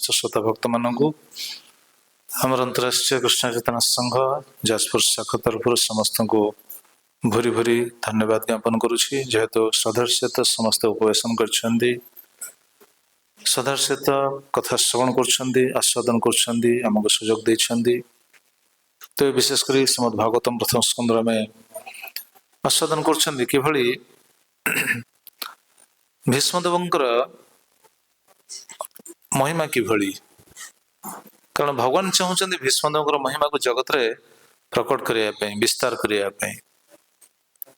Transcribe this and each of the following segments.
श्रोता भक्त मानू आमर अंतरराष्ट्रीय कृष्ण चेतना संघ जाजपुर शाखा तरफ समस्त को भूरी भूरी धन्यवाद ज्ञापन करुच्ची जेहेतु श्रद्धार सहित समस्त उपवेशन कर श्रद्धार सहित कथा श्रवण करस्वादन करमको सुजोग देते। तो विशेषकर श्रीमद भागवतम प्रथम स्कंद में आस्वादन कर भीष्मदेवंकर महिमा किभली, कारण भगवान चाहते भीष्मदेवंकर महिमा को जगत रे प्रकट करने विस्तार करने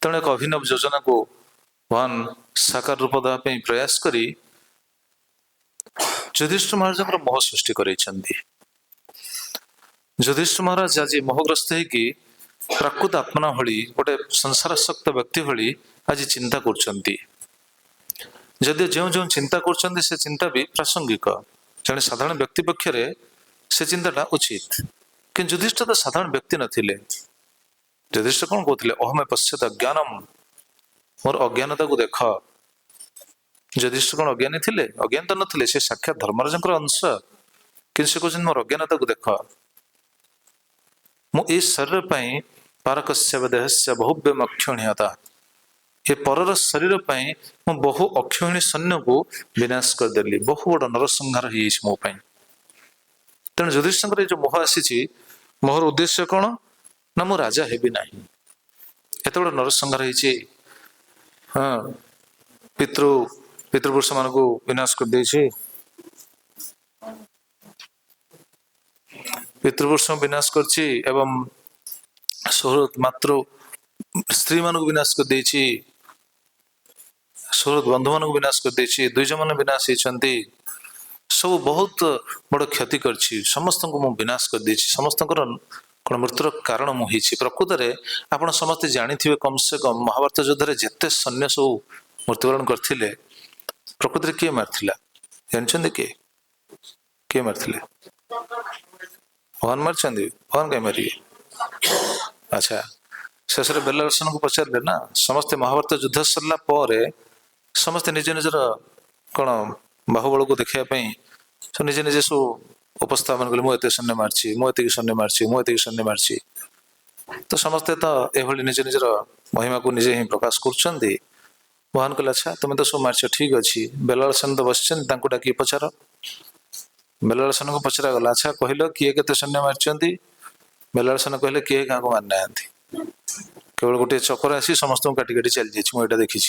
तेणु एक अभिनव योजना को भगवान साकार रूप देवाई प्रयास करी युधिष्ठिर महाराज मोह सृष्टि कर युधिष्ठिर महाराज आज मोहग्रस्त होगी प्राकृत आत्मा भली गोटे संसारासक्त व्यक्ति भली आज चिंता कर जदि जो जो चिंता कर चिंता भी प्रासंगिक जड़े साधारण व्यक्ति पक्ष से चिंताटा उचित कि युधिष्ठिर तो साधारण व्यक्ति नथिले। युधिष्ठिर कौन कहते अहमे पश्चात अज्ञानम मोर अज्ञानता को देख। युधिष्ठिर कौन अज्ञानी थे? अज्ञान तो नथिले, से साक्षात धर्मराज अंश कि कहते मोर अज्ञानता को देख। मु शरीर पर पारकस्य देहस्य बहुव्यम अक्षणीयता ये परर शरीर पर मु बहु अक्षौहिणी सैन्य को विनाश करदेली, बहु बड़ नरसंहार हो मोपाई। तेणु युधिष्ठिर जो मोह आसी मोहर उद्देश्य कौन ना मु राजा हेबी ना एत बड़ नरसंहार हो। हाँ पितृपुरुष मान को विनाश कर दे, पितृपुरुष विनाश कर मातृ स्त्री मान को विनाश कर दे, सुहृद बंधु मान विनाश कर देछि, दुईज मन विनाश होती सब बहुत बड़ क्षति कर समस्त को मु विनाश कर देछि। समस्त कौन मृत्युर कारण मुझे प्रकृत में आपड़ समस्ते जानी कम से कम महाभारत युद्ध जिते सैन्य सब मृत्युवरण करते प्रकृत में किए मारथिला जानते किए किए मारथिले? भगवान मारचंदी? भगवान कहीं मारे? अच्छा शेष बेलासन को पचारे ना समस्ते महाभारत युद्ध सरला समस्ते निज निजर कौन बाहुबल को देखापी निजे निजे सब उपस्थापन कले मुझे सैन्य मार्ची मुझे सैन्य मार्ची मुझे सैन्य मार्ची। तो समस्ते तो यह निज निजर महिमा को निजे ही प्रकाश कर भगवान कहले अच्छा तुम तो सब मार्च ठीक अच्छी। बेलासन तो बस डाकी पचार, बेलासन को पचरा गला अच्छा कहल किए के सैन्य मार्च? बेलासन कहले किए क्या मारि ना केवल गोटे चक्कर आसी समस्त काटी काटी चली जाइए मुझे देखी।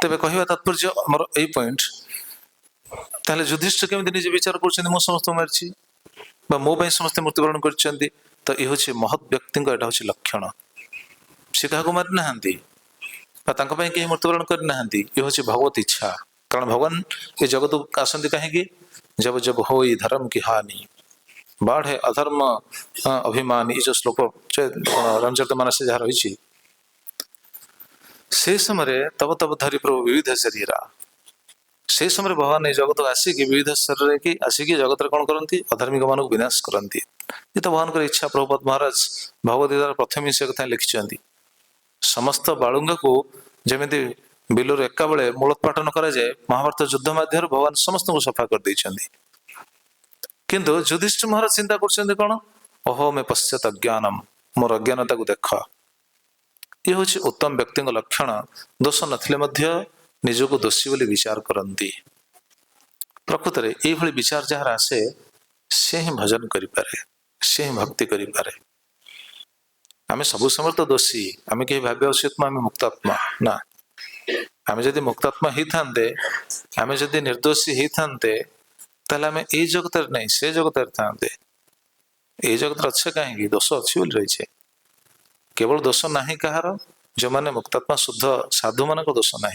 तेरे कहवा तात्पर्य आमर यही पॉइंट ताले युधिष्ठिर केमिति निजे विचार कर समस्त मारी मो समस्त मृत्युवरण कर तो ये हूँ महत् व्यक्ति यहाँ हूँ लक्षण। सी क्या मारि ना कहीं मृत्युवरण करना ये हूँ भगवत इच्छा। कारण भगवान ये जगत आसती कहीं जब जब हो धर्म की हानि बाढ़े अधर्म अभिमान ये जो श्लोक रामचरित मानस जहाँ रही से समय तब तब धरी प्रभु विविध शरीरा से समय भगवान ये जगत आसिक विविध शरीर की आसिक जगत कौन करती अधर्मिक मान को विनाश करती। ये तो भगवान इच्छा। प्रभुपाद महाराज भगवद्गीता प्रथम ही से कथा लिखिं समस्त बालुंग को जमी बिलर एका बेले मूलोत्पाटन कराए महाभारत युद्ध मध्य भगवान समस्त को सफा कर देइछन्ति। किंतु युधिष्ठिर महाराज चिंता कर कौन अहो मे पश्चात अज्ञानम मोर अज्ञानता को देख। ये हूँ उत्तम व्यक्ति लक्षण। दोष नथिले निजको दोषी बोली विचार करती। प्रकृत में ये विचार जहाँ आसे से ही भजन करें से ही भक्ति करें। आम सब समय तो दोषी आम कहीं भाव्य आम मुक्तात्मा ना आम जदि मुक्तात्मा ही था आम जदि निर्दोषी ही था आम ये जगत नहीं से जगत था ये जगत अच्छे कहीं दोष अच्छी बोली रही है। केवल दोष ना कहार जो मैंने मुक्तात्मा शुद्ध साधु मान दोष ना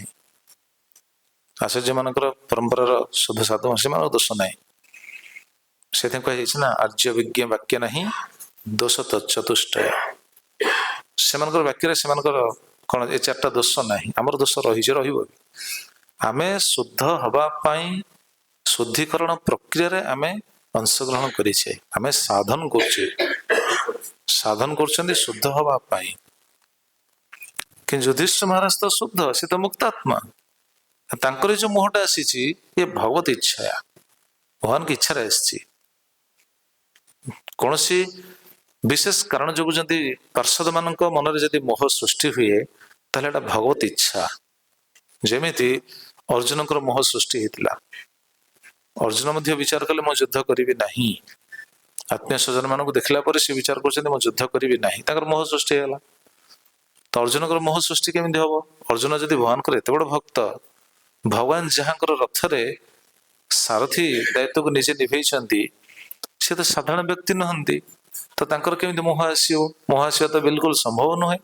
आचार्य मान परंपरार शुद्ध साधु से दोष ना से कहुना आर्य विज्ञ वाक्य नहीं दोष तत्चतुष्टय से वाक्य से कौन ये चार्टा दोष ना आमर दोष रही आम शुद्ध हवापाई शुद्धिकरण प्रक्रिया आम अंशग्रहण करें आम साधन कर साधन कर शुद्ध हवापाई कि युधिष्ठिर महाराज तो शुद्ध, से तो मुक्तात्मा, तांकर जो मोहटा आसी ये भगवत इच्छा, भगवान की इच्छा आसी। कौन सी विशेष कारण जो जदि पार्षद मान मन जदि मोह सृष्टि हुए ताहले एटा भगवत इच्छा। जेमिति अर्जुन मोह सृष्टि होता, अर्जुन मध्य विचार कले मो युद्ध करी नहीं, आत्मीय स्वजन मान देखला पर से विचार कर युद्ध करी नहीं, मोह सृष्टि होगा। तो अर्जुन मोह सृष्टि केमी हम? अर्जुन जदि भगवान एत बड़ भक्त, भगवान जहाँ रथरे सारथी दायित्व को निजे निभे सी तो साधारण व्यक्ति नुहति, तो केमी मोह आसो? मोह आसा तो बिल्कुल संभव नुहे।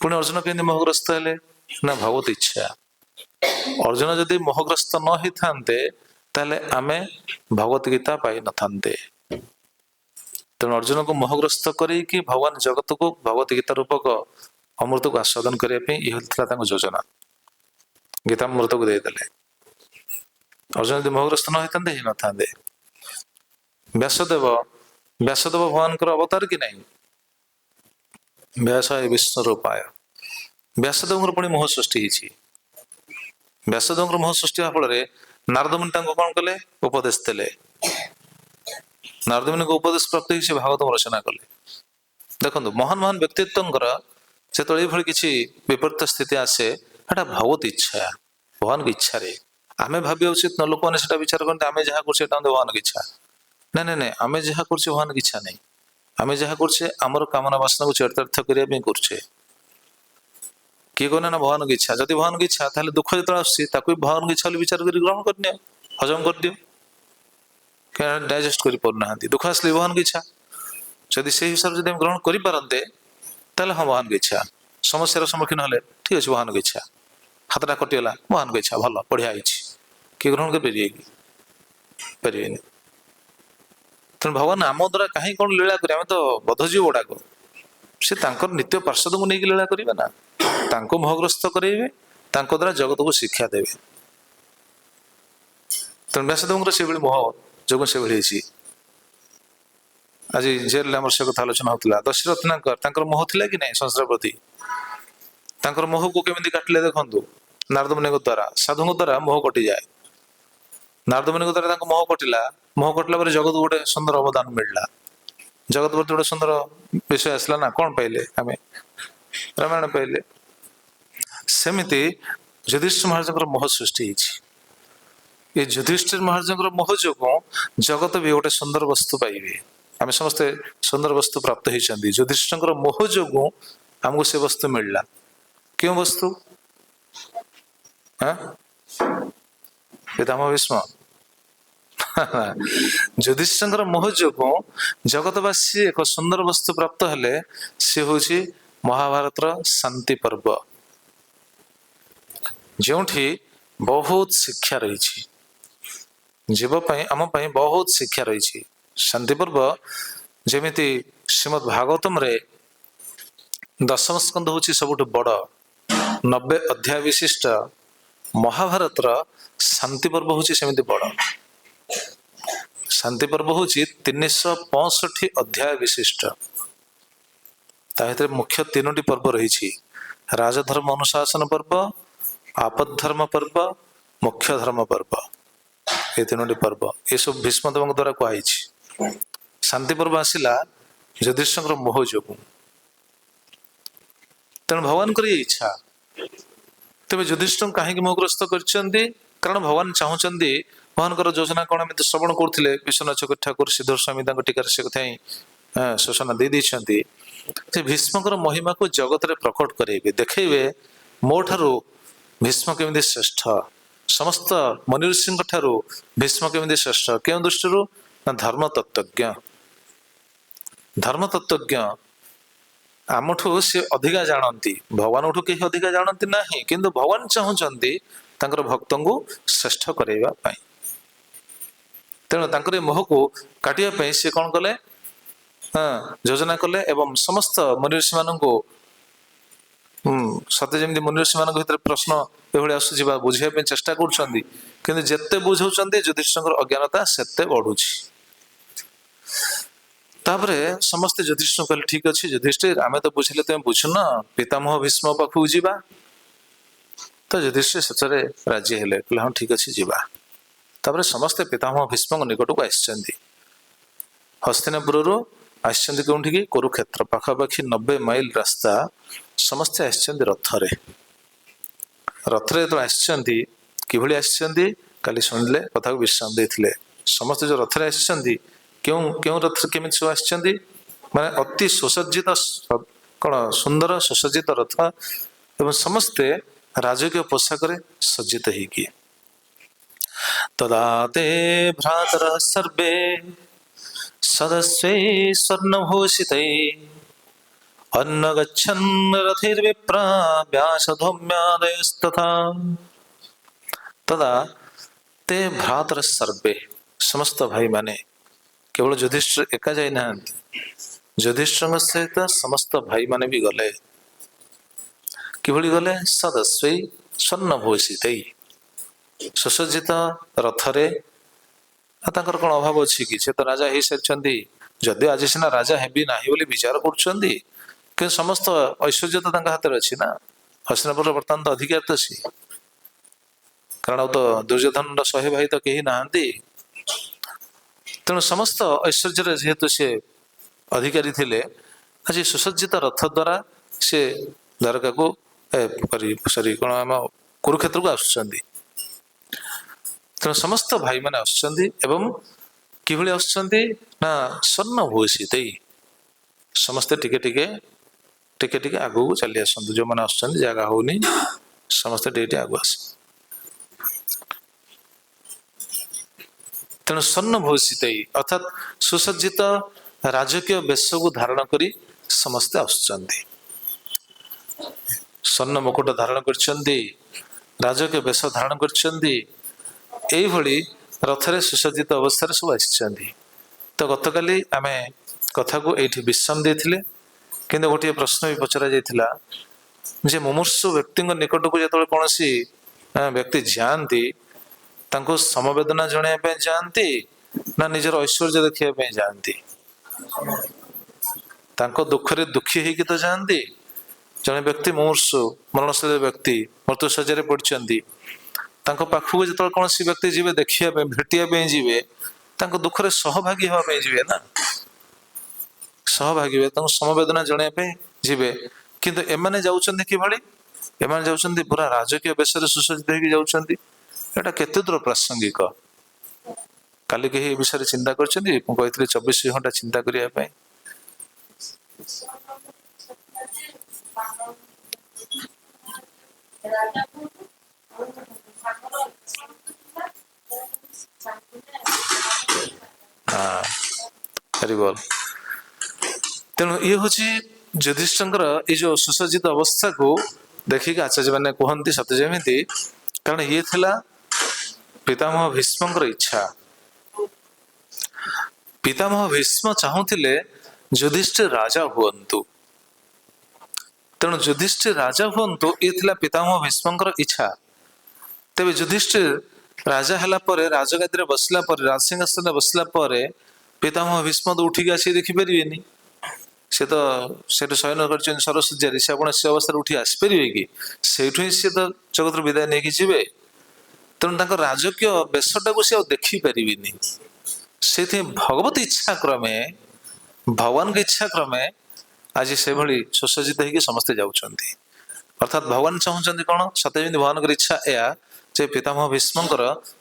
पुणी अर्जुन केमी मोहग्रस्त हेले ना? भगवत इच्छा। अर्जुन जदि मोहग्रस्त न होता ताले आमे भगवत गीता पाई न थांते। तेणु अर्जुन को मोहग्रस्त करके भगवान जगत को भगवत गीता रूपक अमृत को आस्वादन करने योजना, गीता अमृत को देदेले। अर्जुन यदि मोहग्रस्त न होता ही न था। व्यासदेव, व्यासदेव भगवान अवतार कि नहीं? व्यास विष्णु रूपाय। व्यासदेव पुणी मोह सृष्टि, व्यासदेव मोह सृष्टि होगा फल नारद मुनि कौन कले? उपदेश देले। नारद मुनि को उपदेश प्राप्त से भागवत रचना कले। देखो महान महान व्यक्तित्व जो ये किसी विपरीत स्थिति आसे, भगवत इच्छा, भगवान की इच्छा रे आमे भावी उचित न। लोक मैंने विचार करते आमे जहाँ कर भगवान की इच्छा। ना ना ना, आमे जहाँ कर भगवान की इच्छा नहीं। आमे जहाँ कर आमर कामना वासना को चरितार्थ करने कर किए कहना ना भगवान की इच्छा। जदि भगवान की इच्छा ताहले दुख जो आसता भगवान की इच्छा विचार कर ग्रहण करनी, हजम कर दियो, क्या डाइजेस्ट कर पारना। दुख आसले भगवान की इच्छा, जदि से हिसाब से ग्रहण करते ताहले हाँ भगवान की इच्छा। समस्या सम्मुखीन हेले ठीक अच्छे भगवान की इच्छा, हाथटा कटिगला भगवान की इच्छा, भल बढ़िया किए ग्रहण कर तेणु भगवान आम द्वारा कहीं कौन लीला करें? तो बद्धजीव गुड़ाक से नित्य पार्षद को लेकिन लीला करेंगे ना, मोहग्रस्त करेंगे, द्वारा जगत को शिक्षा देवे। तेणु व्यासदेव से मोह जो से आज जेल से कथा आलोचना होता। दशरथ मोह थिला कि नहीं संसार प्रति? मोह को केमी काटिले देखु, नारद मुनि द्वारा, साधु द्वारा मोह कटि जाए। नारद मुनि द्वारा मोह कटिला, मोह कटिला पर जगत गोटे सुंदर अवदान मिलला, जगत प्रति गोटे सुंदर विषय आसला ना। कौन पाइले? आमे रामायण पाइले। सेमिति युधिष्ठिर महाराज मोह सृष्टि ये युधिष्ठिर महाराज मोह जो जगत भी गोटे सुंदर वस्तु पाइबे। आम समस्ते सुंदर वस्तु प्राप्त होती। युधिष्ठिर मोह जो आमको से वस्तु मिलला। क्यों वस्तु? पितामह भीष्म। युधिष्ठिर मोह जो जगतवासी एक सुंदर वस्तु प्राप्त हेले सी हूँ महाभारत शांति पर्व, जो बहुत शिक्षा रही जीवपाई आम बहुत शिक्षा रही। शांति पर्व जेमिति श्रीमद् भागवतम रे दशम स्कंद हूँ सबुठ बड़ 90 अध्याय विशिष्ट, महाभारत शांति पर्व हूँ सेमिति बड़। शांति पर्व हूँ 365 अध्याय विशिष्ट। मुख्य 3टी पर्व रही, राजधर्म अनुशासन पर्व, आपद्धर्म पर्व, मुख्य धर्म पर्व। ये 3टी पर्व ये सब भीष्मदेव द्वारा कहुई। शांति पर्व आसला युधिष्ठिर मोह जो, तेणु भगवान कर इच्छा। तेज युधिष्ठिर कहीं मोहग्रस्त कर? कारण भगवान चाहते भगवान योजना कौन आम तो श्रवण करते विश्वनाथ ठाकुर श्रीधर स्वामी टीकार से कथा ही सूचना दे भीष्म महिमा को जगत रे प्रकट करेंगे, देखेबे मो ठारू भीष्म केमिति श्रेष्ठ, समस्त मुनि ऋषि ठारू भीष्म केमिति श्रेष्ठ। क्यों दृष्टि? धर्म तत्वज्ञ, धर्म तत्वज्ञ आमठू सी अधिका जानती, भगवान ठू कहीं अधिका जानती ना, किंतु भगवान चाहते भक्त को श्रेष्ठ करने। तेणु मोह को काटिया सी कौन कले? योजना कले एवं समस्त मुनि ऋषि मान सत्य जमी मुनि ऋषि मान भर प्रश्न ये आसूँ बुझाई चेष्टा करते बुझाऊँ युधिष्ठिर अज्ञानता सेते बढ़ुची। तापरे समस्ते युधिष्ठिर कहले ठीक अच्छे युधिष्ठिर आमे तो बुझिले तुम बुझुन पितामह भीष्म पाखु जीवा तो युधिष्ठिर सचरे राजी हेले कहले हाँ ठीक अच्छे जीवा तापरे समस्ते पितामह भीष्म निकट को आसछन्ती हस्तिनापुर आसछन्ती कोठी की कुरुक्षेत्र पाखापाखि 90 माइल रास्ता समस्ते आसछन्ती रथरे रथरे तो आसछन्ती किभଳି आसछन्ती काली सुनिले कथा को विश्राम देथिले समस्त जो रथरे आसछन्ती क्यों क्यों रथ केमिति सब आसछन्ती माने अति सुसज्जित कौन सुंदर सुसज्जित रथ एवं समस्ते राजकीय पोशाक सज्जित होगी तदा ते भ्रातरः सर्वे सदस्यै स्वर्णभूषितै अन्न गच्छन् रथिर्विप्रा व्यासधौम्यादयस्तथा तदा ते भ्रातरः सर्वे समस्त भाई माने केवल युधिष्ठिर एका जाई ना युधिष्ठिर सहित समस्त भाई माने भी गले किभଳି गले सदस्यै स्वर्णभूषितै सुसज्जित रथरे तांकर कोन अभाव अछि कि से तो राजा हे सारछन्ती जदि आज सिना राजा हेबी नाही बोली विचार करछन्ती कि समस्त ऐश्वर्य तो तांका हाथ अछि ना हस्तिनापुर वर्तमान तो अधिकार तो सी कारण तो दुर्योधन 100 भाई तो केही नाहंती तेणु समस्त ऐश्वर्य जेहेतु से अधिकारी थिले आज सुसज्जित रथ द्वारा से द्वारका को सॉरी कौन आम कुरुक्षेत्र को आसुचंदी तेणु समस्त भाई माने आसुचंदी एवं किभଳି आसुचंदी ना स्वर्ण भूषित समस्ते टिके टिके टिके टिके आगु को चली आसंतु जो माने आसुचंदी जागा होनी समस्ते टिके आगु आस तेणु स्वर्ण भूषित अर्थात सुसज्जित राजकीय वेश को धारण करी समस्ते आसुचंदी स्वर्ण मुकुट धारण करछन्ती राजकीय वेश धारण करछन्ती एई भली रथरे सुसज्जित अवस्था सब आछन्ती तो गतकाली आमे कथा को एठी विश्राम देथिले किंतु गोटे प्रश्न भी पचरा जायथिला जे मुमुर्षु व्यक्ति निकट को जतले कोनसी व्यक्ति जानती तांको समवेदना जणे पे जानती ना निजर ऐश्वर्य देखिया पे जानती तांको दुख रे दुखी हेकी तो जानती जने व्यक्ति मुमुर्षु मरणशील व्यक्ति मृत्यु शज्या पड़ती पाखक जो कौन व्यक्ति जी देखा भेटिया जी दुख में सहभागी हाँपे जी ना सहभागी समवेदना जनवाई जी किंतु एमाने जाउछन्ति किभଳି एमाने जाउछन्ति पूरा राजकीय वेश सुसज्जित होगी जाउछन्ति एटा केते दूर प्रासंगिक काली के विषय चिंता करछन्ति मु कहितले 24 घंटा चिंता करिया पई हाँ हरि बोल तेणु ये हूँ युधिष्ठिर ये जो सुसज्जित अवस्था को देखिक आचार्य मैंने कहते सत्य जमी कारण ये थिला पितामह भीष्म इच्छा पितामह भीष्म चाहूले युधिष्ठिर राजा हुअन्तु तेणु युधिष्ठिर राजा हुअन्तु ये थिला पितामह भीष्म इच्छा तेबे युधिष्ठिर राजा हला परे राजगादी बसला परे राजसिंहासन बसला परे पितामह भीष्म तो उठिक आसी देखि परिबेनी से तो सेठ शयन कर सरस्वती से आप से अवस्था उठी आसपर कि सेठू ही सी तो जगत विदाय नहीं कि तेणु राजकीय बेशटा को सी देखिपारे से भगवत इच्छा क्रमे भगवान की इच्छा क्रमे आज से भली सुसज्जित होगी समस्ते जाउछन्ति अर्थात भगवान चाहते कौन सत्य भगवान की इच्छा या जे पितामह भीष्म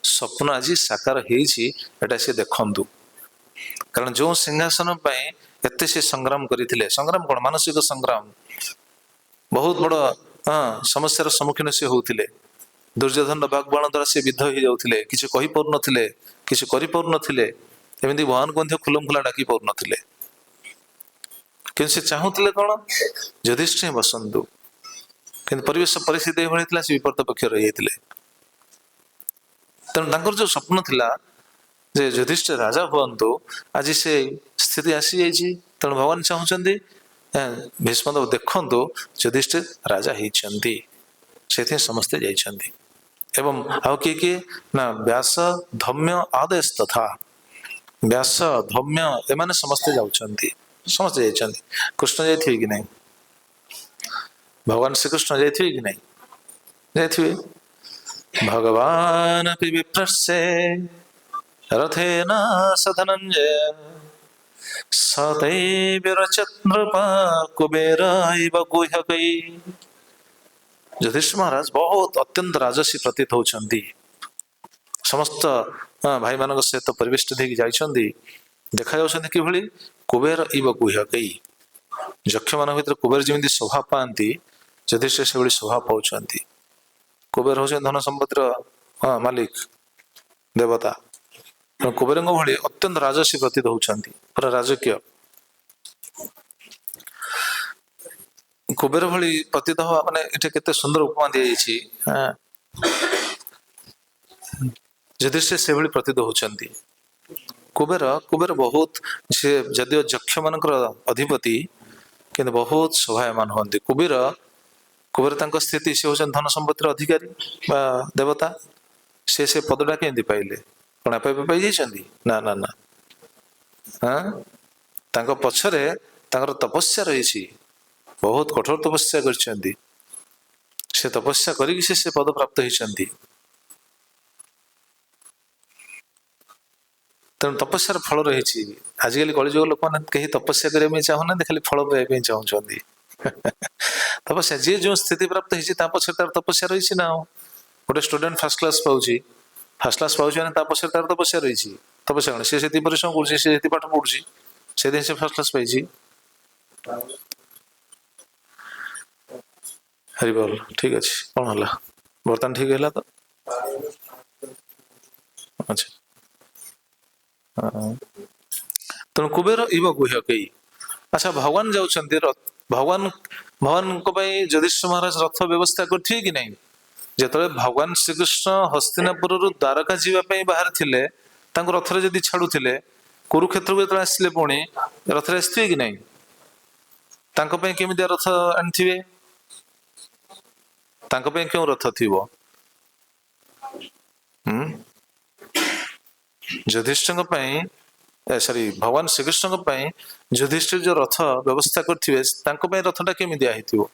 स्वप्न आज साकार होटा सी देखु कारण जो सिंहासन एते से संग्राम करते संग्राम कौन मानसिक संग्राम बहुत बड़ समस्यार सम्मुखीन से होते दुर्योधन बागबाण द्वारा से विद्ध हो जाते किसी कही पार नथिले किसी करि पार नथिले एमती भगवान को खुलम खुला डाकी पार नथिले किंतु से चाहूले कौन युधिष्ठिर बसंतु किंतु परिवेश परिस्थिति ये से विपरीत पक्ष रही तेणु जो स्वप्न थिला जे युधिष्ठिर राजा हुअन्तु आज से स्थिति आसी जाइए तेणु भगवान चाहते भीष्म देखु युधिष्ठिर राजा होती से समस्ते जाइछन्ति एवं आउ किए किए ना व्यास धम्य आदेश तथा व्यास धौम्य एमाने समस्ते जाउछन्ति समस्ते जाइछन्ति कृष्ण जाइथिबे कि नहीं भगवान श्री कृष्ण जाइथिबे कि नहीं जाइथिबे भगवान अपि विप्रस्य रथेन सधनंजय सतैर्विरचत् नृपा कुबेर इव गुह्यकै युधिष्ठिर महाराज बहुत अत्यंत राजसी प्रतीत होउछन्ति समस्त भाई मानक सहित परिवेष्टित होगी जाइछन्ति देखा जाउछन्ति कि भली कुबेर इव गुह्यकै यक्ष मान भीतर कुबेर जेमिति शोभा पाती युधिष्ठिर से भली शोभा पाउछन्ति कुबेर होउछन्ति धन संपत्तिर मालिक देवता कुबेर भली अत्यंत राजसी प्रतीत होउछन्ति पूरा राजकीय कुबेर भली प्रतीत हवा माने एठे केते सुंदर उपमा दिया युधिष्ठिर से भली प्रतीत होउछन्ति कुबेर कुबेर बहुत से जदियो यक्ष मानकर अधिपति किंतु बहुत शोभायमान होती कुबेर कुबेर तांको स्थिति से होछन धन संपत्तिर अधिकारी बा देवता से पदटा केंदी पाइले कोन आपे पाइ जाइछन्ति ना ना ना हां तांको पछरे तांकर तपस्या रहिछि बहुत कठोर तपस्या करछन्ति से तपस्या करिकि से पद प्राप्त होइछन्ति तेणु तपस्यार फल रही आजिकल कलिजुग लोक मैंने कहीं तपस्या करने चाहूना खाली फल पाइबा चाहते तपस्या जी जो स्थिति प्राप्त होती पछे तार तपस्या रही ना गोटे स्टूडेंट फास्ट क्लास पाऊँ पछे तार तपस्या रही तपस्या कौन सी परिश्रम कर पाठ पढ़ुची से दिन से फास्ट क्लास पाई हरि बोल ठीक अच्छे कौन है बर्तमान ठीक है तो अच्छा तेणु कुबेर इव गुह्यकै अच्छा भगवान जाउछन्ति भगवान भगवान को युधिष्ठिर महाराज रथ व्यवस्था करथिबे कि नहीं जेतले भगवान श्रीकृष्ण हस्तिनापुर द्वारका जीवाई बाहर थिले तांको रथरे जदि छाड़ुथिले कुरुक्षेत्र को जेतले आसिले पुणी रथरे आसिथिबे कि नहीं तांको पई केमितिया रथ आनिथिबे तांको पई क्यों रथ थिबो युधिष्ठिर सॉरी भगवान श्रीकृष्ण युधिष्ठिर जो रथ व्यवस्था करथिबे तांको पई रथटा केमि दिया हेतिबो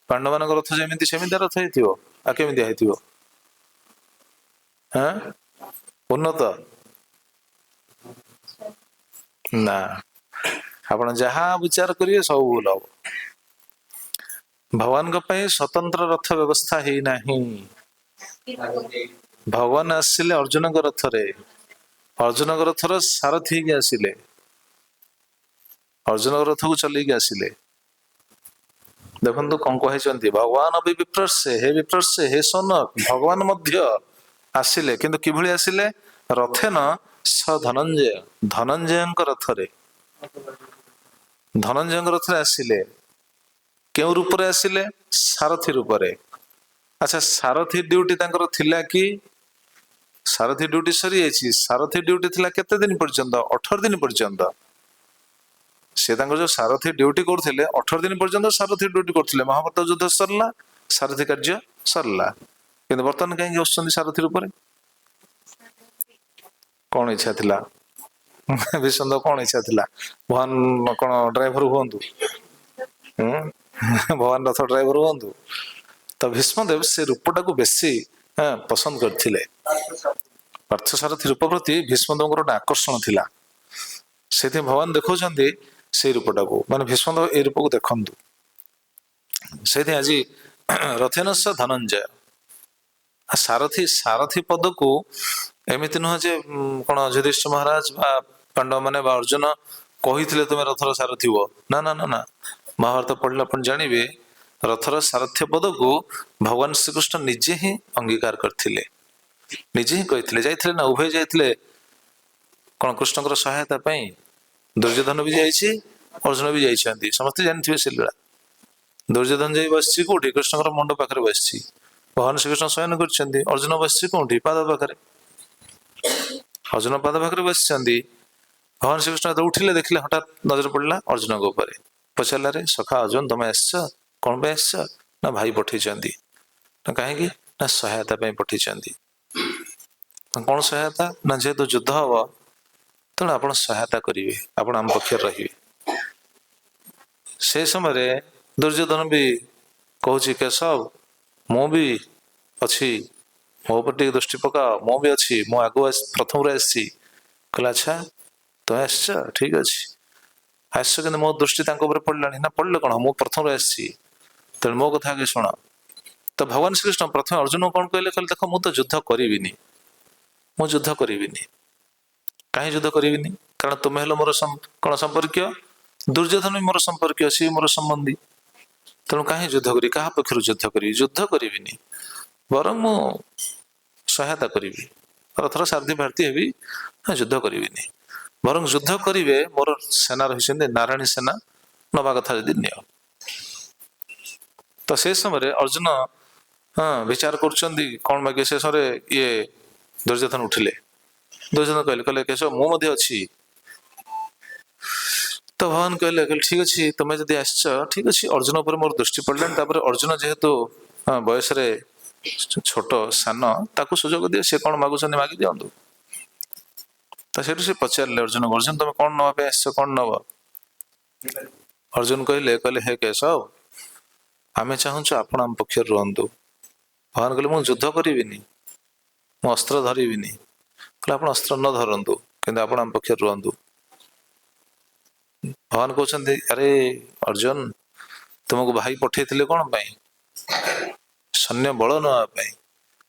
पांडव मानक रथ जेमिति सेमिति रथ हेतिबो आ केमि दिया हेतिबो हां उन्नत ना आपण जहा विचार करिए सब भूल हो भगवान को पई स्वतंत्र रथ व्यवस्था हे नाही भगवान आसिले अर्जुन को रथ रे अर्जुन को रथर सारथी के आसिले अर्जुन को रथ को चल के आसिले देखो कौन कहते भगवान अभी विप्रस्य हे सनक भगवान मध्य आसिले किंतु किभली आसिले रथेन स धनंजय धनंजय रथरे धनंजय रथरे आसिले क्यों रूप रे आसिले सारथी रूप रे अच्छा सारथी ड्यूटी तांकर थिला कि सारथी ड्यूटी सरी जाइए सारथी ड्यूटी थिला केते दिन पर्यंत 18 दिन पर्यंत से जो सारथी ड्यूटी करथिले 18 दिन पर्यंत सारथी ड्यूटी करथिले महाभारत युद्ध सरला सारथी कार्य सरला किंतु वर्तमान कहीं आसुचंदी सारथी रूप रे कौन इच्छा थिला विष्णु कौन इच्छा थिला भगवान कौन ड्राइवर हुंतु भगवान रथ ड्राइवर हुंतु तो भीष्मदेव से रूपटा को बेसी पसंद करथिले पार्थ सारथी रूप प्रति भीष्मदेव गोटे आकर्षण थिला से भगवान देखौछन्ति से रूपटा को माने भीष्मदेव ए रूप को देखंतु से आज रथेनस धनंजय सारथी सारथी पद को एमिति नुह जे कौन युधिष्ठिर महाराज पांडव माने अर्जुन कही तुम रथर सारथी हो ना ना ना ना महाभारत पढ़ला अपन जानिबे रथर सारथ्य पद को भगवान श्रीकृष्ण निजे ही अंगीकार करथिले निजे ही कही जाइथिले ना उभय जाइथिले कौन कृष्णकर सहायता पाई दुर्योधन भी जाइए अर्जुन भी जाइछन्ति समस्त जानथिबे से लीला दुर्योधन जाई बसछि कोठी कृष्णकर मुंड पाखरे बसछि भगवान श्रीकृष्ण शयन करछन्ति अर्जुन बसछि कोठी पाद पाखरे अर्जुन पाद पाखरे बसछन्ति भगवान श्रीकृष्ण तो उठिले देखिले हठात नजर पड़ला अर्जुन को ऊपर पचारला रे सखा अर्जुन तुम आसछ कौन पे आसछ ना भाई पठेइछन्ति ना काहेकि ना सहायता पे पठेइछन्ति कौन सहायता ना जेहेतु युद्ध हब ତେଣୁ ଆପଣ ସହାୟତା କରିବେ, ଆପଣ ଆମ ପକ୍ଷରେ ରହିବେ। ସେ ସମୟରେ ଦୁର୍ଯ୍ୟୋଧନ ବି କହୁଛି କେଶବ ମୁଁ ବି ଅଛି, ମୋ ଉପରେ ଟିକେ ଦୃଷ୍ଟି ପକାଅ, ମୁଁ ବି ଅଛି, ମୁଁ ଆଗୁଆ ପ୍ରଥମରୁ ଆସିଛି। କହିଲା ଆଚ୍ଛା ତୁମେ ଆସିଛ, ଠିକ ଅଛି ଆସିଛ, କିନ୍ତୁ ମୋ ଦୃଷ୍ଟି ତାଙ୍କ ଉପରେ ପଡ଼ିଲାଣି। ନା ପଡ଼ିଲେ କଣ, ମୁଁ ପ୍ରଥମରୁ ଆସିଛି, ତେଣୁ ମୋ କଥା ଆଗେ ଶୁଣ। ତ ଭଗବାନ ଶ୍ରୀକୃଷ୍ଣ ପ୍ରଥମେ ଅର୍ଜୁନକୁ କଣ କହିଲେ, କହିଲେ ଦେଖ ମୁଁ ତ ଯୁଦ୍ଧ କରିବିନି, ମୁଁ ଯୁଦ୍ଧ କରିବିନି। କାହିଁ ଯୁଦ୍ଧ କରିବିନି, କାରଣ ତୁମେ ହେଲ ମୋର କଣ ସମ୍ପର୍କୀୟ, ଦୁର୍ଯ୍ୟୋଧନ ବି ମୋର ସମ୍ପର୍କୀୟ, ସିଏ ମୋର ସମ୍ବନ୍ଧୀ। ତେଣୁ କାହିଁ ଯୁଦ୍ଧ କରିବି, କାହା ପକ୍ଷରୁ ଯୁଦ୍ଧ କରିବି, ଯୁଦ୍ଧ କରିବିନି, ବରଂ ମୁଁ ସହାୟତା କରିବି, ରଥର ସାରଥୀ ଭାରତୀ ହେବି, ଯୁଦ୍ଧ କରିବିନି। ବରଂ ଯୁଦ୍ଧ କରିବେ ମୋର ସେନା ରହିଛନ୍ତି ନାରାୟଣୀ ସେନା, ନବା କଥା ଯଦି ନିଅ। ତ ସେ ସମୟରେ ଅର୍ଜୁନ ବିଚାର କରୁଛନ୍ତି କଣ ମାଗିବେ। ସେ ସମୟରେ ଇଏ ଦୁର୍ଯ୍ୟୋଧନ ଉଠିଲେ। ଦୁର୍ଯ୍ୟୋଧନ କହିଲେ କେଶବ ମୁଁ ମଧ୍ୟ ଅଛି। ତ ଭଗବାନ କହିଲେ ଠିକ ଅଛି ତମେ ଯଦି ଆସିଛ ଠିକ ଅଛି। ଅର୍ଜୁନ ଉପରେ ମୋର ଦୃଷ୍ଟି ପଡ଼ିଲାଣି। ତାପରେ ଅର୍ଜୁନ ଯେହେତୁ ବୟସରେ ଛୋଟ ସାନ, ତାକୁ ସୁଯୋଗ ଦିଅ, ସେ କଣ ମାଗୁଛନ୍ତି ମାଗି ଦିଅନ୍ତୁ। ତ ସେଠୁ ସେ ପଚାରିଲେ ଅର୍ଜୁନ ତମେ କଣ ନବା ପାଇଁ ଆସିଛ, କଣ ନବ? ଅର୍ଜୁନ କହିଲେ ହେ କେଶବ ଆମେ ଚାହୁଁଛୁ ଆପଣ ଆମ ପକ୍ଷରେ ରୁହନ୍ତୁ। ଭଗବାନ କହିଲେ ମୁଁ ଯୁଦ୍ଧ କରିବିନି, ମୁଁ ଅସ୍ତ୍ର ଧରିବିନି। କହିଲେ ଆପଣ ଅସ୍ତ୍ର ନ ଧରନ୍ତୁ, କିନ୍ତୁ ଆପଣ ଆମ ପକ୍ଷରେ ରୁହନ୍ତୁ। ଭଗବାନ କହୁଛନ୍ତି ଆରେ ଅର୍ଜୁନ ତୁମକୁ ଭାଇ ପଠେଇଥିଲେ କଣ ପାଇଁ, ସୈନ୍ୟ ବଳ ନେବା ପାଇଁ।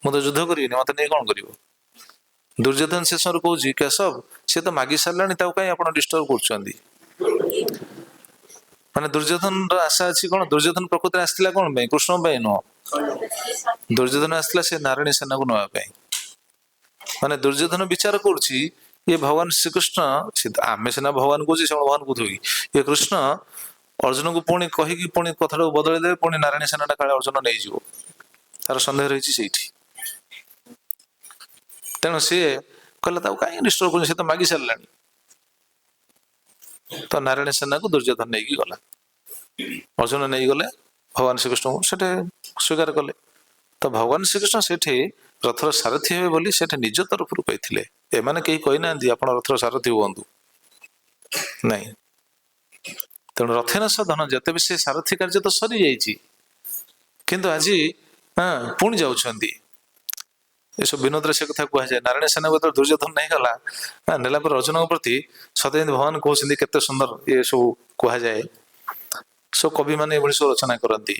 ମୁଁ ତ ଯୁଦ୍ଧ କରିବିନି, ମତେ ନେଇ କଣ କରିବ? ଦୁର୍ଯ୍ୟୋଧନ ଶେଷରୁ କହୁଛି କେଶବ ସେ ତ ମାଗି ସାରିଲାଣି, ତାକୁ କାହିଁ ଆପଣ ଡିଷ୍ଟର୍ବ କରୁଛନ୍ତି? ମାନେ ଦୁର୍ଯ୍ୟୋଧନର ଆଶା ଅଛି କଣ, ଦୁର୍ଯ୍ୟୋଧନ ପ୍ରକୃତରେ ଆସିଥିଲା କଣ ପାଇଁ, କୃଷ୍ଣ ପାଇଁ ନୁହଁ। ଦୁର୍ଯ୍ୟୋଧନ ଆସିଥିଲା ସେ ନାରାୟଣୀ ସେନାକୁ ନେବା ପାଇଁ। ମାନେ ଦୁର୍ଯ୍ୟୋଧନ ବିଚାର କରୁଛି ଇଏ ଭଗବାନ ଶ୍ରୀକୃଷ୍ଣ, ଆମେ ସିନା ଭଗବାନ କହୁଛି, ସେ ଭଗବାନ କହୁଥିବ କି? ଇଏ କୃଷ୍ଣ ଅର୍ଜୁନକୁ ପୁଣି କହିକି ପୁଣି କଥାଟାକୁ ବଦଳେଇ ଦେବେ, ପୁଣି ନାରାୟଣୀ ସେନାଟା କାଳେ ଅର୍ଜୁନ ନେଇଯିବ, ତାର ସନ୍ଦେହ ରହିଛି ସେଇଠି। ତେଣୁ ସିଏ କହିଲା ତାକୁ କାହିଁକି ଡିଷ୍ଟର୍ବ କରୁଛି, ସେ ତ ମାଗି ସାରିଲାଣି। ତ ନାରାୟଣ ସେନାକୁ ଦୁର୍ଯ୍ୟୋଧନ ନେଇକି ଗଲା, ଅର୍ଜୁନ ନେଇଗଲେ ଭଗବାନ ଶ୍ରୀକୃଷ୍ଣଙ୍କୁ ସେଠି ସ୍ୱୀକାର କଲେ। ତ ଭଗବାନ ଶ୍ରୀକୃଷ୍ଣ ସେଠି ରଥର ସାରଥୀ ହେବେ ବୋଲି ସେଠି ନିଜ ତରଫରୁ କହିଥିଲେ। ଏମାନେ କେହି କହିନାହାନ୍ତି ଆପଣ ରଥର ସାରଥୀ ହୁଅନ୍ତୁ, ନାଇଁ। ତେଣୁ ରଥେନ ଧନ ଯେତେ ବି ସେ ସାରଥୀ କାର୍ଯ୍ୟ ତ ସରିଯାଇଛି, କିନ୍ତୁ ଆଜି ପୁଣି ଯାଉଛନ୍ତି। ଏସବୁ ବିନୋଦରେ ସେ କଥା କୁହାଯାଏ। ନାରାୟଣ ସେନା ଯେତେବେଳେ ଦୁର୍ଯ୍ୟୋଧନ ନେଇଗଲା, ନେଲା ପରେ ଅର୍ଜୁନଙ୍କ ପ୍ରତି ସତେ ଯେମିତି ଭଗବାନ କହୁଛନ୍ତି, କେତେ ସୁନ୍ଦର ଏ ସବୁ କୁହାଯାଏ। ସବୁ କବି ମାନେ ଏଭଳି ସବୁ ରଚନା କରନ୍ତି।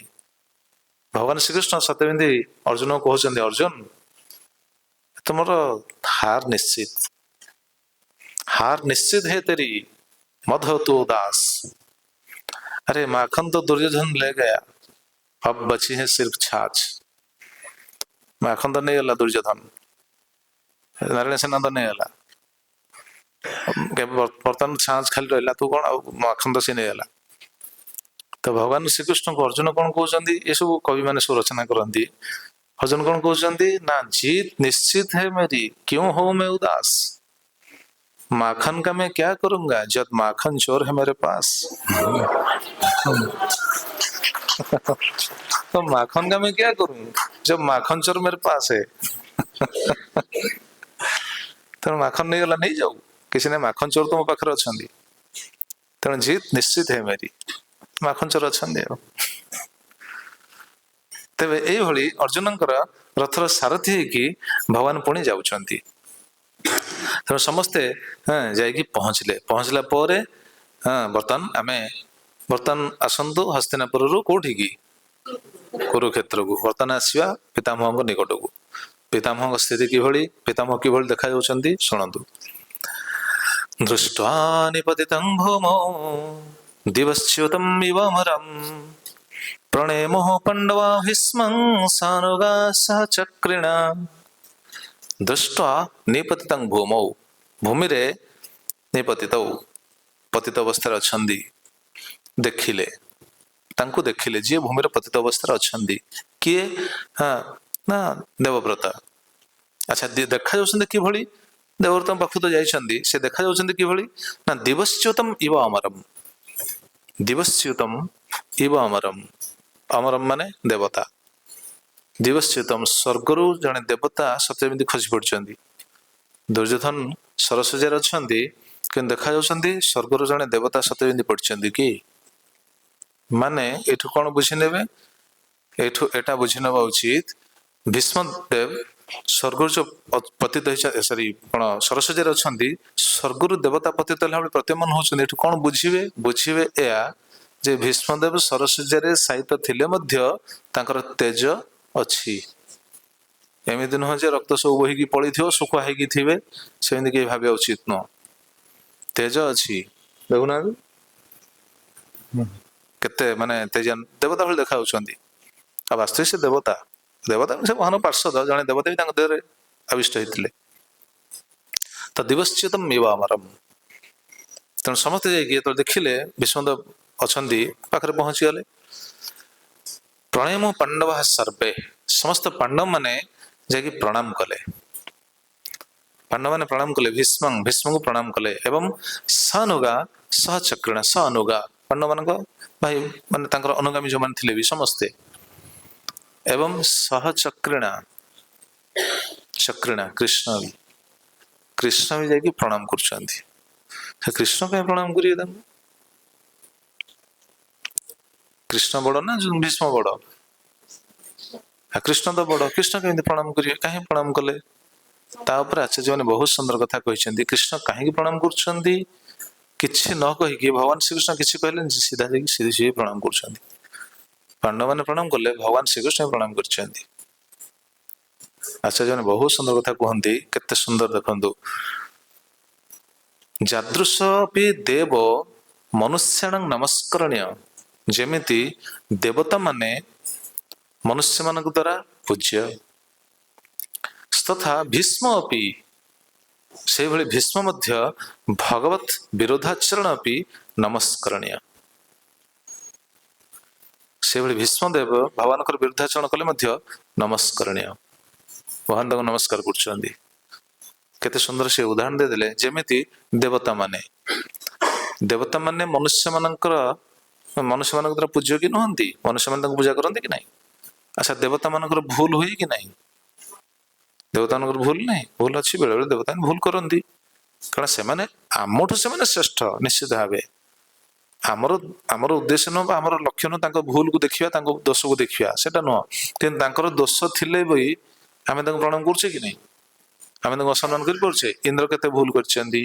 ଭଗବାନ ଶ୍ରୀକୃଷ୍ଣ ସତେ ଯେମିତି ଅର୍ଜୁନକୁ କହୁଛନ୍ତି ଅର୍ଜୁନ ତୁମର ହାର ନିଶ୍ଚିତ, ହାର ନିଶ୍ଚିତ है तेरी मत हो तू उदास। अरे माखन तो दुर्योधन ले गया, अब बची है सिर्फ छाछ। माखन तो नहीं गला दुर्योधन, नारायण सेना तो नहीं गला, ବର୍ତ୍ତମାନ ଛାଞ୍ଚ ଖାଲି ରହିଲା, ତୁ କଣ ଆଉ ମାଖନ ତ ସେ ନେଇଗଲା। ତ ଭଗବାନ ଶ୍ରୀକୃଷ୍ଣଙ୍କୁ ଅର୍ଜୁନ କଣ କହୁଛନ୍ତି, ଏସବୁ କବି ମାନେ ସବୁ ରଚନା କରନ୍ତି। ଅର୍ଜୁନ କଣ କହୁଛନ୍ତି ନା जीत निश्चित है मेरी क्यों हो मैं उदास, माखन का मैं क्या करूंगा जब माखन चोर है मेरे पास। तो माखन का मैं क्या करूं जब माखन चोर मेरे पास है। ତେଣୁ ମାଖନ ନେଇଗଲା, ନେଇଯାଉ, କିଛି ନାହିଁ, ମାଖନ ଚୋର ତ ମୋ ପାଖରେ ଅଛନ୍ତି। ତେଣୁ ଜିତ ନିଶ୍ଚିତ ହେ ମେରି, ମାଖନ ଚୋର ଅଛନ୍ତି ଆଉ। ତେବେ ଏଇଭଳି ଅର୍ଜୁନଙ୍କର ରଥର ସାରଥୀ ହେଇକି ଭଗବାନ ପୁଣି ଯାଉଛନ୍ତି। ତେଣୁ ସମସ୍ତେ ଯାଇକି ପହଞ୍ଚିଲା ପରେ ବର୍ତ୍ତମାନ ଆସନ୍ତୁ ହସ୍ତିନାପୁରରୁ କୋଉଠିକି, କୁରୁକ୍ଷେତ୍ରକୁ। ବର୍ତ୍ତମାନ ଆସିବା ପିତାମହଙ୍କ ନିକଟକୁ। ପିତାମହଙ୍କ ସ୍ଥିତି କିଭଳି, ପିତାମହ କିଭଳି ଦେଖାଯାଉଛନ୍ତି ଶୁଣନ୍ତୁ। ଦୃଷ୍ଟ୍ୱା ନିପତିତଂ ଭୂମୌ ଦିବଶ୍ଚ୍ୟୁତଂ ଇବ ଅମରଂ ପ୍रणेमुः पाण्डवा भीष्मं सानुगा सह चक्रिणा। दृष्ट्वा निपतितं भूमौ, ଭୂମିରେ ନିପତିତौ, ପତିତ ଅବସ୍ଥାରେ ଅଛନ୍ତି, ଦେଖିଲେ, ତାଙ୍କୁ ଦେଖିଲେ, ଯିଏ ଭୂମିର ପତିତ ଅବସ୍ଥାରେ ଅଛନ୍ତି। କିଏ? ନା ଦେବବ୍ରତ। ଆଚ୍ଛା, ଦେଖାଯାଉଛନ୍ତି କିଭଳି? ଦେବବ୍ରତଙ୍କ ପାଖକୁ ତ ଯାଇଛନ୍ତି, ସେ ଦେଖାଯାଉଛନ୍ତି କିଭଳି? ନା ଦିବଶ୍ଚ୍ୟୁତଂ ଇବ ଅମରମ୍, ଦିବଶ୍ଚ୍ୟୁତଂ ଇବ ଅମରମ୍, ଅମରମ୍ ମାନେ ଦେବତା। ଦିବଶ୍ଚ୍ୟୁତମ୍ ସ୍ୱର୍ଗରୁ ଜଣେ ଦେବତା ସତେ ଯେମିତି ଖସି ପଡିଛନ୍ତି। ଦୁର୍ଯ୍ୟୋଧନ ସରସଜ୍ଜାରେ ଅଛନ୍ତି, କିନ୍ତୁ ଦେଖାଯାଉଛନ୍ତି ସ୍ୱର୍ଗରୁ ଜଣେ ଦେବତା ସତେ ଯେମିତି ପଡ଼ିଛନ୍ତି କି ମାନେ ଏଠୁ କ'ଣ ବୁଝିନେବେ ଏଠୁ ଏଟା ବୁଝିନେବା ଉଚିତ ଭୀଷ୍ମଦେବ ସ୍ୱର୍ଗରୁ ଯୋଉ ପତିତ ସରି କ'ଣ ସରସ୍ୱତୀରେ ଅଛନ୍ତି ସ୍ୱର୍ଗରୁ ଦେବତା ପତିତ ହେଲା ବେଳେ ପ୍ରତ୍ୟମନ ହଉଛନ୍ତି ଏଠୁ କ'ଣ ବୁଝିବେ ଏହା ଯେ ଭୀଷ୍ମଦେବ ସରସ୍ୱତୀରେ ସାଇତ ଥିଲେ ମଧ୍ୟ ତାଙ୍କର ତେଜ ଅଛି ଏମିତି ନୁହଁ ଯେ ରକ୍ତ ସବୁ ବୋହିକି ପଳେଇଥିବ ଶୁଖୁଆ ହେଇକି ଥିବେ ସେମିତି କେହି ଭାବିବା ଉଚିତ ନୁହଁ ତେଜ ଅଛି ଦେଖୁନାହାନ୍ତି କେତେ ମାନେ ତେଜ ଦେବତା ଭଳି ଦେଖା ଯାଉଛନ୍ତି ଆଉ ବାସ୍ତବିକ ସେ ଦେବତା ସେ ମହାନ ପାର୍ଶ୍ୱଦ ଜଣେ ଦେବତା ବି ତାଙ୍କ ଦେହରେ ଆବିଷ୍ଟ ହେଇଥିଲେ ତ ଦିବଶ୍ଚିତମ୍ ଇବ ଆମରମ୍ ତେଣୁ ସମସ୍ତେ ଯାଇକି ଯେତେବେଳେ ଦେଖିଲେ ଭୀଷ୍ମଦେବ ଅଛନ୍ତି ପାଖରେ ପହଞ୍ଚିଗଲେ ପ୍ରଣୟମ ପାଣ୍ଡବ ସର୍ବେ ସମସ୍ତ ପାଣ୍ଡବ ମାନେ ଯାଇକି ପ୍ରଣାମ କଲେ ପାଣ୍ଡବମାନେ ପ୍ରଣାମ କଲେ ଭୀଷ୍ମଙ୍କୁ ପ୍ରଣାମ କଲେ ଏବଂ ସାନୁଗା ସହଚକ୍ରିଣ ଅନୁଗା ପାଣ୍ଡବମାନଙ୍କ ଭାଇ ମାନେ ତାଙ୍କର ଅନୁଗାମୀ ଯୋଉମାନେ ଥିଲେ ବି ସମସ୍ତେ ଏବଂ ସହଚକ୍ରିଣା କୃଷ୍ଣ ବି ଯାଇକି ପ୍ରଣାମ କରୁଛନ୍ତି ସେ କୃଷ୍ଣ ପାଇଁ ପ୍ରଣାମ କରିବେ ତାଙ୍କୁ କୃଷ୍ଣ ବଡ ନା ଭୀଷ୍ମ ବଡ କୃଷ୍ଣ ତ ବଡ କୃଷ୍ଣ କେମିତି ପ୍ରଣାମ କରିବେ କାହିଁ ପ୍ରଣାମ କଲେ ତା ଉପରେ ଆଚାର୍ଯ୍ୟମାନେ ବହୁତ ସୁନ୍ଦର କଥା କହିଛନ୍ତି କୃଷ୍ଣ କାହିଁକି ପ୍ରଣାମ କରୁଛନ୍ତି କିଛି ନ କହିକି ଭଗବାନ ଶ୍ରୀକୃଷ୍ଣ କିଛି କହିଲେନି ସିଧା ଯାଇକି ଶ୍ରୀ ପ୍ରଣାମ କରୁଛନ୍ତି ପାଣ୍ଡବମାନେ ପ୍ରଣାମ କଲେ ଭଗବାନ ଶ୍ରୀକୃଷ୍ଣ ପ୍ରଣାମ କରିଛନ୍ତି ଆଚାର୍ଯ୍ୟମାନେ ବହୁତ ସୁନ୍ଦର କଥା କୁହନ୍ତି କେତେ ସୁନ୍ଦର ଦେଖନ୍ତୁ ଯାଦୃଶ ବି ଦେବ ମନୁଷ୍ୟାଣ ନମସ୍କରଣୀୟ ଯେମିତି ଦେବତା ମାନେ ମନୁଷ୍ୟମାନଙ୍କ ଦ୍ୱାରା ପୂଜ୍ୟ ତଥା ଭୀଷ୍ମ ଅପି ସେଇଭଳି ଭୀଷ୍ମ ମଧ୍ୟ ଭଗବତ ବିରୋଧାଚରଣ ଅପି ନମସ୍କରଣୀୟ ସେଇଭଳି ଭୀଷ୍ମଦେବ ଭଗବାନଙ୍କର ବିରୁଦ୍ଧାଚରଣ କଲେ ମଧ୍ୟ ନମସ୍କରଣୀୟ ଭଗବାନ ତାଙ୍କୁ ନମସ୍କାର କରୁଛନ୍ତି କେତେ ସୁନ୍ଦର ସେ ଉଦାହରଣ ଦେଇଦେଲେ ଯେମିତି ଦେବତା ମାନେ ମନୁଷ୍ୟମାନଙ୍କ ଦ୍ୱାରା ପୂଜ୍ୟ କି ନୁହନ୍ତି ମନୁଷ୍ୟମାନେ ତାଙ୍କୁ ପୂଜା କରନ୍ତି କି ନାହିଁ ଆଚ୍ଛା ଦେବତା ମାନଙ୍କର ଭୁଲ ହୁଏ କି ନାହିଁ ଦେବତାମାନଙ୍କର ଭୁଲ ନାହିଁ ଭୁଲ ଅଛି ବେଳେବେଳେ ଦେବତା ଭୁଲ କରନ୍ତି କାରଣ ସେମାନେ ଆମଠୁ ଶ୍ରେଷ୍ଠ ନିଶ୍ଚିତ ଭାବେ ଆମର ଉଦ୍ଦେଶ୍ୟ ନୁହଁ ବା ଆମର ଲକ୍ଷ୍ୟ ନୁହଁ ତାଙ୍କ ଭୁଲକୁ ଦେଖିବା ତାଙ୍କ ଦୋଷକୁ ଦେଖିବା ସେଟା ନୁହଁ କିନ୍ତୁ ତାଙ୍କର ଦୋଷ ଥିଲେ ବି ଆମେ ତାଙ୍କୁ ପ୍ରଣାମ କରୁଛେ କି ନାହିଁ ଆମେ ତାଙ୍କୁ ଅସମ୍ମାନ କରିପାରୁଛେ ଇନ୍ଦ୍ର କେତେ ଭୁଲ କରିଛନ୍ତି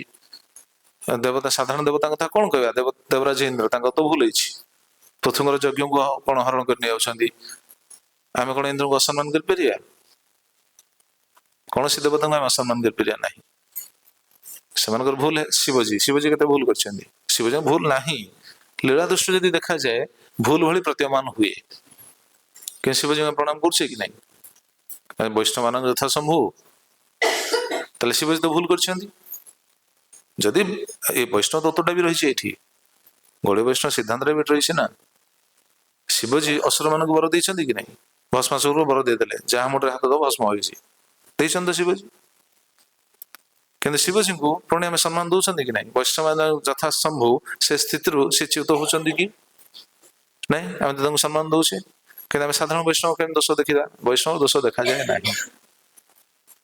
ଦେବତା ସାଧାରଣ ଦେବତାଙ୍କ କଥା କ'ଣ କହିବା ଦେବରାଜ ଇନ୍ଦ୍ର ତାଙ୍କର ତ ଭୁଲ ହେଇଛି ପୃଥୁଙ୍କର ଯଜ୍ଞକୁ କ'ଣ ହରଣ କରି ନେଇଯାଉଛନ୍ତି ଆମେ କ'ଣ ଇନ୍ଦ୍ରଙ୍କୁ ଅସମ୍ମାନ କରିପାରିବା କୌଣସି ଦେବତାଙ୍କୁ ଆମେ ଅସମ୍ମାନ କରିପାରିବା ନାହିଁ ସେମାନଙ୍କର ଭୁଲ ଶିବଜୀ କେତେ ଭୁଲ କରିଛନ୍ତି ଶିବଜୀଙ୍କ ଭୁଲ ନାହିଁ ଲୀଳା ଦୃଷ୍ଟି ଯଦି ଦେଖାଯାଏ ଭୁଲ ଭଳି ପ୍ରତୀୟମାନ ହୁଏ କିନ୍ତୁ ଶିବଜୀଙ୍କ ପ୍ରଣାମ କରୁଛେ କି ନାହିଁ ବୈଷ୍ଣବ ମାନଙ୍କ ଯଥା ସମ୍ଭବ ତାହେଲେ ଶିବଜୀ ତ ଭୁଲ କରିଛନ୍ତି ଯଦି ଏ ବୈଷ୍ଣବ ତତ୍ତ୍ୱଟା ବି ରହିଛି ଏଇଠି ଗୌଡୀୟ ବୈଷ୍ଣବ ସିଦ୍ଧାନ୍ତରେ ବି ରହିଛି ନା ଶିବଜୀ ଅସୁର ମାନଙ୍କୁ ବର ଦେଇଛନ୍ତି କି ନାହିଁ ଭସ୍ମାସୁରକୁ ବର ଦେଇଦେଲେ ଯାହା ମୁଣ୍ଡରେ ହାତ ଦବ ଭସ୍ମ ହୋଇଛି ଦେଇଛନ୍ତି ତ ଶିବଜୀ କିନ୍ତୁ ଶିବଜୀଙ୍କୁ ପୁଣି ଆମେ ସମ୍ମାନ ଦଉଛନ୍ତି କି ନାହିଁ ବୈଷ୍ଣବ ଯଥା ସମ୍ଭବ ସେ ସ୍ଥିତିରୁ ସେ ଚ୍ୟୁତ ହଉଛନ୍ତି କି ନାଇଁ ଆମେ ତ ତାଙ୍କୁ ସମ୍ମାନ ଦଉଛେ କିନ୍ତୁ ଆମେ ସାଧାରଣ ବୈଷ୍ଣବ କେମିତି ଦୋଷ ଦେଖିବା ବୈଷ୍ଣବ ଦୋଷ ଦେଖାଯାଏ ନାହିଁ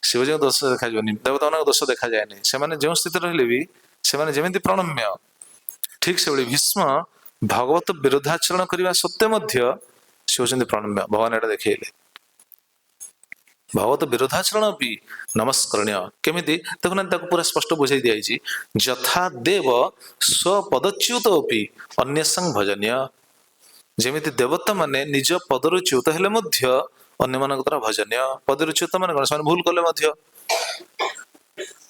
ଶିବଜୀଙ୍କ ଦୋଷ ଦେଖାଯିବନି ଦେବତାମାନଙ୍କ ଦୋଷ ଦେଖାଯାଏ ନାହିଁ ସେମାନେ ଯେଉଁ ସ୍ଥିତିରେ ରହିଲେ ବି ସେମାନେ ଯେମିତି ପ୍ରଣମ୍ୟ ଠିକ ସେଭଳି ଭୀଷ୍ମ ଭଗବତ ବିରୋଧାଚରଣ କରିବା ସତ୍ତ୍ୱେ ମଧ୍ୟ ସେ ହଉଛନ୍ତି ପ୍ରଣମ୍ୟ ଭଗବାନ ଏଟା ଦେଖେଇଲେ ଭଗବତ ବିରୋଧାଚରଣ ବି ନମସ୍କରଣୀୟ କେମିତି ଦେଖୁନାହାନ୍ତି ତାକୁ ପୁରା ସ୍ପଷ୍ଟ ବୁଝାଇ ଦିଆଯାଇଛି ଯଥା ଦେବ ସ୍ୱପଦଚ୍ୟୁତ ଅପି ଅନ୍ୟସଂ ଭଜନୀୟ ଯେମିତି ଦେବତା ମାନେ ନିଜ ପଦରୁ ଚ୍ୟୁତ ହେଲେ ମଧ୍ୟ ଅନ୍ୟମାନଙ୍କ ଦ୍ୱାରା ଭଜନୀୟ ପଦରୁ ଚ୍ୟୁତ ମାନେ କ'ଣ ସେମାନେ ଭୁଲ କଲେ ମଧ୍ୟ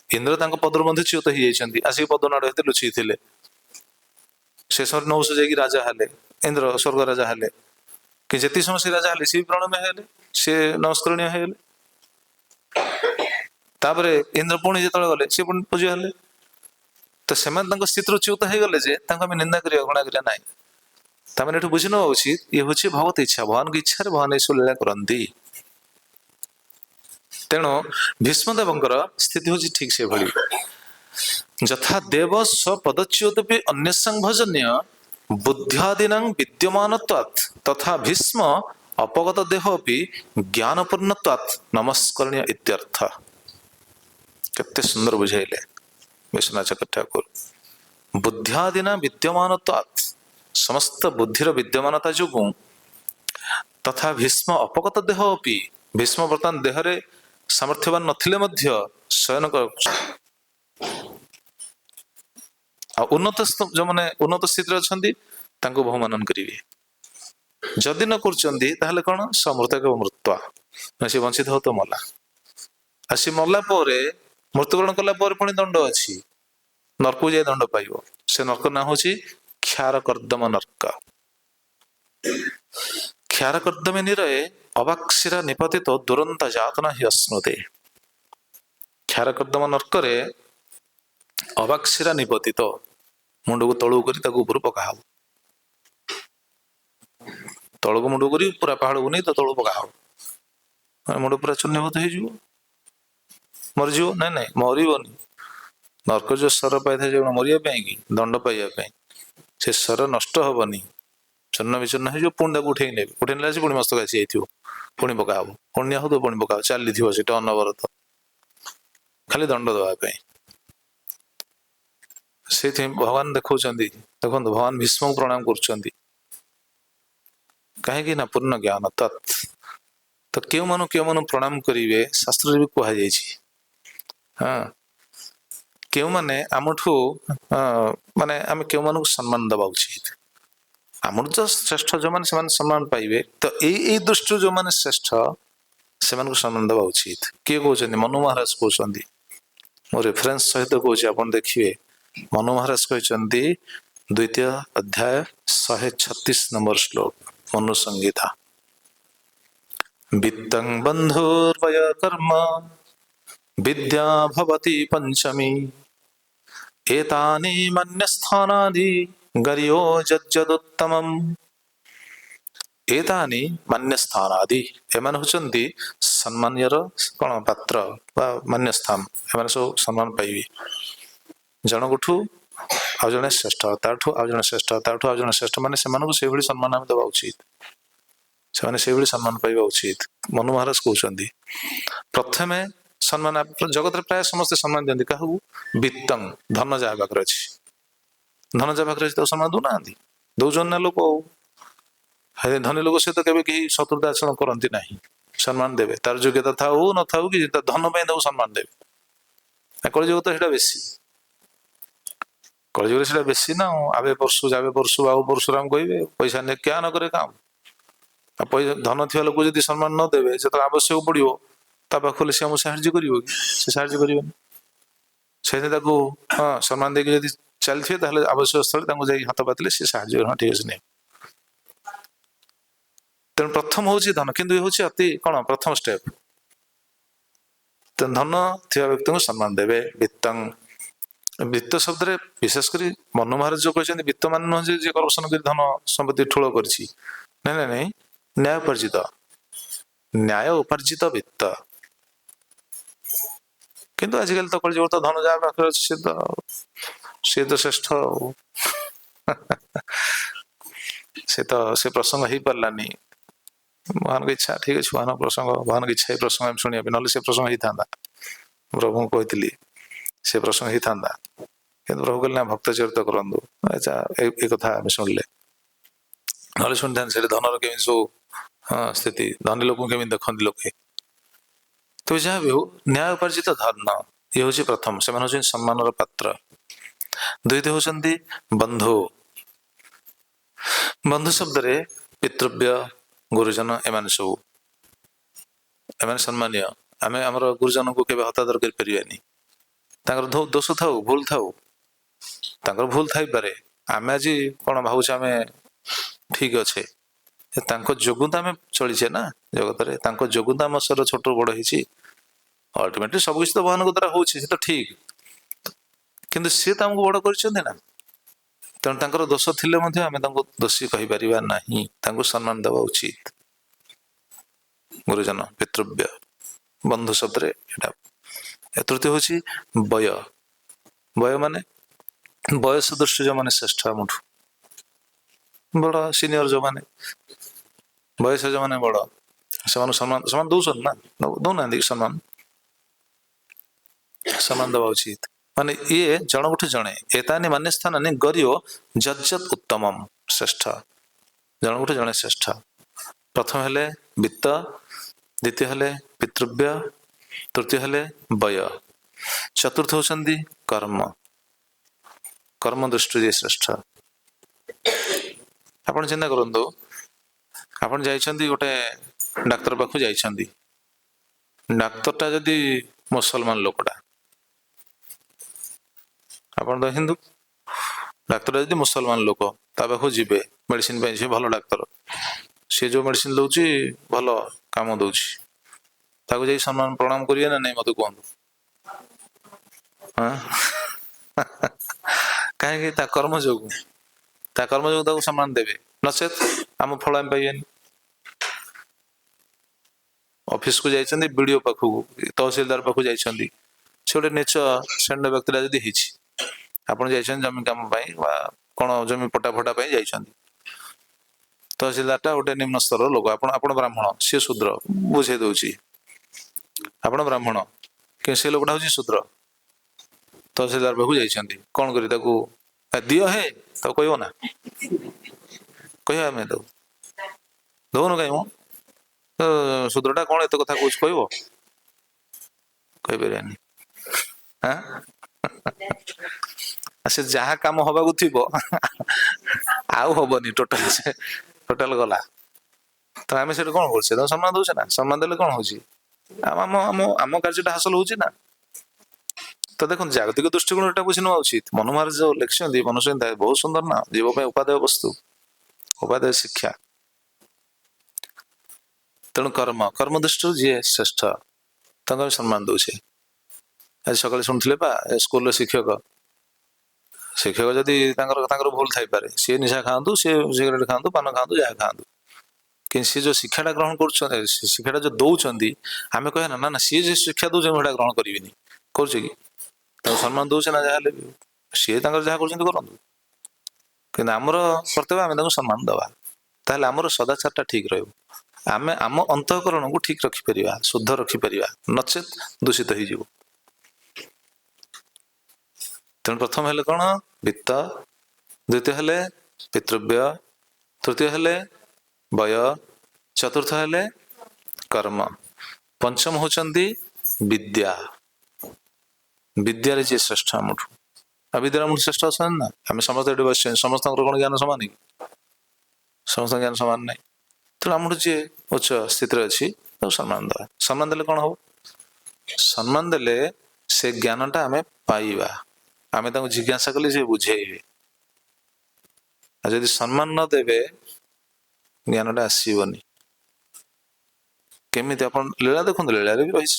ଇନ୍ଦ୍ର ତାଙ୍କ ପଦରୁ ମଧ୍ୟ ଚ୍ୟୁତ ହେଇଯାଇଛନ୍ତି ଆସିକି ପଦ ନାଡ ହେତେ ଲୁଚିଥିଲେ ସେ ସମୟରେ ନହୁଷ ଯାଇକି ରାଜା ହେଲେ ଇନ୍ଦ୍ର ସ୍ୱର୍ଗ ରାଜା ହେଲେ କି ଯେତିକି ସମୟ ସେ ରାଜା ହେଲେ ସେ ବି ପ୍ରଣମ୍ୟ ହେଲେ ସେ ନମସ୍କରଣୀୟ ହେଇଗଲେ ତାପରେ ଇନ୍ଦ୍ର ପୁଣି ଯେତେବେଳେ ଗଲେ ସେ ପୁଣି ପୂଜ୍ୟ ହେଲେ ତ ସେମାନେ ତାଙ୍କ ସ୍ଥିତିରୁ ଚ୍ୟୁତ ହେଇଗଲେ ଯେ ତାଙ୍କୁ ଆମେ ନିନ୍ଦା କରିବା ଘୃଣା କରିବା ନାହିଁ ତାମାନେ ଏଠୁ ବୁଝି ନେବା ଉଚିତ ଇଏ ହଉଛି ଭଗବତ ଇଚ୍ଛା ଭଗବାନଙ୍କ ଇଚ୍ଛାରେ ଭଗବାନ ଏସବୁ ଲୀଳା କରନ୍ତି ତେଣୁ ଭୀଷ୍ମଦେବଙ୍କର ସ୍ଥିତି ହଉଛି ଠିକ ସେଭଳି ଯଥା ଦେବ ସ୍ୱପଦଚ୍ୟୁତ ବି ଅନ୍ୟସଂ ଭଜନୀୟ ବୁଦ୍ଧ୍ୟାଦିନାଂ ବିଦ୍ୟମାନତ୍ୱାତ୍ ତଥା ଭୀଷ୍ମ ଅପଗତ ଦେହ ବି ଜ୍ଞାନପୂର୍ଣ୍ଣତ୍ୱାତ୍ ନମସ୍କରଣୀୟ ଇତ୍ୟର୍ଥ କେତେ ସୁନ୍ଦର ବୁଝାଇଲେ विश्वनाथ ठाकुर बुद्ध्यादिना विद्यमानत्वात् समस्त बुद्धिर विद्यमानता जोगु तथा भीष्म अपगत देह अपि भीष्म वर्तमान देहरे सामर्थ्यवान नथिले मध्य शयन उन्नत जो माने उन्नत स्थिति अछंती तांको बहुमानन करिवे जदि न करचंदी ताहले कोन समृतक मृत्वा से वंचित हो तो मला आसी मरला परे मृत्युकरण कला परे पुणी दंड अछि नरक जाय दंड पाइबो से नरक ना होची क्षार कर्दम नरक क्षार कर्दमे निरये अवाक्षिरा निपतित दुरंत जातना हि अस्नुते क्षार कर्दम नरकरे अवाक्षिरा निपतित मुंड को तळु करी ताको ऊपर पका हो तळु को मुंड करी पूरा पहाड़ को नहीं तो तळु पका हो मुंड पूरा चुन्नीभूत हो जिवो मर जिवो नहीं नहीं मरिबोनी नरक जो सर पाई जो मरिया कि दंड पाइबा से सर नष्ट हेनी चूर्ण विचूर्ण हो पुणी उठे उठे ने पुणी मस्तक आसी पुणी पका हम पुण्य हो तो पुणी पका चली से अनवरत खाली दंड देवाई से भगवान देखा देखो भगवान भीष्म प्रणाम कर कहीं ना पूर्ण ज्ञान तत् तो क्यों मन प्रणाम करेंगे शास्त्र भी कहुई हाँ क्यों माने आमठू माने आम क्यों मानक सम्मान दबा उचित आमर जो श्रेष्ठ जो मैंने सम्मान पाइबे तो यही दृष्टि जो मैंने श्रेष्ठ से सम्मान दबा उचित किए कहते मनु महाराज कहते मो रेफरेन्स सहित कौच आप देखिए मनु महाराज कहते द्वितीय अध्याय 136 नंबर श्लोक मनु संगीता वित्तं बंधुर्वय कर्म विद्या भवति पंचमी एतानि मन्यस्थानादि गरियो जज्जदुत्तमम् एतानि मन्यस्थानादि एमान होचंती सम्मानयर कोन पात्र बा मन्यस्थान एमान सब सम्मान पाइबे जनगठू आ जने श्रेष्ठ ताठू आ जने श्रेष्ठ ताठू आ जने श्रेष्ठ माने सेमान को सेभली सम्मान हम देबा उचित सेमाने सेभली सम्मान पाइबा उचित मनु महाराज कहउचंती प्रथमे सम्मान जगत रे प्राय समस्त सम्मान देंदी काहू वित्तं धन जा पाखरे अछि धन जा पाखरे तो सम्मान दउ नांदी दउजन ना लोक हे धनी लोक से तो केबे कहीं शत्रुता आचरण करंती नाही सम्मान देबे तार योग्यता थाउ न थाउ कि धन पे दउ सम्मान देबे कल जगत तो हेटा बेसी कल जगत सेटा बेसी ना आबे परसु जाबे परसु आउ परशुराम कहबे पैसा ने क्या न करे काम पैसा धन थिया लोक जदी सम्मान न देबे जे तो आवश्यक पड़िबो ता पाखले से हम साहाय्य करिवो से साहाय्य करिवो से ताको हां सम्मान देके जदी चलथे ताहले आवश्यक स्थल ताको जाई हाथ पातले से साहाय्य हां ठीक है तेणु प्रथम हूँ धन किंतु हूँ अति कौन प्रथम स्टेप धन थी व्यक्ति को सम्मान देवे वित्तं वित्त शब्द रे विशेषकर मनु महाराज जो कहते वित्त मान नुह जे करप्शन कर धन संपत्ति ठूल कर नहीं न्याय वित्त किंतु आजिकल तो कल जो धन जहाँ पाखे सी तो श्रेष्ठ से प्रसंग हो पारानी भगवान की इच्छा ठीक अच्छे भगवान प्रसंग भगवान की इच्छा प्रसंग शुणा ना से प्रसंग ही था प्रभु कही से प्रसंग ही था कि प्रभु कहले भक्त चरित करूँ अच्छा ये कथा शुणिले ना शुणी था धनर केमी सब हाँ स्थिति धनी लोक केमी देखते लोके तो जहाँ भी हो न्याय उपार्जित धन ये हूँ प्रथम से सम्मान पात्र द्वितीय होती बंधु बंधु शब्द रे पितृव्य गुरुजन एमान सब एमान सम्मानीय आम आमर गुरुजन को केवे हतादर कर परियानी दोष थाउ भूल थाउ तांकर भूल थाई पारे आमे आज कौन भावुछ आमे ठीक अच्छे जोगु तो आम चलीचे ना जगत रे जोगु तो आम शरीर छोट बड़ होती अल्टीमेटली सब किसी तो भगवान द्वारा होची तो ठीक किंतु सी तो आमको बड़ कर तेणु दोष थिले आम दोषी कहीपर ना सम्मान देवा उचित गुरुजन पितृव्य बंधु शब्द रे तृतीय हूँ वय वय माने बयस दृष्टि जो मैंने श्रेष्ठ आमठू बड़ सीनियर जो मैंने बयस जो मैंने बड़ से सम्मान दौन ना दौना सम्मान सम्मान देवा उचित ମାନେ ଇଏ ଜଣକଠୁ ଜଣେ ଏତାନି ମାନେ ସ୍ଥାନାନି ଗରିବ ଯଜ୍ଜତ ଉତ୍ତମମ୍ ଶ୍ରେଷ୍ଠ, ଜଣକଠୁ ଜଣେ ଶ୍ରେଷ୍ଠ। ପ୍ରଥମ ହେଲେ ବିତ୍ତ, ଦ୍ୱିତୀୟ ହେଲେ ପିତୃବ୍ୟ, ତୃତୀୟ ହେଲେ ବୟ, ଚତୁର୍ଥ ହେଉଛନ୍ତି କର୍ମ, କର୍ମ ଦୃଷ୍ଟିରୁ ଯିଏ ଶ୍ରେଷ୍ଠ। ଆପଣ ଚିନ୍ତା କରନ୍ତୁ, ଆପଣ ଯାଇଛନ୍ତି ଗୋଟେ ଡାକ୍ତର ପାଖକୁ ଯାଇଛନ୍ତି, ଡାକ୍ତରଟା ଯଦି ମୁସଲମାନ ଲୋକଟା, ଆପଣ ତ ହିନ୍ଦୁ, ଡାକ୍ତର ଯଦି ମୁସଲମାନ ଲୋକ ତା ପାଖକୁ ଯିବେ ମେଡିସିନ ପାଇଁ, ସେ ଭଲ ଡାକ୍ତର, ସେ ଯୋଉ ମେଡିସିନ ଦଉଛି ଭଲ କାମ ଦଉଛି, ତାକୁ ଯାଇ ସମ୍ମାନ ପ୍ରଣାମ କରିବେ ନା ନାଇଁ ମତେ କୁହନ୍ତୁ? କାହିଁକି? ତା କର୍ମ ଯୋଗୁ, ତା କର୍ମ ଯୋଗୁ ତାକୁ ସମ୍ମାନ ଦେବେ, ନଚେତ ଆମ ଫଳ ଆମେ ପାଇବାନି। ଅଫିସକୁ ଯାଇଛନ୍ତି, ବିଡିଓ ପାଖକୁ, ତହସିଲଦାର ପାଖକୁ ଯାଇଛନ୍ତି, ସେ ଗୋଟେ ନିଚ ଶ୍ରେଣୀର ବ୍ୟକ୍ତିଟା ଯଦି ହେଇଛି, ଆପଣ ଯାଇଛନ୍ତି ଜମି କାମ ପାଇଁ ବା କଣ ଜମି ପଟା ଫଟା ପାଇଁ ଯାଇଛନ୍ତି, ତହସିଲଦାରଟା ଗୋଟେ ନିମ୍ନ ସ୍ତରର ଲୋକ, ଆପଣ ବ୍ରାହ୍ମଣ, ସିଏ ଶୂଦ୍ର, ବୁଝେଇ ଦଉଛି, ଆପଣ ବ୍ରାହ୍ମଣ କିନ୍ତୁ ସେ ଲୋକଟା ହଉଛି ଶୂଦ୍ର, ତହସିଲଦାର ପାଖକୁ ଯାଇଛନ୍ତି, କଣ କରି ତାକୁ ଦିଅ ହେ, ତାକୁ କହିବ ନା? କହିବା ଆମେ ତାକୁ ଦଉନୁ କାହିଁ ମୁଁ ଶୂଦ୍ରଟା କଣ ଏତେ କଥା କହୁଛି କହିବ? କହିପାରିବାନି। ସେ ଯାହା କାମ ହବାକୁ ଥିବ ଆଉ ହବନି, ଟୋଟାଲ ଗଲା। ତ ଆମେ ସେଠି କଣ କରୁଛେ? ତାକୁ ସମ୍ମାନ ଦଉଛେ ନା? ସମ୍ମାନ ଦେଲେ କଣ ହଉଛି? ଆମ କାର୍ଯ୍ୟଟା ହାସଲ ହଉଛି ନା? ତ ଦେଖନ୍ତୁ, ଜାଗତିକ ଦୃଷ୍ଟିକୋଣ ଏଟା ବୁଝି ନେବା ଉଚିତ। ମନୁମାର ଯୋଉ ଲେଖିଛନ୍ତି ମନୁଷ୍ୟ ବହୁତ ସୁନ୍ଦର ନା, ଜୀବ ପାଇଁ ଉପାଦେୟ ବସ୍ତୁ, ଉପାଦେୟ ଶିକ୍ଷା। ତେଣୁ କର୍ମ ଦୃଷ୍ଟିରୁ ଯିଏ ଶ୍ରେଷ୍ଠ ତାଙ୍କୁ ଆମେ ସମ୍ମାନ ଦଉଛେ। ଆଜି ସକାଳେ ଶୁଣୁଥିଲେ ବା ସ୍କୁଲର ଶିକ୍ଷକ ଯଦି ତାଙ୍କର ଭୁଲ ଥାଇପାରେ, ସିଏ ନିଶା ଖାଆନ୍ତୁ, ସିଏ ସିଗାରେଟ ଖାଆନ୍ତୁ, ପାନ ଖାଆନ୍ତୁ, ଯାହା ଖାଆନ୍ତୁ, କିନ୍ତୁ ସିଏ ଯୋଉ ଶିକ୍ଷାଟା ଗ୍ରହଣ କରୁଛନ୍ତି, ଶିକ୍ଷାଟା ଯୋଉ ଦଉଛନ୍ତି, ଆମେ କହିବା ନା ନା ସିଏ ଯୋଉ ଶିକ୍ଷା ଦଉଛନ୍ତି ସେଟା ଗ୍ରହଣ କରିବିନି, କରୁଛେ କି? ତାଙ୍କୁ ସମ୍ମାନ ଦଉଛେ ନା? ଯାହା ହେଲେ ବି ସିଏ ତାଙ୍କର ଯାହା କରୁଛନ୍ତି କରନ୍ତୁ, କିନ୍ତୁ ଆମର କର୍ତ୍ତବ୍ୟ ଆମେ ତାଙ୍କୁ ସମ୍ମାନ ଦବା। ତାହେଲେ ଆମର ସଦାଚାରଟା ଠିକ ରହିବ, ଆମେ ଆମ ଅନ୍ତଃକରଣକୁ ଠିକ ରଖିପାରିବା, ଶୁଦ୍ଧ ରଖିପାରିବା, ନଚେତ ଦୂଷିତ ହେଇଯିବ। ତେଣୁ ପ୍ରଥମ ହେଲେ କଣ? ବିତ୍ତ, ଦ୍ୱିତୀୟ ହେଲେ ପିତୃବ୍ୟ, ତୃତୀୟ ହେଲେ ବୟ, ଚତୁର୍ଥ ହେଲେ କର୍ମ, ପଞ୍ଚମ ହଉଛନ୍ତି ବିଦ୍ୟା। ବିଦ୍ୟାରେ ଯିଏ ଶ୍ରେଷ୍ଠ ଆମଠୁ, ଆଉ ବିଦ୍ୟାରେ ଆମଠୁ ଶ୍ରେଷ୍ଠ ଅଛନ୍ତି ନା? ଆମେ ସମସ୍ତେ ଏଠି ବସିଛନ୍ତି, ସମସ୍ତଙ୍କର କଣ ଜ୍ଞାନ ସମାନ କି? ସମସ୍ତଙ୍କ ଜ୍ଞାନ ସମାନ ନାହିଁ। ତେଣୁ ଆମଠୁ ଯିଏ ଉଚ୍ଚ ସ୍ଥିତିରେ ଅଛି ତାକୁ ସମ୍ମାନ ଦେବା। ସମ୍ମାନ ଦେଲେ କଣ ହବ? ସମ୍ମାନ ଦେଲେ ସେ ଜ୍ଞାନଟା ଆମେ ପାଇବା, ଆମେ ତାଙ୍କୁ ଜିଜ୍ଞାସା କଲେ ସେ ବୁଝେଇବେ। ଆଉ ଯଦି ସମ୍ମାନ ନ ଦେବେ ଜ୍ଞାନଟା ଆସିବନି। କେମିତି? ଆପଣ ଲୀଳା ଦେଖନ୍ତୁ, ଲୀଳାରେ ବି ରହିଛି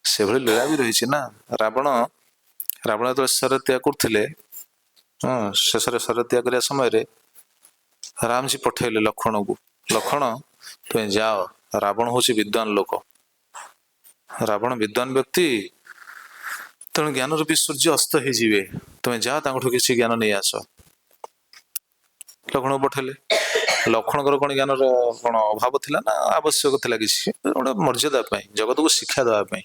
ସେଭଳି ଲୀଳା ବି ରହିଛି ନା। ରାବଣ ଯେତେବେଳେ ଶର ତ୍ୟାଗ କରୁଥିଲେ, ଶେଷରେ ଶର ତ୍ୟାଗ କରିବା ସମୟରେ ରାମଜୀ ପଠେଇଲେ ଲକ୍ଷ୍ମଣକୁ, ଲକ୍ଷ୍ମଣ ତୁମେ ଯାଅ, ରାବଣ ହଉଛି ବିଦ୍ୱାନ ଲୋକ, ରାବଣ ବିଦ୍ୱାନ ବ୍ୟକ୍ତି, ତେଣୁ ଜ୍ଞାନ ରୂପୀ ସୂର୍ଯ୍ୟ ଅସ୍ତ ହେଇଯିବେ, ତୁମେ ଯାଅ ତାଙ୍କଠୁ କିଛି ଜ୍ଞାନ ନେଇ ଆସ। ଲକ୍ଷ୍ମଣକୁ ପଠେଇଲେ। ଲକ୍ଷ୍ମଣଙ୍କର କଣ ଜ୍ଞାନର କଣ ଅଭାବ ଥିଲା ନା ଆବଶ୍ୟକ ଥିଲା? କିଛି ଗୋଟେ ମର୍ଯ୍ୟାଦା ପାଇଁ, ଜଗତକୁ ଶିକ୍ଷା ଦେବା ପାଇଁ,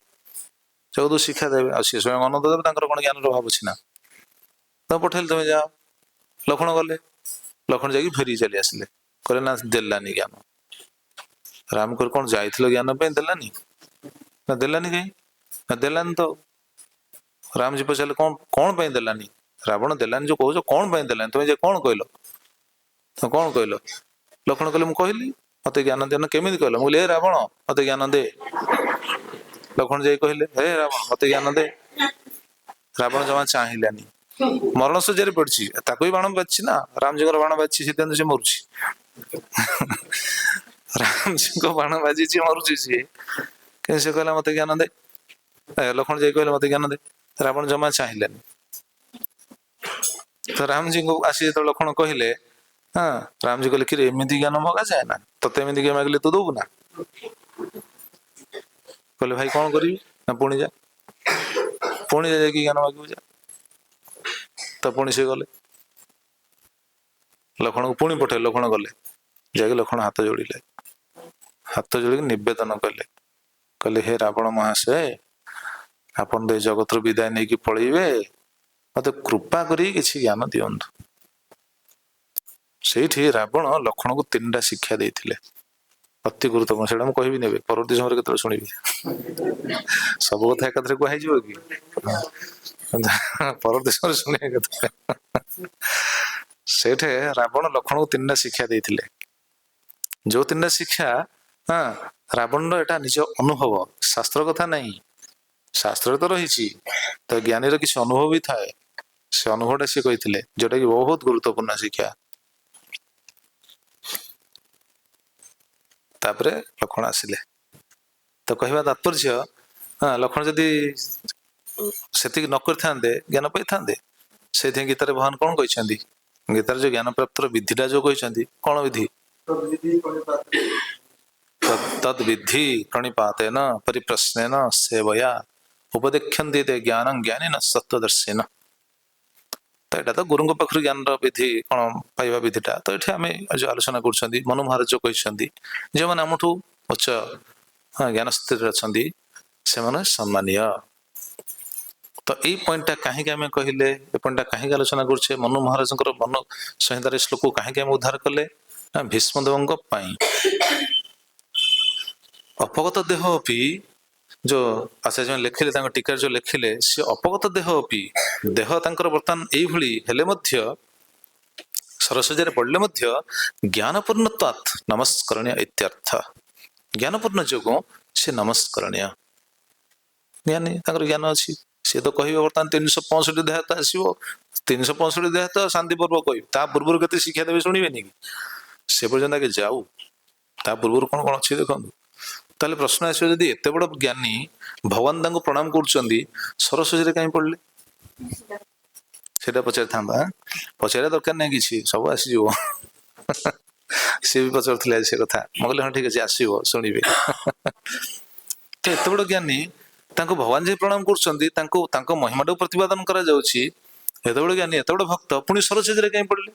ଜଗତକୁ ଶିକ୍ଷା ଦେବେ, ଆଉ ସେ ସ୍ୱୟଂ ଅନନ୍ତ ଦେବେ, ତାଙ୍କର କଣ ଜ୍ଞାନର ଅଭାବ ଅଛି ନା? ତମେ ପଠେଇଲେ, ତମେ ଯାଅ। ଲକ୍ଷ୍ମଣ ଗଲେ, ଲକ୍ଷ୍ମଣ ଯାଇକି ଫେରିକି ଚାଲି ଆସିଲେ, କହିଲେ ନା ଦେଲାନି ଜ୍ଞାନ। ରାମ କହିଲେ କଣ ଯାଇଥିଲ ଜ୍ଞାନ ପାଇଁ, ଦେଲାନି? ନା ଦେଲାନି କାହିଁ? ନା ଦେଲାନି ତ। ରାମଜୀ ପଚାରିଲେ କଣ ପାଇଁ ଦେଲାନି? ରାବଣ ଦେଲାନି ଯୋଉ କହୁଛ, କଣ ପାଇଁ ଦେଲାନି? ତମେ ଯେ କଣ କହିଲ? ତମେ କଣ କହିଲ? ଲକ୍ଷ୍ମଣ କହିଲେ ମୁଁ କହିଲି ମତେ ଜ୍ଞାନ ଦେ। କେମିତି କହିଲ? ମୁଁ କହିଲି ହେ ରାବଣ ମତେ ଜ୍ଞାନ ଦେ। ଲକ୍ଷ୍ମଣ ଯାଇ କହିଲେ ହେ ରାବଣ ମତେ ଜ୍ଞାନ ଦେ। ରାବଣ ଜମା ଚାହିଁଲାନି, ମରଣ ଶଯ୍ୟାରେ ପଡିଛି, ତାକୁ ବି ବାଣ ବାଜିଛି ନା, ରାମଜୀଙ୍କର ବାଣ ବାଜିଛି, ସେଥିପାଇଁ ସେ ମରୁଛି। ରାମଜୀଙ୍କ ବାଣ ବାଜିଛି, ମରୁଛି ସିଏ, କିନ୍ତୁ ସେ କହିଲା ମତେ ଜ୍ଞାନ ଦେ। ଲକ୍ଷ୍ମଣ ଯାଇ କହିଲେ ମତେ ଜ୍ଞାନ ଦେ। ରାବଣ ଜମା ଚାହିଁଲାନି। ତ ରାମଜୀଙ୍କୁ ଆସି ଯେତେବେଳେ ଲକ୍ଷ୍ମଣ କହିଲେ, ରାମଜୀ କହିଲେ କିରେ ଏମିତି ଜ୍ଞାନ ମଗାଯାଏ ନା? ତତେ ଏମିତି କିଏ ମାଗିଲେ ତୁ ଦବୁ ନା? କହିଲେ ଭାଇ କଣ କରିବି? ନା ପୁଣି ଯାଇକି ଜ୍ଞାନ ମାଗିବୁ ଯା। ତ ପୁଣି ସେ ଗଲେ, ଲକ୍ଷ୍ମଣକୁ ପୁଣି ପଠେଇଲେ, ଲକ୍ଷ୍ମଣ ଗଲେ, ଯାଇକି ଲକ୍ଷ୍ମଣ ହାତ ଯୋଡ଼ିଲେ, ହାତ ଯୋଡ଼ିକି ନିବେଦନ କଲେ, କହିଲେ ହେ ରାବଣ ମହାଶୟ, ଆପଣ ତ ଏ ଜଗତରୁ ବିଦାୟ ନେଇକି ପଳେଇବେ, ମତେ କୃପା କରି କିଛି ଜ୍ଞାନ ଦିଅନ୍ତୁ। ସେଇଠି ରାବଣ ଲକ୍ଷ୍ମଣକୁ 3ଟା ଶିକ୍ଷା ଦେଇଥିଲେ, ଅତି ଗୁରୁତ୍ୱପୂର୍ଣ୍ଣ। ସେଇଟା ମୁଁ କହିବି ନେବେ, ପରବର୍ତ୍ତୀ ସମୟରେ କେତେବେଳେ ଶୁଣିବି। ସବୁ କଥା ଏକାଥରେ କୁହାଯିବ କି? ପରବର୍ତ୍ତୀ ସମୟରେ ଶୁଣିବା କଥା। ସେଇଠି ରାବଣ ଲକ୍ଷ୍ମଣକୁ 3ଟା ଶିକ୍ଷା ଦେଇଥିଲେ। ଯୋଉ 3ଟା ଶିକ୍ଷା, ରାବଣର ଏଟା ନିଜ ଅନୁଭବ, ଶାସ୍ତ୍ର କଥା ନାହିଁ। ଶାସ୍ତ୍ରରେ ତ ରହିଛି, ତ ଜ୍ଞାନୀର କିଛି ଅନୁଭବ ବି ଥାଏ। ସେ ଅନୁଭବଟା ସିଏ କହିଥିଲେ, ଯୋଉଟା କି ବହୁତ ଗୁରୁତ୍ୱପୂର୍ଣ୍ଣ ଶିକ୍ଷା। ତାପରେ ଲକ୍ଷ୍ମଣ ଆସିଲେ। ତ କହିବା ତାତ୍ପର୍ଯ୍ୟ, ଲକ୍ଷ୍ମଣ ଯଦି ସେତିକି ନ କରିଥାନ୍ତେ ଜ୍ଞାନ ପାଇଥାନ୍ତେ। ସେଇଥିପାଇଁ ଗୀତାରେ ଭଗବାନ କଣ କହିଛନ୍ତି? ଗୀତାରେ ଯୋଉ ଜ୍ଞାନ ପ୍ରାପ୍ତିର ବିଧିଟା ଯୋଉ କହିଛନ୍ତି, କଣ ବିଧି? ତଦ୍ ବିଧି ପ୍ରଣିପାତେନ ପରିପ୍ରଶ୍ନେନ ସେବୟା ଉପଦେକ୍ଷନ୍ତି ତେ ଜ୍ଞାନଂ ଜ୍ଞାନିନ ସତ୍ତ୍ୱଦର୍ଶିନ। ତ ଏଇଟା ତ ଗୁରୁଙ୍କ ପାଖରୁ ଜ୍ଞାନର ବିଧି, କଣ ପାଇବା ବିଧିଟା। ତ ଏଠି ଆମେ ଯୋଉ ଆଲୋଚନା କରୁଛନ୍ତି, ମନୁ ମହାରାଜ ଯୋଉ କହିଛନ୍ତି, ଯେଉଁମାନେ ଆମଠୁ ଉଚ୍ଚ ଜ୍ଞାନ ସ୍ଥିତିରେ ଅଛନ୍ତି, ସେମାନେ ସମ୍ମାନୀୟ। ତ ଏଇ ପଏଣ୍ଟଟା କାହିଁକି ଆମେ କହିଲେ, ଏ ପଏଣ୍ଟଟା କାହିଁକି ଆଲୋଚନା କରୁଛେ? ମନୁ ମହାରାଜଙ୍କର ମନ ସଂହିତାର ଶ୍ଲୋକକୁ କାହିଁକି ଆମେ ଉଦ୍ଧାର କଲେ? ନା ଭୀଷ୍ମଦେବଙ୍କ ପାଇଁ। ଅପଗତ ଦେହ ଅପି, ଯୋଉ ଆଚାର୍ଯ୍ୟମାନେ ଲେଖିଲେ, ତାଙ୍କ ଟୀକାରେ ଯୋଉ ଲେଖିଲେ, ସେ ଅପଗତ ଦେହ ଅପି, ଦେହ ତାଙ୍କର ବର୍ତ୍ତମାନ ଏଇଭଳି ହେଲେ ମଧ୍ୟ, ସରସଜ୍ଜାରେ ପଡ଼ିଲେ ମଧ୍ୟ, ଜ୍ଞାନପୂର୍ଣ୍ଣତ୍ୱାତ୍ ନମସ୍କରଣୀୟ ଇତ୍ୟର୍ଥ। ଜ୍ଞାନପୂର୍ଣ୍ଣ ଯୋଗୁଁ ସେ ନମସ୍କରଣୀୟ। ଜ୍ଞାନୀ, ତାଙ୍କର ଜ୍ଞାନ ଅଛି। ସିଏ ତ କହିବେ ବର୍ତ୍ତମାନ 365 ଦେହାତ ଆସିବ, 365 ଦେହାତ ଶାନ୍ତି ପର୍ବ କହିବେ। ତା ପୂର୍ବରୁ କେତେ ଶିକ୍ଷା ଦେବେ ଶୁଣିବେନି କି? ସେ ପର୍ଯ୍ୟନ୍ତ ଆଗେ ଯାଉ, ତା ପୂର୍ବରୁ କଣ କଣ ଅଛି ଦେଖନ୍ତୁ। ତାହେଲେ ପ୍ରଶ୍ନ ଆସିବ, ଯଦି ଏତେ ବଡ ଜ୍ଞାନୀ ଭଗବାନ ତାଙ୍କୁ ପ୍ରଣାମ କରୁଛନ୍ତି, ସରସ୍ୱତୀରେ କାହିଁ ପଡିଲେ? ସେଇଟା ପଚାରିଥାନ୍ତା। ପଚାରିବା ଦରକାର ନାହିଁ କିଛି, ସବୁ ଆସିଯିବ। ସିଏ ବି ପଚାରୁଥିଲେ ସେ କଥା। ମୁଁ କହିଲି ହଁ ଠିକ ଅଛି, ଆସିବ, ଶୁଣିବେ। ତ ଏତେ ବଡ ଜ୍ଞାନୀ, ତାଙ୍କୁ ଭଗବାନ ଯେ ପ୍ରଣାମ କରୁଛନ୍ତି, ତାଙ୍କୁ ତାଙ୍କ ମହିମାଟାକୁ ପ୍ରତିପାଦନ କରାଯାଉଛି। ଏତେ ବଡ ଜ୍ଞାନୀ, ଏତେ ବଡ ଭକ୍ତ, ପୁଣି ସରସ୍ୱତୀରେ କାହିଁ ପଡିଲେ?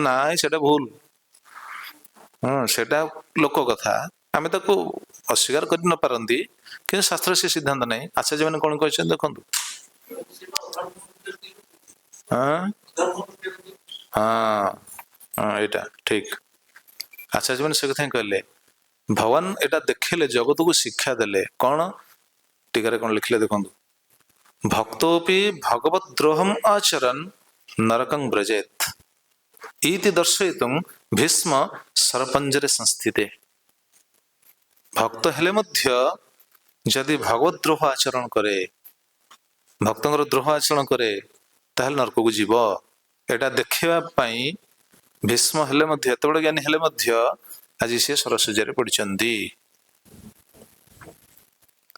ନାଇଁ, ସେଟା ଭୁଲ। ସେଟା ଲୋକ କଥା, ଆମେ ତାକୁ ଅସ୍ୱୀକାର କରି ନ ପାରନ୍ତି, କିନ୍ତୁ ଶାସ୍ତ୍ର ସେ ସିଦ୍ଧାନ୍ତ ନାହିଁ। ଆଚାର୍ଯ୍ୟ ମାନେ କଣ କହିଛନ୍ତି ଦେଖନ୍ତୁ। ଏଇଟା ଠିକ। ଆଚାର୍ଯ୍ୟ ମାନେ ସେ କଥା ହିଁ କହିଲେ। ଭଗବାନ ଏଟା ଦେଖେଇଲେ, ଜଗତକୁ ଶିକ୍ଷା ଦେଲେ। କଣ ଟିକାରେ କଣ ଲେଖିଲେ ଦେଖନ୍ତୁ। ଭକ୍ତୋପି ଭଗବତ ଦ୍ରୋହମ୍ ଆଚରନ୍ ନରକଂ ବ୍ରଜେତ୍ ଇତି ଦର୍ଶୟିତୁଂ ଭୀଷ୍ମ ସରପଞ୍ଜରେ ସଂସ୍ଥିତେ। ଭକ୍ତ ହେଲେ ମଧ୍ୟ ଯଦି ଭଗବତ ଦ୍ରୋହ ଆଚରଣ କରେ, ଭକ୍ତଙ୍କର ଦ୍ରୋହ ଆଚରଣ କରେ, ତାହେଲେ ନରକକୁ ଯିବ। ଏଟା ଦେଖେଇବା ପାଇଁ ଭୀଷ୍ମ ହେଲେ ମଧ୍ୟ, ଏତେ ବଡ ଜ୍ଞାନୀ ହେଲେ ମଧ୍ୟ, ଆଜି ସେ ସରସ୍ୱତୀରେ ପଡିଛନ୍ତି।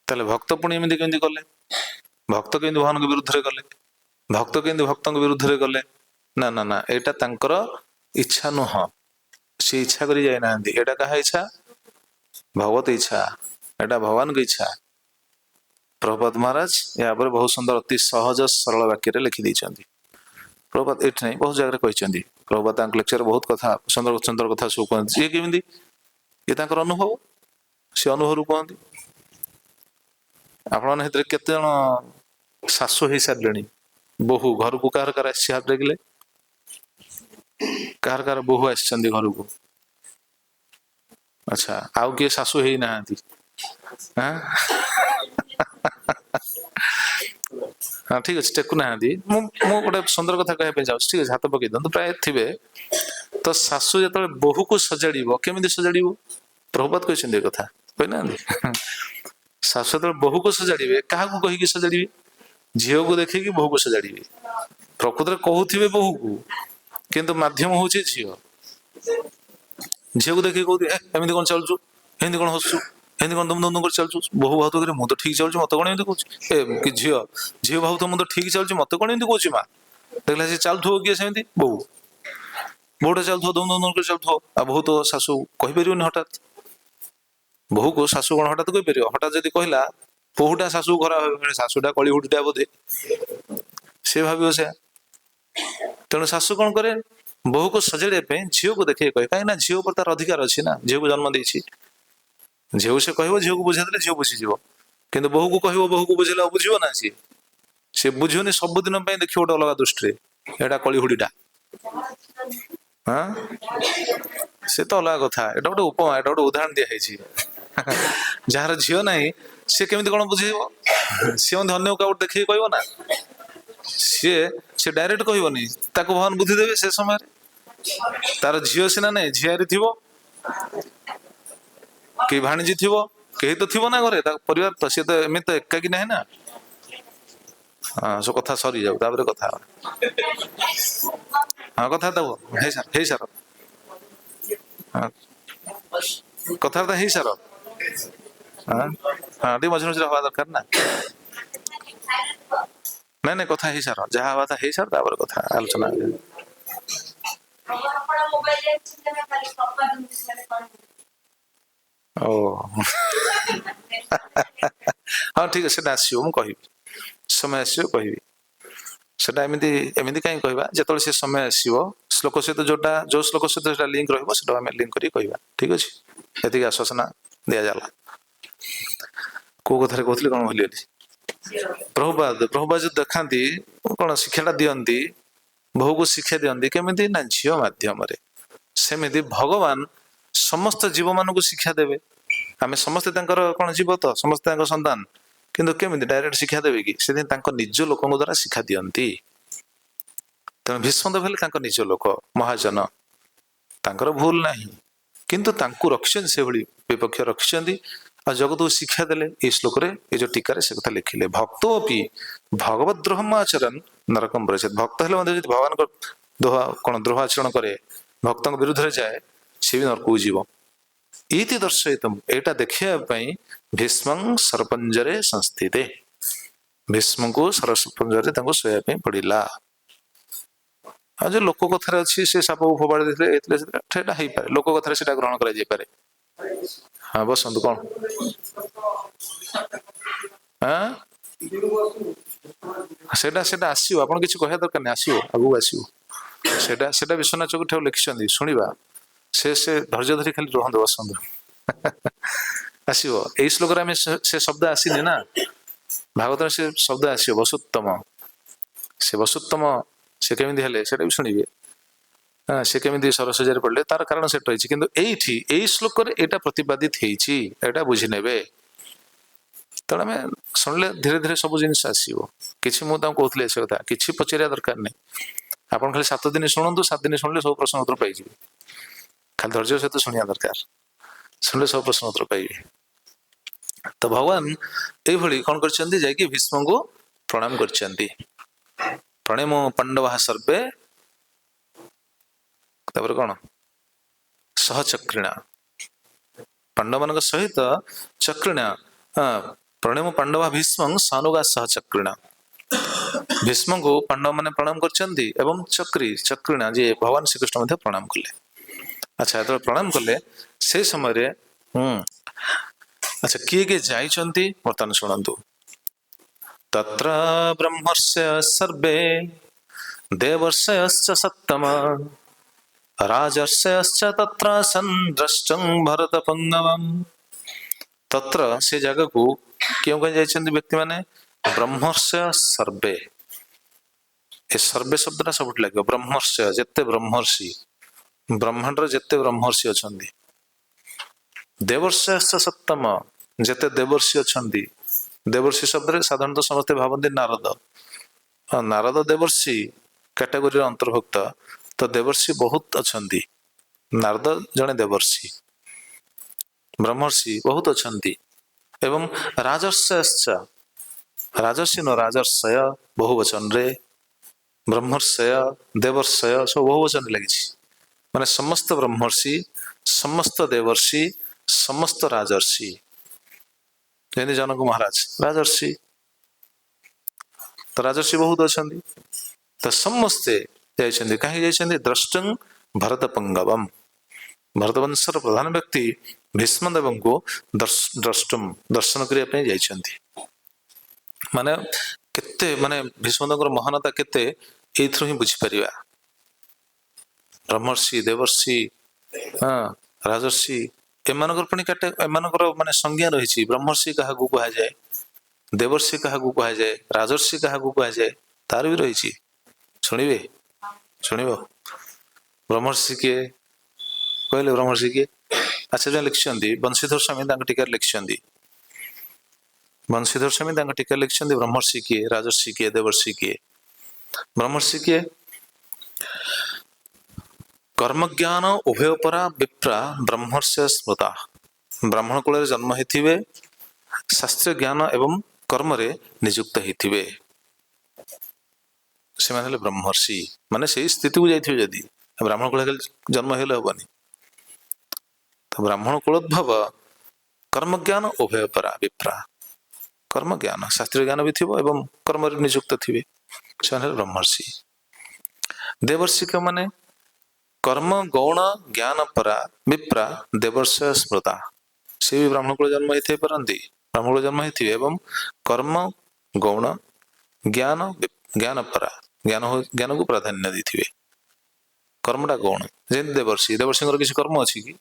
ତାହେଲେ ଭକ୍ତ ପୁଣି ଏମିତି କେମିତି କଲେ? ଭକ୍ତ କେମିତି ଭଗବାନଙ୍କ ବିରୁଦ୍ଧରେ ଗଲେ? ଭକ୍ତ କେମିତି ଭକ୍ତଙ୍କ ବିରୁଦ୍ଧରେ ଗଲେ? ନା ନା ନା, ଏଇଟା ତାଙ୍କର ଇଚ୍ଛା ନୁହଁ। ସେ ଇଚ୍ଛା କରି ଯାଇନାହାନ୍ତି। ଏଇଟା କାହା ଇଚ୍ଛା? ଭଗବତ ଇଚ୍ଛା। ଏଇଟା ଭଗବାନଙ୍କ ଇଚ୍ଛା। ପ୍ରଭୁପାଦ ମହାରାଜ ଏହା ପରେ ବହୁତ ସୁନ୍ଦର, ଅତି ସହଜ ସରଳ ବାକ୍ୟରେ ଲେଖି ଦେଇଛନ୍ତି। ପ୍ରଭୁପାଦ ଏଠି ନାହିଁ, ବହୁତ ଜାଗାରେ କହିଛନ୍ତି। ପ୍ରଭୁପାଦ ତାଙ୍କ ଲେକ୍ଚର ବହୁତ କଥା, ସୁନ୍ଦର ସୁନ୍ଦର କଥା ସବୁ କୁହନ୍ତି। ସିଏ କେମିତି? ଇଏ ତାଙ୍କର ଅନୁଭବ, ସେ ଅନୁଭବରୁ କୁହନ୍ତି। ଆପଣମାନେ ସେଥିରେ କେତେ ଜଣ ଶାଶୁ ହେଇସାରିଲେଣି? ବୋହୂ ଘରକୁ କାହାର କାହାର ଆସିଛି ହାତ ଦେଖିଲେ? କାହାର କାହାର ବୋହୂ ଆସିଛନ୍ତି ଘରକୁ? ଆଚ୍ଛା, ଆଉ କିଏ ଶାଶୁ ହେଇନାହାନ୍ତି? ହଁ ଠିକ ଅଛି, ଟେକୁ ନାହାନ୍ତି। ମୁଁ ଗୋଟେ ସୁନ୍ଦର କଥା କହିବା ପାଇଁ ଯାଉଛି। ଠିକ ଅଛି, ହାତ ପକେଇ ଦିଅନ୍ତୁ, ପ୍ରାୟ ଥିବେ। ତ ଶାଶୁ ଯେତେବେଳେ ବୋହୂକୁ ସଜାଡିବ, କେମିତି ସଜାଡିବ? ପ୍ରଭୁପାଦ କହିଛନ୍ତି ଏ କଥା, କହିନାହାନ୍ତି? ଶାଶୁ ଯେତେବେଳେ ବୋହୂକୁ ସଜାଡିବେ, କାହାକୁ କହିକି ସଜାଡିବେ? ଝିଅକୁ ଦେଖିକି ବୋହୂକୁ ସଜାଡିବେ। ପ୍ରକୃତରେ କହୁଥିବେ ବୋହୂକୁ, କିନ୍ତୁ ମାଧ୍ୟମ ହଉଛି ଝିଅ। ଝିଅକୁ ଦେଖିକି କହୁଥିବେ, ଏମିତି କଣ ଚାଲୁଛୁ, ଏମିତି କଣ ହସୁଛୁ, ଏମିତି କଣ ଦମ ଦମ କରି ଚାଲୁଛୁ। ବୋହୂ ଭାବୁଥିବ, ମୁଁ ତ ଠିକ ଚାଲୁଛି, ମତେ କଣ ଏମିତି କହୁଛି? କି ଝିଅ ଭାବୁଥିବ, ମୁଁ ତ ଠିକ ଚାଲୁଛି, ମତେ କଣ ଏମିତି କହୁଛି ମା? ଦେଖିଲା ସେ ଚାଲୁଥିବ କିଏ ସେମିତି? ବୋହୂ। ବୋହୂଟା ଚାଲୁଥିବ, ଦମ ଦମ କରି ଚାଲୁଥିବ। ଆଉ ବୋହୂ ତ ଶାଶୁ କହିପାରିବନି ହଠାତ୍। ବୋହୂକୁ ଶାଶୁ କଣ ହଠାତ୍ କହିପାରିବ? ହଠାତ୍ ଯଦି କହିଲା, ବୋହୂଟା ଶାଶୁକୁ ଖରାପ ଭାବିବ, ଶାଶୁଟା କଳି ହୁଡିଟା ବୋଧେ, ସେ ଭାବିବ ସେୟା। ତେଣୁ ଶାଶୁ କଣ କରେ? ବୋହୂକୁ ସଜାଡିବା ପାଇଁ ଝିଅକୁ ଦେଖେଇ କହେ। କାହିଁକି ନା ଝିଅ ଉପରେ ତାର ଅଧିକାର ଅଛି ନା, ଝିଅକୁ ଜନ୍ମ ଦେଇଛି। झील से कह झील को बुझे झील बुझीज कि बहु को कह बहु को बुझेगा बुझे ना सी बुझुनि सबुदिन देख गोटे अलग दृष्टि एटा कलिहुड़ीटा हाँ से तो अलग कथा एटा गोटे उपमा एटा गोटे उदाहरण दिखाई जार झील ना सी केमी कौन बुझे सी अन्य क्या देखिए कह ना सी डायरेक्ट कहबनी भगवान बुद्धि देवे से समय तार झील सीना ना झियारी थी कि भाणीजी थी कहीं तो थी ना घरे परिवार तो सी तो एम तो एकाकी ना ना हाँ सो कथा सरी जाऊ कथा हाँ कथा हे सार हाँ कथा हे सार हाँ हाँ मझे मझे हवा दरकार ना नहीं नहीं कथा हे सार जहाँ हवा था हे सार कथा आलोचना ओ हाँ ठीक है आसो मुझे कह समय आसो कह सेटा एमती कहीं कहवा जो से समय आसो श्लोक सहित जोटा जो श्लोक सहित लिंक रहा लिंक कर कहवा ठीक अच्छे ये आश्वासना दि जाला कौ कथा कहती कौन भूलिगली प्रभुपाद जो देखा कौन शिक्षाटा दिखती बहु को शिक्षा दिखती केमी ना झील मध्यम सेमती भगवान समस्त जीव मान को शिक्षा देवे आम समस्ते कौन जीव तो समस्त संतान किंतु केमी डायरेक्ट शिक्षा देवे कि से निज लोक द्वारा शिक्षा दिखती तेणु भीष्मदेव हेले निज लोक महाजन तांकर भूल ना किंतु रखिंट से विपक्ष रखिंट आ जगत को शिक्षा देले ये श्लोक ये जो टीका से कथा लिखिले भक्तो अपि भगवद्रोहम आचरण नरकम व्रजेत भक्त हेले भगवान कौन द्रोह आचरण करे भक्त विरुद्ध जाए सी भी नरक जीव इति दर्शयितुम एटा देखियापाई भीष्मं सरपंजरे संस्थिते भीष्म को सरपंजरे शोया पड़ा आ जो लोक कथार अच्छी से साप को फोपाड़ी देते लोक कथार से ग्रहण कर हाँ बसंत कौन हाँ सेटा आसो आप किसी कह दरकार नहीं आसो आगू आसो सेटा विश्वनाथ चक्रवर्ती लिखिं शुणा से धैर्य धरी खाली रुहत बसंत आसो यही श्लोक से शब्द आसनी ना भागवत से शब्द आसो वसुत्तम से वसुत्तम से केमी हेले से भी शुणे हाँ से केमी सरस्वती पढ़ले तार कारण से रही कि यही श्लोक यहाँ प्रतिपादित होता बुझी ने तेणु आम शुणिले धीरे धीरे सब जिन आसो कि मुझे कहती से कथा कि पचार दरकार नहीं आप खाली 7 दिन शुणु 7 दिन शुणिले सब प्रश्न उत्तर पाई खाली धैर्य सहित शुणा दरकार शुणिले सब प्रश्न उत्तर पाइबे तो भगवान ये कौन कर भीष्म को प्रणाम कर प्रणेमो पांडवा सर्वे कौन सहचक्रिणा पांडव मान सहित चक्रिणा प्रणेमो पांडवा भीष्म सानुगा सहचक्रिणा भीष्म को पांडव मैंने प्रणाम कर चक्रिणा जी भगवान श्रीकृष्ण प्रणाम कले अच्छा जो प्रणाम कले से समय अच्छा किए जाइछन्ति बर्तमान शुणु तत्र ब्रह्मस्य सर्वे देवर्षयश्च सत्तम राजर्षयश्च तत्र संद्रष्टं भरतपुंगवम् तत्र से जगह को क्यों कह जाइछन्ति व्यक्ति माने ब्रह्मर्षय सर्वे ए सर्वे शब्दटा सब लगे ब्रह्मर्षय जेते ब्रह्मर्षि ब्रह्मांड जेते ब्रह्मर्षि अछन्ति देवर्षयश्च सत्तम जेते देवर्षि अछन्ति देवर्षि शब्द साधारणतः समस्ते भावती नारद नारद देवर्षि कैटेगोरी अंतर्भुक्त तो देवर्षि बहुत अच्छी नारद जड़े देवर्षि ब्रह्मर्षि बहुत अच्छी एवं राजर्षयश्च राजर्षि न राजर्षय बहुवचन रे ब्रह्मर्षय देवर्षय सब बहुवचन लगी माने समस्त ब्रह्मर्षि समस्त देवर्षि समस्त राजर्षि जैसे जनक महाराज राजर्षि तो राजर्षि बहुत अच्छा तो समस्ते जाइछन्ति कहीं जाइछन्ति द्रष्टुं भरतपुंगवम् भरतवंशर प्रधान व्यक्ति भीष्मदेव को द्रष्टुं दर्शन करने पे जाइछन्ति माने केते माने भीष्मदेव महानता केते एथुर ही बुझी परिबा ब्रह्मर्षि देवर्षि हाँ राजर्षि एमानकर पुणी काटे एमानकर माने संज्ञा रही ब्रह्मर्षि क्या कहुए देवर्षि क्या कहुए राजर्षि क्या कहुए तार भी रही शुणे शुण ब्रह्मर्षि किए कहले ब्रह्मर्षि किए आचार्य लिखिं बंशीधर स्वामी टीका लिखिं बंशीधर स्वामी टीका लिखिं ब्रह्मर्षि किए राजर्षि किए देवर्षि किए ब्रह्मर्षि किए कर्म ज्ञान उभयपरा विप्रा ब्रह्मस्य स्मृता ब्राह्मण कुल जन्म होते शास्त्र ज्ञान एवं कर्म रे नियुक्त होते से माने ब्रह्मर्षि माने से स्थिति को जाइए जदि ब्राह्मण कुल जन्म हेले हेनी तो ब्राह्मण कुलोद्भव कर्म ज्ञान उभयपरा विप्रा कर्म ज्ञान शास्त्रीय ज्ञान भी थी एवं कर्म रे नियुक्त थे से ब्रह्मर्षि देवर्षि का माने कर्म गौण ज्ञान परा विप्रा देवर्ष स्मृता से भी ब्राह्मण कुल जन्म होते पारती ब्राह्मण कुल जन्म होते एवं कर्म गौण ज्ञान ज्ञान परा ज्ञान को प्राधान्य देते कर्मटा गौण जमी देवर्षि देवर्षि किसी कर्म अच्छी कि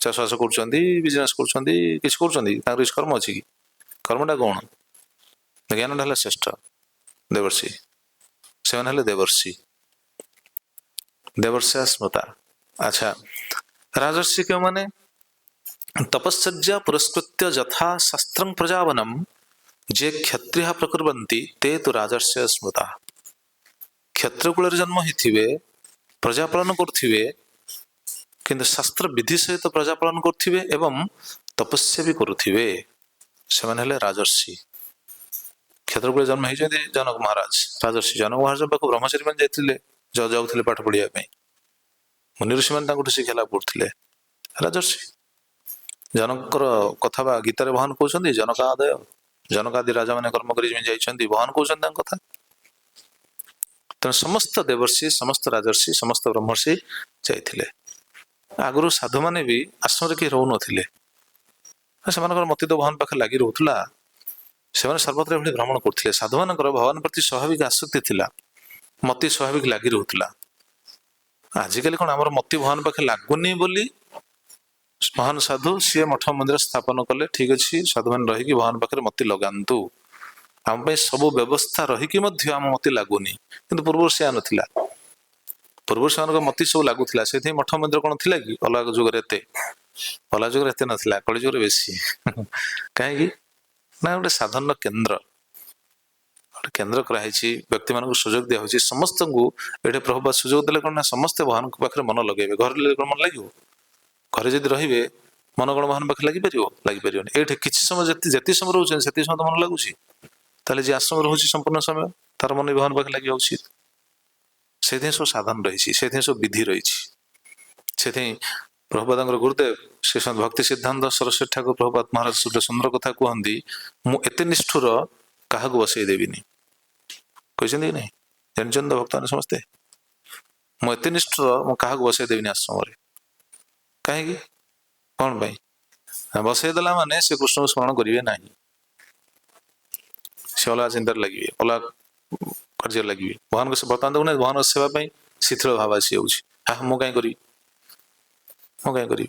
चाषबास कर बिजनेस कर कर्म अच्छी कि कर्मटा गौण ज्ञानटा श्रेष्ठ देवर्षि से देवर्षि देवर्षा स्मृता अच्छा राजर्षि क्यों माने तपस्या पुरस्कृत्य यथा शास्त्रं प्रजावनम जे क्षत्रिय प्रकुर्वन्ति ते तो राजर्षि स्मृता क्षत्रिय कुल जन्म होते प्रजापालन करुवे किंतु शास्त्र विधि सहित प्रजापालन करुवे एवं तपस्या भी करुवे से राजर्षि क्षत्रिय कुल जन्म होती जनक महाराज राजर्षि जनक महाराज पाक ब्रह्मचारी मैंने जाते जाऊे पाठ पढ़ाई मुनि ऋषि मैंने शिक्षा लाभ करते राजर्षि जनकर कथा गीतार बहन कहते जनक आदय जनक आदि राजा मैंने कर्म कर बहन कहते कथा तेना समस्त देवर्षि समस्त राजर्षि समस्त ब्रह्मर्षि जाते आगु साधु मैंने भी आश्रम किए रो नी से मती तो भगवान पाखे लगी रोला से सर्वत्र भ्रमण करते साधु मान भगवान प्रति स्वाभाविक आसक्ति थिला मती स्वाभाविक लगी रोला आजिकल कौन आम मती भगवान पाखे लगुनि बोली महान साधु सी मठ मंदिर स्थापन कले ठीक अच्छे साधु मान रही भगवान पाखे मती लगातु आम सब व्यवस्था रहीकि आम मती लगुनि कि पूर्व से नाला पूर्व से मती सब लगुला से मठ मंदिर कौन थी कि अलग जुगे एत अलग जुगे एत नाला कली जुगे बेसी कहीं ना गोटे साधन केन्द्र केन्द्र कराई व्यक्ति मान सुजोग दिया समस्त को ये प्रभुपाद सुजोग देले कौन ना समस्ते भगवान पाखे मन लगे घर मन लगे घरे जब रे मन कौन भगवान पाखे लगे ये किसी समय जी समय रोचे से समय तो मन लगुच जी आश्रम रोचे संपूर्ण समय तार मन भगवान पाखे लगे उचित से सब साधन रही सब विधि रही से प्रभुपाद गुरुदेव श्री भक्ति सिद्धांत सरस्वती ठाकुर प्रभुपाद महाराज गोटे सुंदर कथा कहती मुझे निष्ठुर क्या बसई देविनी कहते नहीं जानते भक्त मैंने समस्ते मुझे निष्ठुर क्या बसई देविनी आश्रम कहीं कौन बसईदेला माने से कृष्ण को स्मरण करेंगे ना से अलग चिंतार लगे अलग कार्य लगे भगवान को बर्तमान देखना भगवान सेवाई शिथिल भाव आसी जाऊँगी मुझे कहीं करी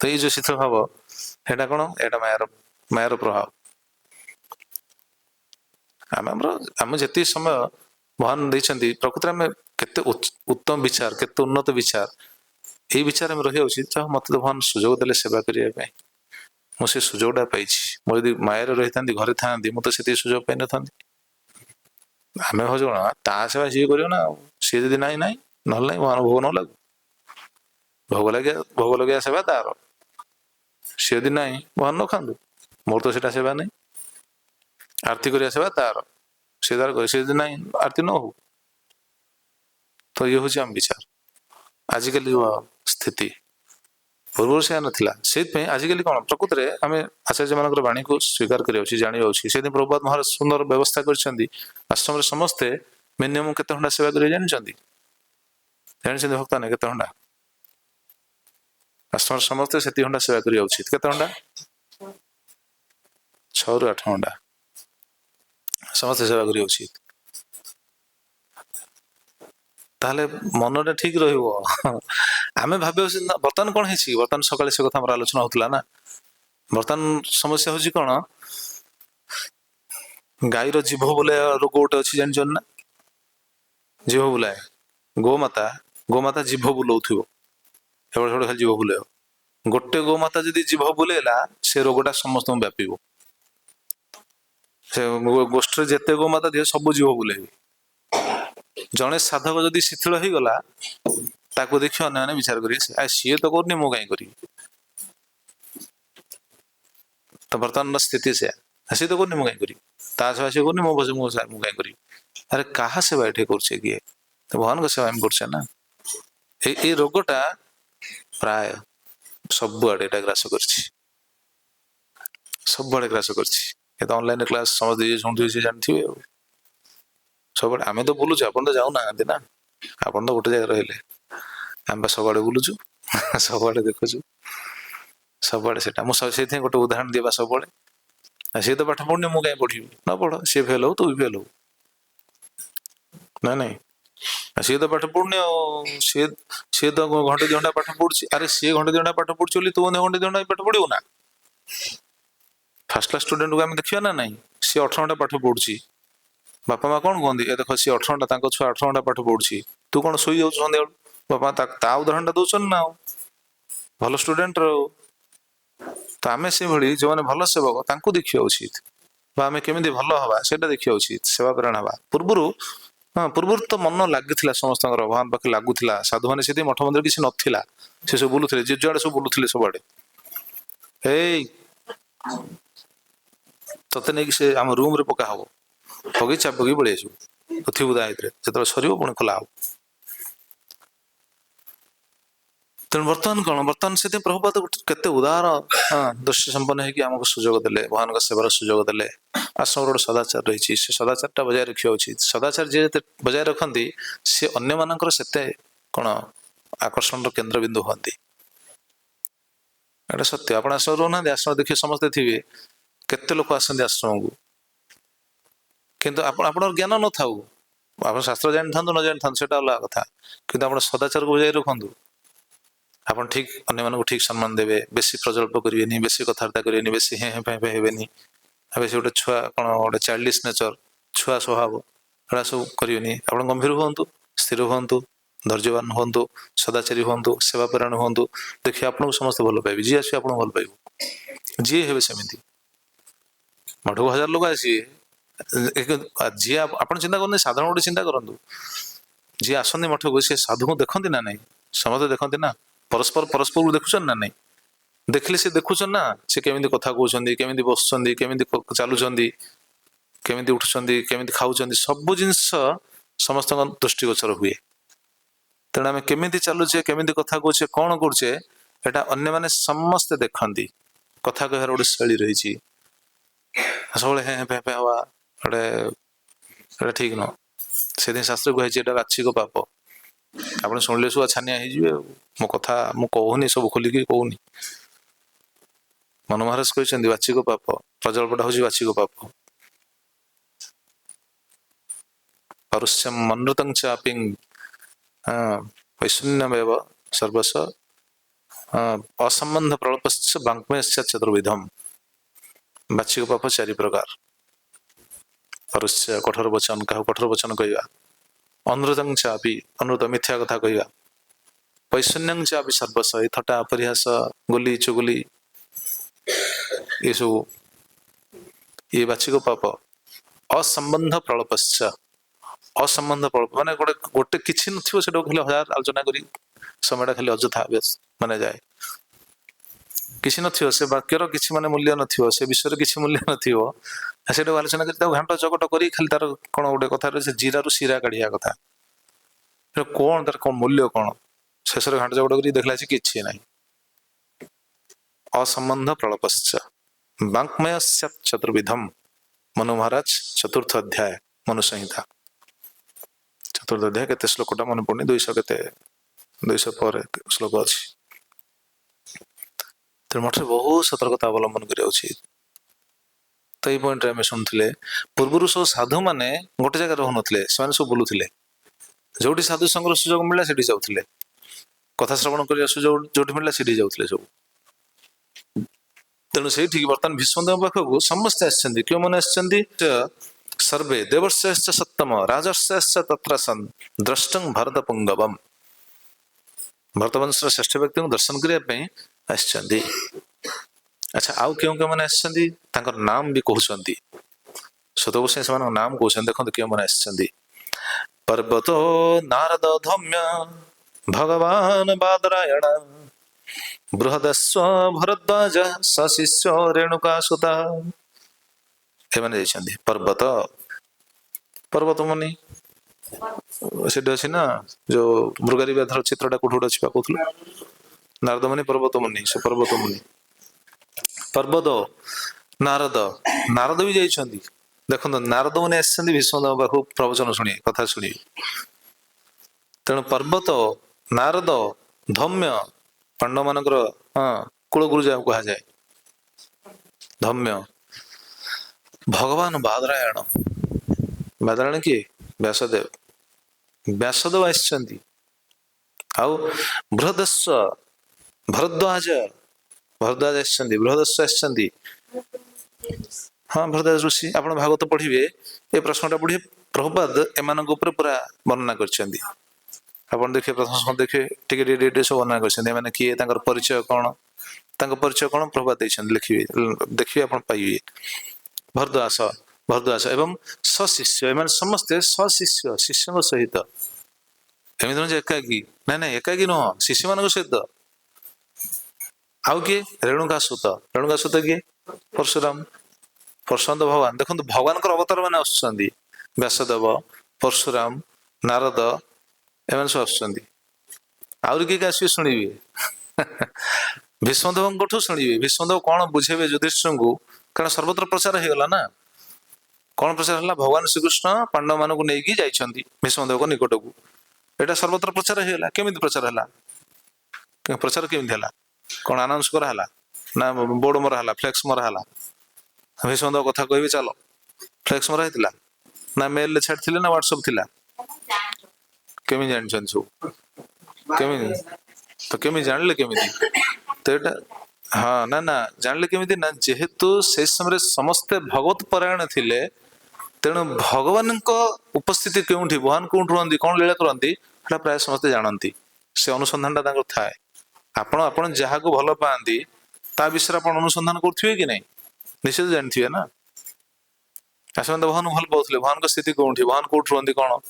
तो ये जो शिथिल भाव है कौन यहाँ मायार प्रभाव आम जी समय भगवान देखते प्रकृति में केते उत्तम विचार केते उन्नत विचार यही विचार में रही उचित मत तो भगवान सुजोग देले सेवा करने मुझे सुजोगटा पाई मुझे मायर रही था घरे था मुझे तो सुजोग पाई न था आम भाज कौन ता सेवा सी कर सी जब ना ना ना भगवान भोग न लगू भोग लगे सेवा तार सी यदि ना भगवान न खातु मोर तो सीटा सेवा नहीं आरती करिया सेवा तार सी तार कर ना आरती न हो तो ये हूँ आम विचार आजिकल स्थिति पूर्व से नाला से आजिकल कौन प्रकृत में आम आचार्य मान वाणी को स्वीकार करा से प्रभुपाद महाराज सुंदर व्यवस्था करश्रम समस्ते मिनिमम केते घंटा सेवा करें जानते भक्त ने केते घंटा आश्रम समस्ते से घंटा सेवा करा उचित केते घंटा 6 ରୁ 8 घंटा समस्ते सेवा करा उचित ତାହେଲେ ମନଟା ଠିକ ରହିବ। ଆମେ ଭାବିବା ବର୍ତ୍ତମାନ କଣ ହେଇଛି, ବର୍ତ୍ତମାନ ସକାଳେ ସେ କଥା ଆମର ଆଲୋଚନା ହଉଥିଲା ନା, ବର୍ତ୍ତମାନ ସମସ୍ୟା ହଉଛି କଣ, ଗାଈର ଜିଭ ବୁଲାଇବା ରୋଗ ଗୋଟେ ଅଛି ଜାଣିଛନ୍ତି ନା, ଜିଭ ବୁଲାଏ, ଗୋମାତା ଗୋମାତା ଜିଭ ବୁଲଉଥିବ, ଏଭଳି ସେଭଳି ଖାଲି ଜିଭ ବୁଲେଇବ। ଗୋଟେ ଗୋମାତା ଯଦି ଜିଭ ବୁଲେଇଲା ସେ ରୋଗଟା ସମସ୍ତଙ୍କୁ ବ୍ୟାପିବ। ସେ ଗୋଷ୍ଠୀରେ ଯେତେ ଗୋମାତା ଥିବେ ସବୁ ଜିଭ ବୁଲେଇବେ। ଜଣେ ସାଧକ ଯଦି ଶିଥିଳ ହେଇଗଲା ତାକୁ ଦେଖି ଅନ୍ୟମାନେ ବିଚାର କରିବେ, ସିଏ ତ କରୁନି ମୁଁ କାହିଁ କରିବି। ତ ବର୍ତ୍ତମାନର ସ୍ଥିତି ସେୟା, ସିଏ ତ କରୁନି ମୁଁ କାହିଁ କରିବି, ତା ସେବା ସିଏ କରୁନି ମୁଁ କାହିଁ କରିବି। ଆରେ କାହା ସେବା ଏଠି କରୁଛେ କିଏ, ତ ଭଗବାନଙ୍କ ସେବା ଆମେ କରୁଛେ ନା। ଏଇ ରୋଗଟା ପ୍ରାୟ ସବୁଆଡେ ଏଟା ଗ୍ରାସ କରିଛି, ସବୁଆଡେ ଗ୍ରାସ କରିଛି। ଏ ତ ଅନଲାଇନ କ୍ଲାସ ସମସ୍ତେ ଶୁଣୁଥିବେ, ସେ ଜାଣିଥିବେ ଆଉ। ସବୁଆଡେ ଆମେ ତ ବୁଲୁଛୁ, ଆପଣ ତ ଯାଉନାହାନ୍ତି ନା, ଆପଣ ତ ଗୋଟେ ଜାଗାରେ ରହିଲେ, ଆମେ ବା ସବୁଆଡେ ବୁଲୁଛୁ, ସବୁଆଡେ ଦେଖୁଛୁ, ସବୁଆଡେ ସେଟା। ମୁଁ ସେଇଥିପାଇଁ ଗୋଟେ ଉଦାହରଣ ଦେବା ସବୁବେଳେ, ସିଏ ତ ପାଠ ପଢୁନି ମୁଁ କାହିଁ ପଢିବି, ନ ପଢ, ସିଏ ଫେଲ ହଉ ତୁ ବି ଫେଲ ହଉ, ନାଇଁ ସିଏ ତ ପାଠ ପଢୁନି ଆଉ, ସିଏ ତ ଘଣ୍ଟେ 2 ଘଣ୍ଟା ପାଠ ପଢୁଛି, ଆରେ ସିଏ ଘଣ୍ଟେ 2 ଘଣ୍ଟା ପାଠ ପଢୁଛି ବୋଲି ତୁ ଘଣ୍ଟେ 2 ଘଣ୍ଟା ପାଠ ପଢିବୁ ନା। ଫାର୍ଷ୍ଟ କ୍ଲାସ ଷ୍ଟୁଡେଣ୍ଟକୁ ଆମେ ଦେଖିବା ନା ନାଇଁ, ସିଏ 18 ଘଣ୍ଟା ପାଠ ପଢୁଛି, ବାପା ମା କଣ କୁହନ୍ତି, ଏ ଦେଖ ସିଏ 18 ଘଣ୍ଟା, ତାଙ୍କ ଛୁଆ 18 ଘଣ୍ଟା ପାଠ ପଢୁଛି, ତୁ କଣ ଶୋଇଯାଉଛୁ ସନ୍ଧ୍ୟାବେଳୁ, ବାପା ତା ଉଦାହରଣଟା ଦଉଛନ୍ତି ନା ଆଉ, ଭଲ ଷ୍ଟୁଡେଣ୍ଟର ଆଉ। ତ ଆମେ ସେଇଭଳି ଯୋଉମାନେ ଭଲ ସେବକ ତାଙ୍କୁ ଦେଖିବା ଉଚିତ, ବା ଆମେ କେମିତି ଭଲ ହବା ସେଇଟା ଦେଖିବା ଉଚିତ, ସେବା ପ୍ରେରଣା ହବା ପୂର୍ବରୁ। ହଁ, ପୂର୍ବରୁ ତ ମନ ଲାଗିଥିଲା ସମସ୍ତଙ୍କର, ଭଗବାନ ପାଖରେ ଲାଗୁଥିଲା, ସାଧୁମାନେ ସେଥିପାଇଁ ମଠ ମନ୍ଦିର କିଛି ନଥିଲା, ସେ ସବୁ ବୁଲୁଥିଲେ, ଯେ ଯୁଆଡେ ସବୁ ବୁଲୁଥିଲେ ସବୁଆଡେ। ଏଇ ତତେ ନେଇକି ସେ ଆମ ରୁମ ରେ ପକା ହବ, ପକେଇ ଚାବି ପକେଇ ପଳେଇ ଆସିବୁ, ତୁ ଥିବୁ ତା ଭିତରେ, ଯେତେବେଳେ ସରିବ ପୁଣି ଖୋଲା ହବ। ତେଣୁ ବର୍ତ୍ତମାନ କଣ, ବର୍ତ୍ତମାନ ସେଥିପାଇଁ ପ୍ରଭୁପାଦ କେତେ ଉଦାର ଦୃଷ୍ଟି ସମ୍ପନ୍ନ ହେଇକି ଆମକୁ ସୁଯୋଗ ଦେଲେ, ଭଗବାନଙ୍କ ସେବାର ସୁଯୋଗ ଦେଲେ। ଆଶ୍ରମର ଗୋଟେ ସଦାଚାର ରହିଛି, ସେ ସଦାଚାରଟା ବଜାୟ ରଖିବା ଉଚିତ। ସଦାଚାର ଯିଏ ଯେତେ ବଜାୟ ରଖନ୍ତି ସେ ଅନ୍ୟମାନଙ୍କର ସେତେ କଣ ଆକର୍ଷଣର କେନ୍ଦ୍ରବିନ୍ଦୁ ହୁଅନ୍ତି। ଏଇଟା ସତ୍ୟ। ଆପଣ ଆଶ୍ରମ ରହୁନାହାନ୍ତି, ଆଶ୍ରମ ଦେଖିବେ ସମସ୍ତେ ଥିବେ, କେତେ ଲୋକ ଆସନ୍ତି ଆଶ୍ରମକୁ, କିନ୍ତୁ ଆପଣଙ୍କର ଜ୍ଞାନ ନଥାଉ, ଆପଣ ଶାସ୍ତ୍ର ଜାଣିଥାନ୍ତୁ ନ ଜାଣିଥାନ୍ତୁ ସେଇଟା ଅଲଗା କଥା, କିନ୍ତୁ ଆପଣ ସଦାଚାରକୁ ବଜାୟ ରଖନ୍ତୁ, ଆପଣ ଠିକ ଅନ୍ୟମାନଙ୍କୁ ଠିକ ସମ୍ମାନ ଦେବେ, ବେଶୀ ପ୍ରଜଳ୍ପ କରିବେନି, ବେଶୀ କଥାବାର୍ତ୍ତା କରିବେନି, ବେଶୀ ହେଁ ଫେଁ ହେବେନି, ବେଶୀ ଗୋଟେ ଛୁଆ କଣ ଗୋଟେ ଚାଇଲ୍ଡିଶ ନେଚର, ଛୁଆ ସ୍ୱଭାବ, ଏଗୁଡ଼ା ସବୁ କରିବେନି। ଆପଣ ଗମ୍ଭୀର ହୁଅନ୍ତୁ, ସ୍ଥିର ହୁଅନ୍ତୁ, ଧୈର୍ଯ୍ୟବାନ ହୁଅନ୍ତୁ, ସଦାଚାରୀ ହୁଅନ୍ତୁ, ସେବାପରାୟଣ ହୁଅନ୍ତୁ, ଦେଖିବେ ଆପଣଙ୍କୁ ସମସ୍ତେ ଭଲ ପାଇବେ, ଯିଏ ଆସିବେ ଆପଣଙ୍କୁ ଭଲ ପାଇବ, ଯିଏ ହେବେ ସେମିତି। ମଠକୁ 1000 ଲୋକ ଆସିବେ, ଯିଏ ଆପଣ ଚିନ୍ତା କରନ୍ତି, ସାଧାରଣ ଗୋଟେ ଚିନ୍ତା କରନ୍ତୁ, ଯିଏ ଆସନ୍ତି ମଠକୁ ସେ ସାଧୁଙ୍କୁ ଦେଖନ୍ତି ନା ନାଇଁ, ସମସ୍ତେ ଦେଖନ୍ତି ନା, ପରସ୍ପରକୁ ଦେଖୁଛନ୍ତି ନା ନାଇଁ, ଦେଖିଲେ ସେ ଦେଖୁଛନ୍ତି ନା, ସେ କେମିତି କଥା କହୁଛନ୍ତି, କେମିତି ବସୁଛନ୍ତି, କେମିତି ଚାଲୁଛନ୍ତି, କେମିତି ଉଠୁଛନ୍ତି, କେମିତି ଖାଉଛନ୍ତି, ସବୁ ଜିନିଷ ସମସ୍ତଙ୍କ ଦୃଷ୍ଟିଗୋଚର ହୁଏ। ତେଣୁ ଆମେ କେମିତି ଚାଲୁଛେ, କେମିତି କଥା କହୁଛେ, କଣ କରୁଛେ, ଏଟା ଅନ୍ୟମାନେ ସମସ୍ତେ ଦେଖନ୍ତି। କଥା କହିବାର ଗୋଟେ ଶୈଳୀ ରହିଛି, ସବୁବେଳେ ହେଁ ଫେଁ ହବା ଏଟା ଠିକ ନୁହଁ। ସେଥିପାଇଁ ଶାସ୍ତ୍ର କୁହାଯାଇଛି ଏଟା ବାଚିକ ପାପ। ଆପଣ ଶୁଣିଲେ ସବୁ ଛାନିଆ ହେଇଯିବେ, ଆଉ ମୋ କଥା ମୁଁ କହୁନି, ସବୁ ଖୋଲିକି କହୁନି। ମନ ମହାରାଜ କହିଛନ୍ତି ବାଚିକ ପାପ, ପ୍ରଜଳ୍ପଟା ହଉଛି ବାଚିକ ପାପ। ପରୁଷ୍ୟଂ ମନୃତଂ ଚାପି ବୈଶୂନ୍ୟମେବ ସର୍ବସ୍ୱ ଅସମ୍ବନ୍ଧ ପ୍ରଳପଶ୍ଚ ବାଙ୍କ୍ମୟଶ୍ଚ ଚତୁର୍ବିଧମ୍। ବାଚିକ ପାପ 4 ପ୍ରକାର। ପରୁଷ୍ୟ କଠୋର ବଚନ, କାହାକୁ କଠୋର ବଚନ କହିବା, ଅନୃତଂ ଚାପି ଅନୃତ ମିଥ୍ୟା କଥା କହିବା, ବୈଷଣ୍ୟଂ ଚାପି ସର୍ବସ୍ୱ ଏ ଥଟ୍ଟା ପରିହାସ ଗୁଲି ଚୁଗୁଲି ଏସବୁ ଇଏ ବାଚିକ ପାପ। ଅସମ୍ବନ୍ଧ ପ୍ରଳପଶ୍ଚ, ଅସମ୍ବନ୍ଧ ପ୍ରଳପ ମାନେ ଗୋଟେ କିଛି ନଥିବ ସେଟାକୁ ଖାଲି 1000 ଆଲୋଚନା କରି ସମୟଟା ଖାଲି ଅଯଥା ମାନେ ଯାଏ, କିଛି ନଥିବ, ସେ ବାକ୍ୟର କିଛି ମାନେ ମୂଲ୍ୟ ନଥିବ, ସେ ବିଷୟରେ କିଛି ମୂଲ୍ୟ ନଥିବ, ସେଟାକୁ ଆଲୋଚନା କରି ତାକୁ ଘାଣ୍ଟ ଚକଟ କରି ଖାଲି ତାର କଣ ଗୋଟେ କଥା ରହିଛି, ଜିରାରୁ ଶିରା କାଢିବା କଥା, କଣ ତାର କଣ ମୂଲ୍ୟ କଣ, ଶେଷରେ ଘାଣ୍ଟ ଚକଟ କରି ଦେଖିଲା ସେ କିଛି ନାହିଁ। ଅସମ୍ବନ୍ଧ ପ୍ରଳପଶ୍ଚ ବାଙ୍କ୍ମୟସ୍ୟ ଚତୁର୍ବିଧମ୍। ମନୁ ମହାରାଜ 4th ଅଧ୍ୟାୟ ମନୁ ସଂହିତା 4th ଅଧ୍ୟାୟ, କେତେ ଶ୍ଲୋକଟା ମନେ ପଡୁନି, 200 କେତେ 200 ପରେ ଶ୍ଲୋକ ଅଛି। ତେଣୁ ମଠରେ ବହୁତ ସତର୍କତା ଅବଲମ୍ବନ କରିବା ଉଚିତ। ତ ଏଇ ପଏଣ୍ଟରେ ଆମେ ଶୁଣୁଥିଲେ, ପୂର୍ବରୁ ସବୁ ସାଧୁ ମାନେ ଗୋଟେ ଜାଗାରେ ରହୁନଥିଲେ, ସେମାନେ ସବୁ ବୁଲୁଥିଲେ, जोटी साधु संघर सुजोग मिला सेठी जाउथिले, कथा श्रवण करिया सुजोग जोटी मिला सेठी जाउथिले सब। तेणु से बर्तमान भीष्मदेव पाखक समस्ते आछंती क्यों मन आछंती सर्वे देवर्षयश्च सत्तम राजर्षयश्च तत्र सन् द्रष्टं भरत पुंगवम। भरतवंश श्रेष्ठ व्यक्ति को दर्शन करिया पे आछंती। अच्छा आउ क्यों क्यों मन आछंती तांकर नाम भी कहउछंती सतो गोसाई समान नाम कहउछंती देखंतु क्यों मन आछंती। पर्वतो नारद धौम्य भगवान बादरायण बृहदस्व भरद्वाज सशिष्य रेणुकासुता। एमाने जाइछंती पर्वत पर्वत मुनि सेठी अछि ना जो मृगारी व्याधर चित्रटा कोठोट अछि बा कहथुल नारद मुनि पर्वत मुनि से पर्वत मुनि पर्वत नारद नारद भी जाइछंती देखंतु नारद मुनि आछंती भीष्मदेव पाखु प्रवचन सुनि कथा सुनि। तेणु पर्वत नारद धौम्य पांडव मानकर कुलगुरु जा कहा जाए धौम्य भगवान बादरायण बादरायण किए व्यासदेव व्यासदेव आछंती आउ बृहदस्व भरद्वाज भरद्वाज आछंती बृहदस्व आछंती। हाँ भरद्वाज ऋषि आपण भागवत पढ़िबे ए प्रश्नटा पढ़िए प्रभुपाद एमानक ऊपर पूरा वर्णना करछंती। आपण देखिए प्रश्न देखिए टिके टिके सब वर्णना करछंती माने किए तांकर परिचय कोन तांकर परिचय कोन प्रभुपाद दैछंती लिखिबे देखिए आपण पाइबे। भरद्वाज भरद्वाज एवं सशिष्य एमाने समस्ते सशिष्य शिष्य सहित एमिति एकाकी ना ना एकाकी न शिष्य मान सहित आउ किए रेणुकासुत रेणुकासुत किए परशुराम परशुराम भगवान देखो भगवान अवतार मैंने आसुच्चंती व्यासदेव परशुराम नारद एमाने सब आसुच्चंती आउरी किए आसबे शुणिबे भीष्मदेव शुणिबे भीष्मदेव कौन बुझेबे युधिष्ठिर को कारण सर्वत्र प्रचार हो गला ना कौन प्रचार है भगवान श्रीकृष्ण पांडव मान को लेकिन जाइछंती भीष्मदेव निकट को एटा सर्वत्र प्रचार हो गला केमिति प्रचार है प्रचार केमिति हला कौन अनाउंस करा हला ना बोर्ड मरा हला फ्लेक्स मरा हला भीष्मदेव कथा कहबे चलो फ्लेक्स मरा हितला ना मेल ले छाड़थिले ना व्हाट्सएप थिला केमि जानछन सब केमि तो केमि जानले केमिति तो एटा हाँ ना ना जानले केमिति ना जेहेतु से समय समस्ते भगवत परायण थिले तेणु भगवान उपस्थिति क्योंठी भगवान कौन रुहंती कौन लीला करती प्राय समस्ते जानती से अनुसंधान थाए आपण आपण जहाँ को भल पाती ता विषय आप अनुसंधान करुवे कि नहीं निश्चित जानते ना आसमान भगवान भल पाते भगवान स्थिति कौटी भगवान कौट रुहंती कौन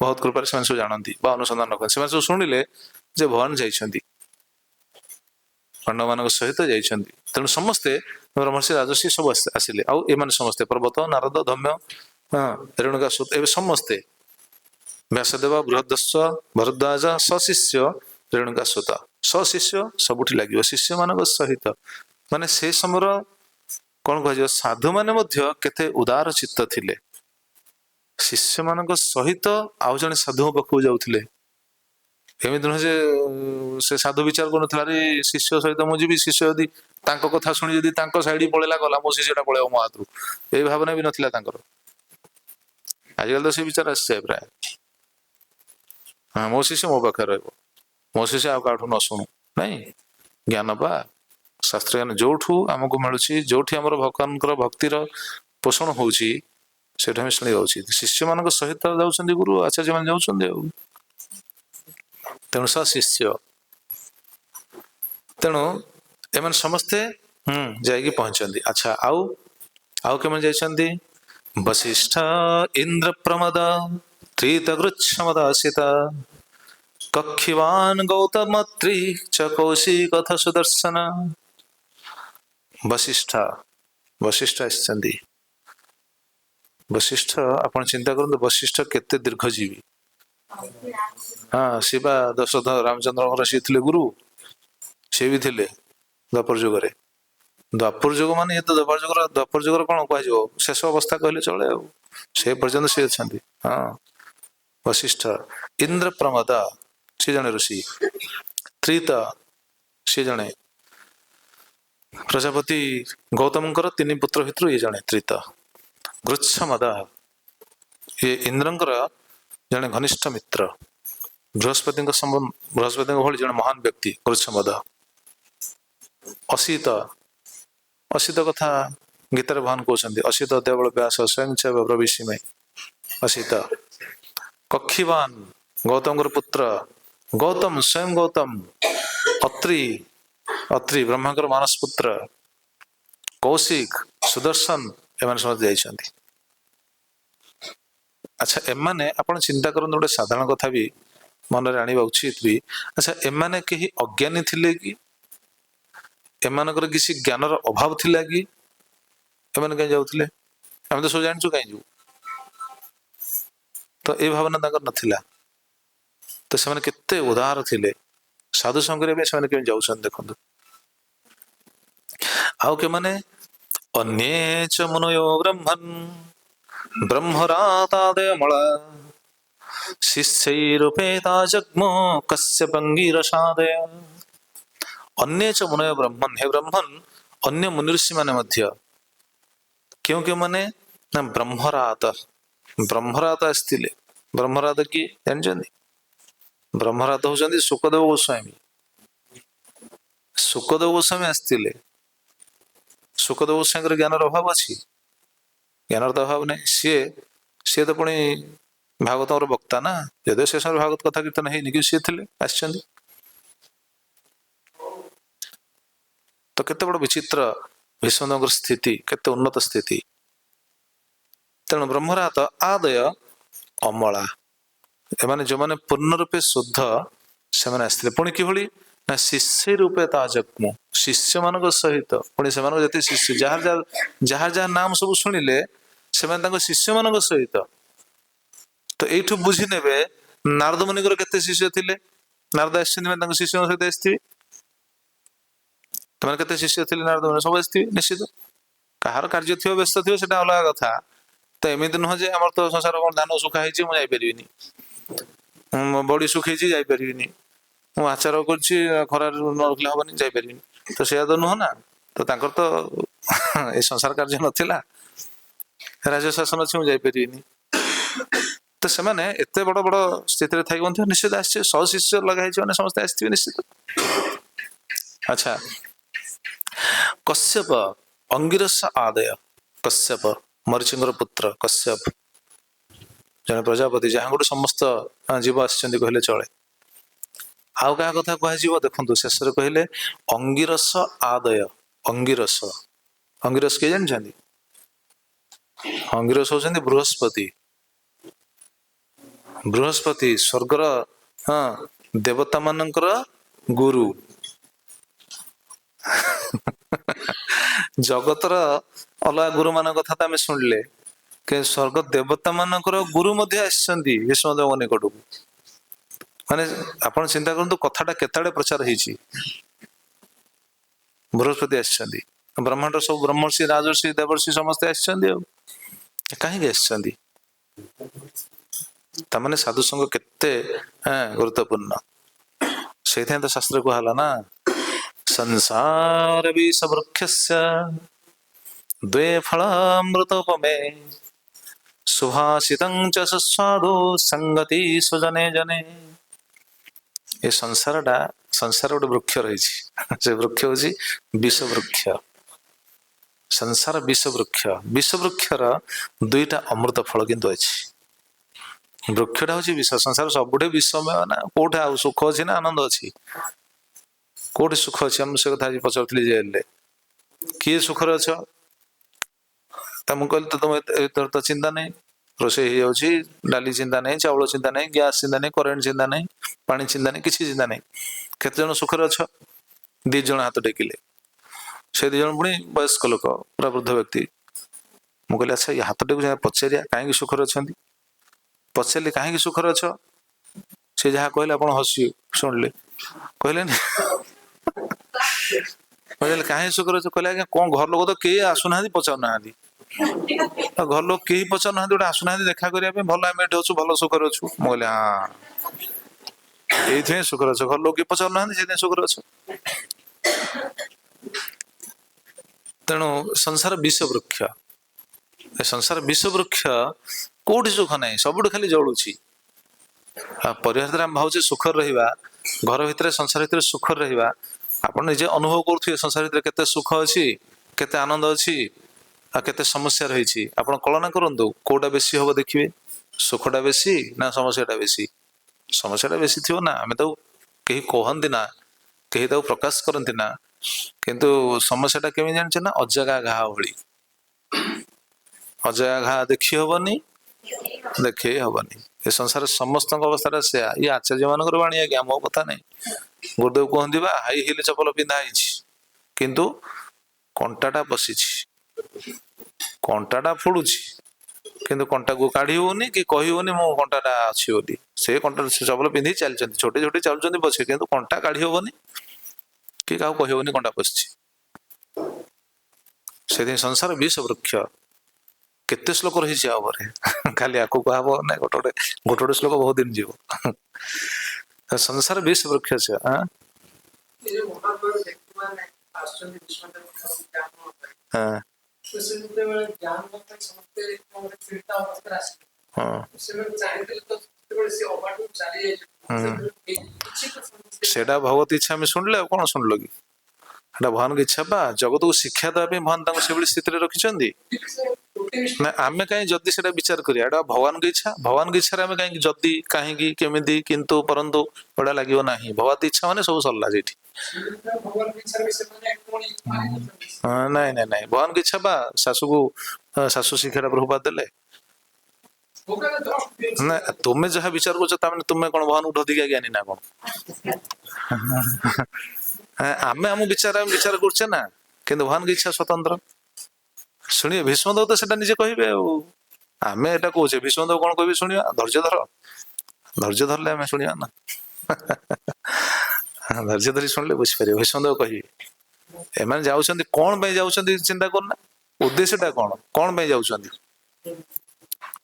बहुत कृपा से सब जानती अनुसंधान कर सब शुणिले जे भगवान जाइछंती पांडव मान सहित जाइछंती तेणु समस्ते ब्रह्मर्षि राजर्षि सब आसिले आउ एमाने समस्ते पर्वत नारद धौम्य रेणुकासुत एवं समस्ते व्यासदेव बृहदस्व भरद्वाज सशिष्य रेणुकासुत सशिष्य सबुठी लगे शिष्य मान सहित माने से समय कौन कह साधु माने केते उदार चित्त थिले शिष्य मान सहित आउ जने साधु पाखु जाउथिले एमिति नुहे से साधु विचार कर शिष्य सहित मुझे शिष्य यदि कथा शुणी यदि साइड पलैला गला मो शिष्यटा पलैब मो हाथ यही भावना भी नाला आजिकल तो से विचार आसे प्राय हाँ मो शिष्य मो पाखे मो शिष्य आ न शुणु नहीं ज्ञान पा शास्त्र ज्ञान जोठू आमको मिलूँ जो भगवान भक्तिर पोषण होची शुणी शिष्य मान सहित जाऊँ गुरु आचार्य मान जाऊँ तेणु स शिष्य तेणु एम समस्ते जाइए पहुंचती। अच्छा आउ आउ केम जाइछंती वशिष्ठ इंद्र प्रमद त्रितगृच्छमदासिता कक्षिवान गौतमत्री च कौशिक सुदर्शन। वशिष्ठ वशिष्ठ आछंती वशिष्ठ आपण चिंता करते वशिष्ठ केते दीर्घजीवी हाँ शिवा दशरथ रामचंद्र सी थे गुरु सी भी थे द्वापर जुगे द्वापर जुग मान ये तो द्वापर जुगर कौन कह शेष अवस्था कहले चले से पर्यटन सी अच्छा हाँ वशिष्ठ इंद्र प्रमद सी जने ऋषि त्रित सी जने प्रजापति गौतम तीन पुत्र भितर ये जने त्रित गृच्छमद ये इंद्रंकर जड़े घनिष्ठ मित्र बृहस्पति बृहस्पति भली जड़े महान व्यक्ति कृच्छमद असित असित कथा गीतार भगवान कहते असित देवल व्यास स्वयं च प्रवेशिमे असित कक्षीवान गौतम पुत्र गौतम स्वयं गौतम अत्रि अत्रि ब्रह्मांकर मानस पुत्र कौशिक सुदर्शन एम समझ अच्छा एमाने आपण चिंता करते गोटे साधारण कथा भी मन रे आनिबा उचित भी अच्छा एमाने कहीं अज्ञानी थिले कि एमानकर किसी ज्ञानर अभाव थिला कि एमाने कहीं जाउथिले हम तो सब जानछु कहीं जो तो ए भावना ताकर नथिला तो से केते उदार थिले साधु संग रे से केम जाउछन देखंतु आउ के माने अन्ये च मुनयो ब्रह्मन् ब्रह्मरातादयमल शिष्यैरुपेता जग्मो कश्यपंगीरसादय अन्ये च मुनयो ब्रह्मन् हे ब्रह्मन् अन्य मुनिऋषि माने मध्य क्यों क्यों माने ना ब्रह्मरात ब्रह्मरात आस्थिले ब्रह्मरात की जानछन्ती ब्रह्मरात होचंदी सुखदेव गोस्वामी सुखदेव गोस्वामी आस्थिले सुखदेव गोस्वामी ज्ञान अभाव अच्छी ज्ञान तो अभाव नहीं सी तो पुणी भागवत वक्ता ना यदि से समय भागवत कथा कीर्तन है कि सी थे आसछन्ती तो केते बड़ विचित्र भीष्मदेव स्थिति केते उन्नत स्थिति तेणु ब्रह्मरात आदय अमला एमाने जो माने पूर्ण रूपे शुद्ध से माने आस्थिले पुणी किभली ना शिष्य रूपे ताजग्मु शिष्य मान सहित पुणी से शिष्य जार नाम सब शुणिले से शिष्य मान सहित तो यू बुझी ने नारद मुनिकर केते शिष्य थिले नारद आसछन्ती शिष्य सहित आसथिबे तुम केते शिष्य थिले नारद मुनि सब आसथिबे निश्चित कहार कार्य थी व्यस्त थी से अलग कथा तो एमती नुह जे आम तो संसार कौन धान सुखा है मुझे जापरि बड़ी सुखी जापरि मु आचार कर रखले हेनी जापरि तो से तो नुह ना तो तो ये संसार कार्य नाला राज्य शासन अच्छे मुझे जापरि तो से एत बड़ बड़ स्थित थी निश्चित आस शिष्य लगाई समस्त आसवे निश्चित अच्छा कश्यप अंगिरस आदय कश्यप मरीचिंगर पुत्र कश्यप जन प्रजापति जहाँ गोटे समस्त जीव आसछन्ती कहले चले आउ क्या कथा कह देखो शेष कहले अंगिरस आदय अंगिरस अंगिरस किए जानते अंगिरस होचंदी बृहस्पति बृहस्पति स्वर्गर हाँ देवता मानकर गुरु जगतर अलग गुरु मान कथा तो आम शुणिले कि स्वर्ग देवता मानकर गुरु भीष्मदेव निकट माने आपण चिंता करतु कथाटा केते प्रचार होती बृहस्पति आसछन्ती ब्रह्मांड सब ब्रह्मर्षि राजर्षि देवर्षि समस्ते आसछन्ती कहीं आसछन्ती तमाने साधु संग केते गुरुत्वपूर्ण से तो शास्त्र कहला ना संसार विषवृक्षस्य द्वे फलामृतोपमे सुभाषितं च सुस्वादु संगति सुजने जने ये संसार गोटे वृक्ष रही से वृक्ष हूँ विष वृक्ष संसार विष वृक्षर दुईटा अमृत फल किंतु अच्छी वृक्षटा हूँ विष संसार सबुठे विषमय ना कौटे आ सुख अच्छी ना आनंद अच्छी कौटे सुख अच्छी हम से कथा पचार जेल किए सुखर अच मुझे कहली तुम तो चिंता नहीं रोषे हो डाली चिंता नहीं चाउल चिंता नहीं गैस चिंता नहीं करेन्ट चिंता नहीं पानी चिंता नहीं किसी चिंता नहीं केते जन सुखर अच दी जन हाथ टेकिले से दी जन पुणी वयस्क लोक पूरा वृद्ध व्यक्ति मुझे कहली अच्छा ये हाथ टेक पचारिया कहीं सुखर अच्छा पचारे कहीं सुखर अच से जहाँ कहले आप हसी शुणिले कहले कहले कहीं सुखर अच कहले आज्ञा कौन घर लोग तो कई आसुना पचारूना घर लोग कई पचारूना गोटे आसुना देखा करने भल आम ये भल सुखर अच्छु मुझे हाँ ये सुखर अच घर लोग किए पचारूना से सुखर अच तेणु संसार विष वृक्ष संसार विष वृक्ष कौटी सुख ना सबुठ खाली जलुची परिवार द्वारा आम भावचे सुखर रहिबा घर भितर संसार भितर सुखर रहिबा आपण निजे अनुभव करुथिबे संसार भितर केते सुख अछि केते आनंद अछि आ केते समस्या रहिछि आपण कल्पना करंतु कोडा बेसी होबो देखिबे सुखटा बेसी ना समस्याटा बेसी समस्याटा बेसी थिबो ना आमे तो केही कहंती ना केही तो प्रकाश करंती ना किंतु समस्याटा केमि जानछे ना अजगा घा भଳି अजगा घा देखि होबनी देखे हबनी ए संसार समस्त अवस्था से ये आचार्य मानकर बाणी आज्ञा मो कथा नहीं गुरुदेव कहती बा हाई हिल चपल पिंधा किंतु कंटाटा बसीछि कंटाटा फोड़ुछि किंतु कंटा को काढ़ी होनी कि कही होनी मो कंटाटा अच्छी बोली से कंटा चपल पिंधि चलते छोटे छोटे चलुंट बचे किंतु कंटा काढ़ी होनी कि क्या कही होनी कंटा बसछि से संसार विष वृक्ष केते श्लोक रही खाली आकु कहब ना गोटे गोटे श्लोक बहुत दिन जीव संसार विष वृक्ष से सेटा भगवत इच्छा में शुणिले कौन शुणल कि भगवान की इच्छा बा जगत को शिक्षा देवाई भगवान से स्थित रखिंट ना आम कहीं जदि से विचार करिया भगवान की इच्छा भगवान की इच्छा आम कहीं जदि कहीं केमी किंतु परंतु एटा लगे ना भगवत इच्छा माने सब सरला जे नाई नाई नाई भगवान की इच्छा बा शाशु को शाशु शिक्षा प्रभुपाद देले ना तुम्हें जहाँ विचार कर तुम्हें कौन भगवान को अधिका ज्ञानी ना कौन आमे आम विचार करछे ना किंतु भगवान की इच्छा स्वतंत्र शुणिए भीष्मदेव तो सेटा निजे कहिबे आमे एटा कहूचे भीष्मदेव कौन कहबे शुणिया धैर्य धरले आमे शुणिया ना धैर्य धरी शुणिले बुझी पारे भीष्मदेव कहिबे एमाने जाउछन्ती कोन पे जाउछन्ती चिंता करना उद्देश्यटा कोन पे जाउछन्ती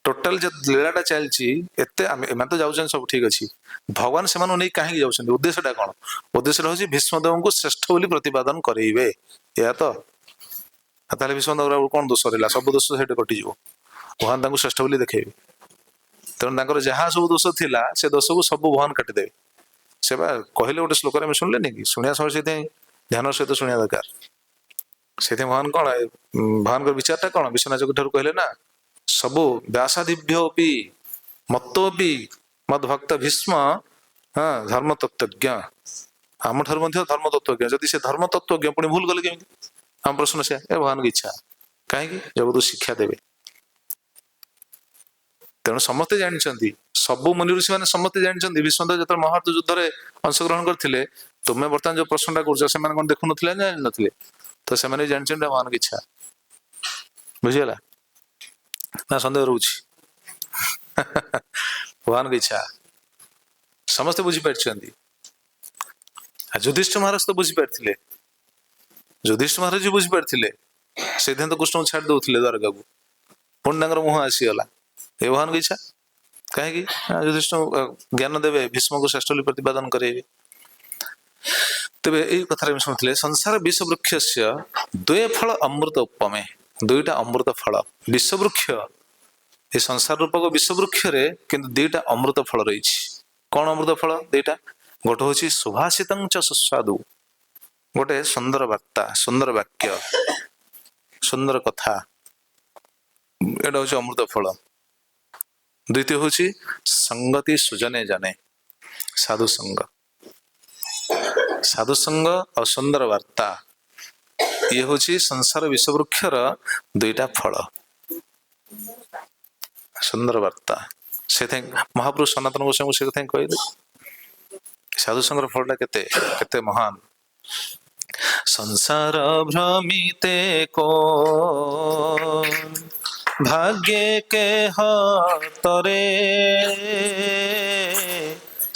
टोटल जो लीलाटा चलछि एते एमाने तो जाउछन सब ठीक अछि भगवान से मानो नै काहे जाउछन्ती उद्देश्यटा कोन उद्देश्य रहछि भीष्मदेव को श्रेष्ठ बोली प्रतिपादन करेइबे या तो ताले भीष्मदेव कौन दोष रहा सब दोष से कटिज भगवान श्रेष्ठ बोली देखेबे तेणु जहाँ सब दोष थिला से दोष को सब भगवान काटिदेवे से कहले गोटे श्लोक में शुणिले कि शुणिया समय से ध्यान सहित शुणिया दरकार से भगवान कौन भगवान विचारटा कौन विश्वनाथ ठार कहले ना सबु व्यासादिभ्योपि मत्तोपि मद्भक्त भीष्म धर्म तत्वज्ञ आम ठार धर्म तत्वज्ञ जदि से धर्म तत्वज्ञ पुणी भूल गले केमी आम प्रश्न से भगवान की इच्छा कहीं जगत शिक्षा देवे तेणु समस्ते जानते सबु मुनि ऋषि मैंने समस्ते जानते भीष्मदेव जो महाभारत युद्ध में अंशग्रहण करते तुम्हें बर्तमान जो प्रश्नटा कर कौन देखु नी तो से जानते भगवान की इच्छा बुझीगला ना सन्देह रोच भगवान की इच्छा समस्ते बुझीपारी युधिष्ठिर महाराज तो बुझीपारे युधिष्ठिर महाराज जी बुझीपारे से तो कृष्ण को छाड़ दौले द्वारका को पुणी मुह आसीगला ये भगवान की इच्छा कहीं युधिष्ठिर ज्ञान देवे भीष्म को श्रेष्ठ प्रतिपादन करेंगे तेरे यही कथा शुणुले संसार विष वृक्ष से द्वे फल अमृत उपमे दुईटा अमृत फल विषवृक्ष ये संसार रूपक विषवृक्ष किंतु दुईटा अमृत फल रही कौन अमृत फल दुईटा गोटे हूँ सुभाषित सुस्वादु गोटे सुंदर वार्ता सुंदर वाक्य सुंदर कथा एटा हूँ अमृत फल द्वितीय हूँ संगति सुजने जाने साधु संग और सुंदर वार्ता ये हूँ संसार विषवृक्षर दुईटा फल सुंदर वार्ता से महापुरुष सनातन गोस्वामी से कथा कहले साधु संगर फलटा केते केते महान संसार भ्रमिते को भाग्य के हातरे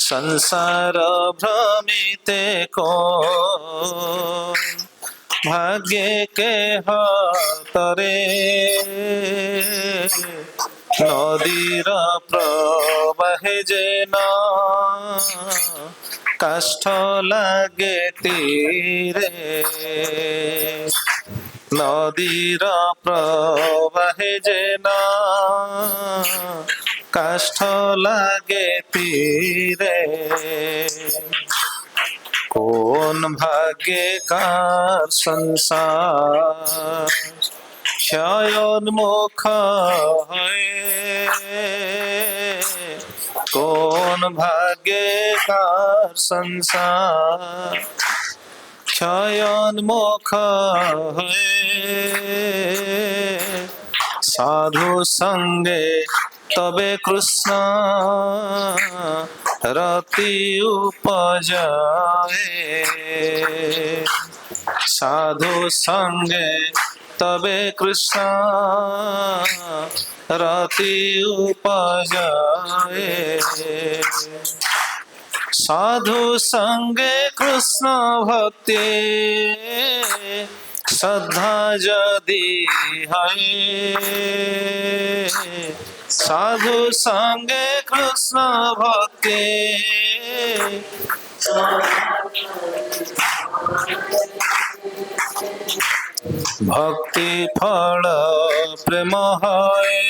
संसार भ्रमिते को भाग्य के हातरे नदीर प्रवाहे जेना कष्ट लागे तीरे नदीर प्रवाहे जेना काष्ठ लागे तीरे, कौन भाग्य का संसार क्षयोन्मुख है, कौन भाग्य का संसार क्षयोन्मुख है, साधु संगे तबे कृष्ण रति उपजाए, साधु संगे तबे कृष्ण रति उपजाए, साधु संगे कृष्ण भक्ति श्रद्धा यदि है, साधु संगे कृष्ण भक्ति भक्ति फल प्रेम है,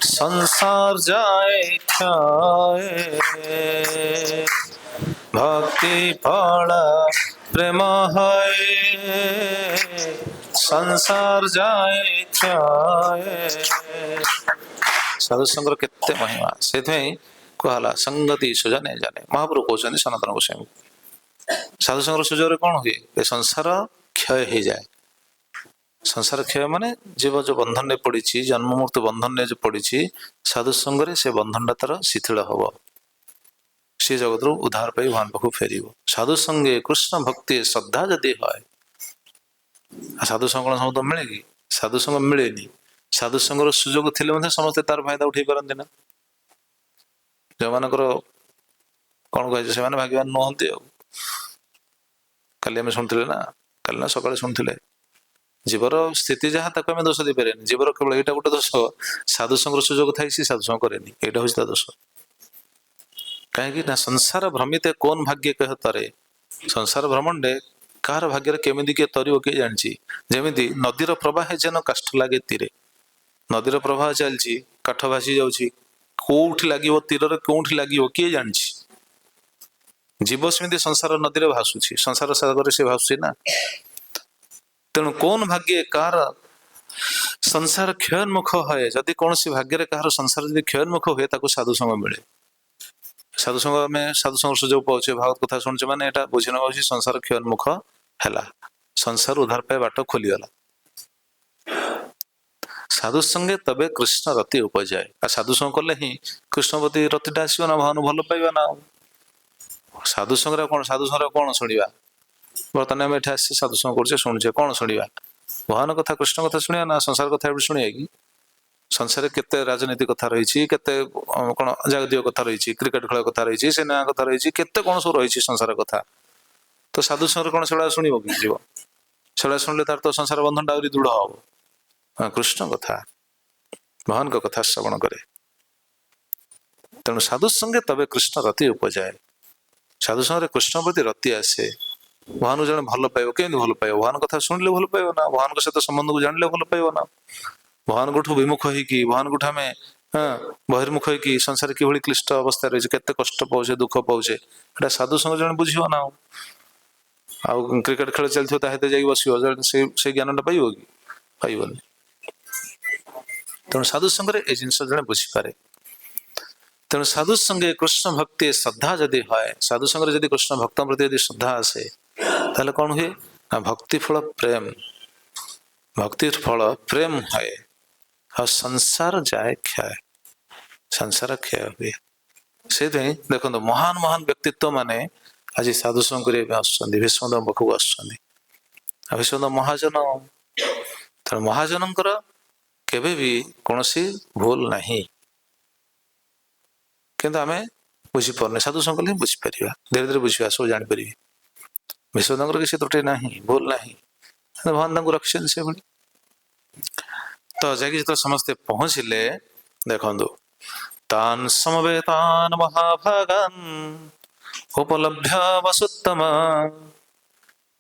संसार जाए क्षय, भक्ति फल प्रेम है, संसार जाए क्षय। साधुसंगर केते महिमा से कहला संगति सुजाने जाने। महाप्रभु कहते सनातन गोस्वामी साधुसंगर सुजोग कौन हुए ए संसार क्षय हो जाए। संसार क्षय माने जीव जो बंधन में पड़ी जन्म मृत्यु बंधन में जो पड़ी साधुसंग से बंधन तार शिथिल हम सी जगत रू उद्धार पाई भगवान पाखु फेर। साधुसंगे कृष्ण भक्ति श्रद्धा जदि है साधुसंग समस्त मिले कि साधुसंग मिले साधुसंगर सुजोग थे समस्ते तार फायदा उठे पारती ना जो मान कौन कहे से भाग्यवान नुहति। काली आम शुणुले ना काली ना सकाଳେ शुणुले जीवर स्थिति जहाँ तक आम दोष देपर जीवर केवल यहाँ गोटे दोष साधुसंग सुजोग थी साधुसंग कैनि यहाँ हूँ दोष कहीं संसार भ्रमित कौन भाग्य कह तरे संसार भ्रमंडे कहार भाग्य केमी किए तर किए जानी जमी नदीर प्रवाह जेन काष्ठ लगे तीरे नदीर प्रवाह चलती काठ भासी जाऊँगी कौटी लगे तीर कौटी लगे किए जानी जीव सेमती संसार नदी में भासुची संसार सागर से भासुची ना तेणु कौन भाग्य कार संसार क्षयोन्मुख है जदि कौन सी भाग्य कहार संसार जब क्षयोन्मुख हुए साधुसंग मिले साधुसंग में साधुसंग सुजोग पाचे भागवत कथा शुणुचे मैंने यहाँ बुझी ना संसार क्षयोन्मुख है संसार उद्धार पाए बाट खोलीगला साधुसंगे तबे कृष्ण रति उपजाए आ साधुसंग कले ही कृष्णपति रतिटा आसो ना भगवान भल पाइबा ना साधुसंग कौन साधुसंग कौन शुणा बर्तमान आम ये साधुसंग कर शुणुचे कौन शुणा भगवान कथा कृष्ण कथा शुणा ना संसार कथा शुणा कि संसार केते राजनीति कथा रही कौन जागतिक कथा रही क्रिकेट खेल कथा रही सिनेमा कथा रही केते कौन सब रही संसार कथा तो साधुसंग कौन से शुणव कि जीव से शुणिले तार तो संसार बंधन आहरी दृढ़ हम कृष्ण कथा भगवान का कथा श्रवण करे तेणु साधुसंगे तबे कृष्ण रति उपजाए साधुसंग कृष्ण प्रति रति आसे भगवान जन भल पाइब केमी भल पाइब भगवान कथा शुणिले भल पाइब ना भगवान सहित संबंध को जानले भल पाइब ना भगवान को विमुख होगी भगवान को आम बहिर्मुख होगी संसार कि क्लिष्ट अवस्था रही केते कष्ट पाचे दुख पाचे साधुसंग जन बुझे ना आउ क्रिकेट खेल चलते जा बस से ज्ञान पाइब कि पाइबनी तेणु साधुसंग ए जिनस जन बुझीपे तेणु साधुसंगे कृष्ण भक्ति श्रद्धा जदि है साधुसंग जदि कृष्ण भक्त प्रति यदि श्रद्धा आसे ताले कौन हुए ना भक्ति फल प्रेम भक्ति फल प्रेम है और संसार जाए क्षय संसार क्षय हुए से देखो महान महान व्यक्तित्व माने आज साधुसंग भीष्म पाखक आसुच्च महाजन तेणु महाजनकर केबे भी कौन भूल नहीं किंतु आम बुझीपारे साधुसंग ही बुझीपर धीरे धीरे बुझा सब जापर विश्वदंगर किसी त्रुटि ना भूल ना भगवान रखी से भाई तो जाकि जो समस्ते पहुँचले देखु तान समवेतान महाभागान उपलभ्य वसुत्तम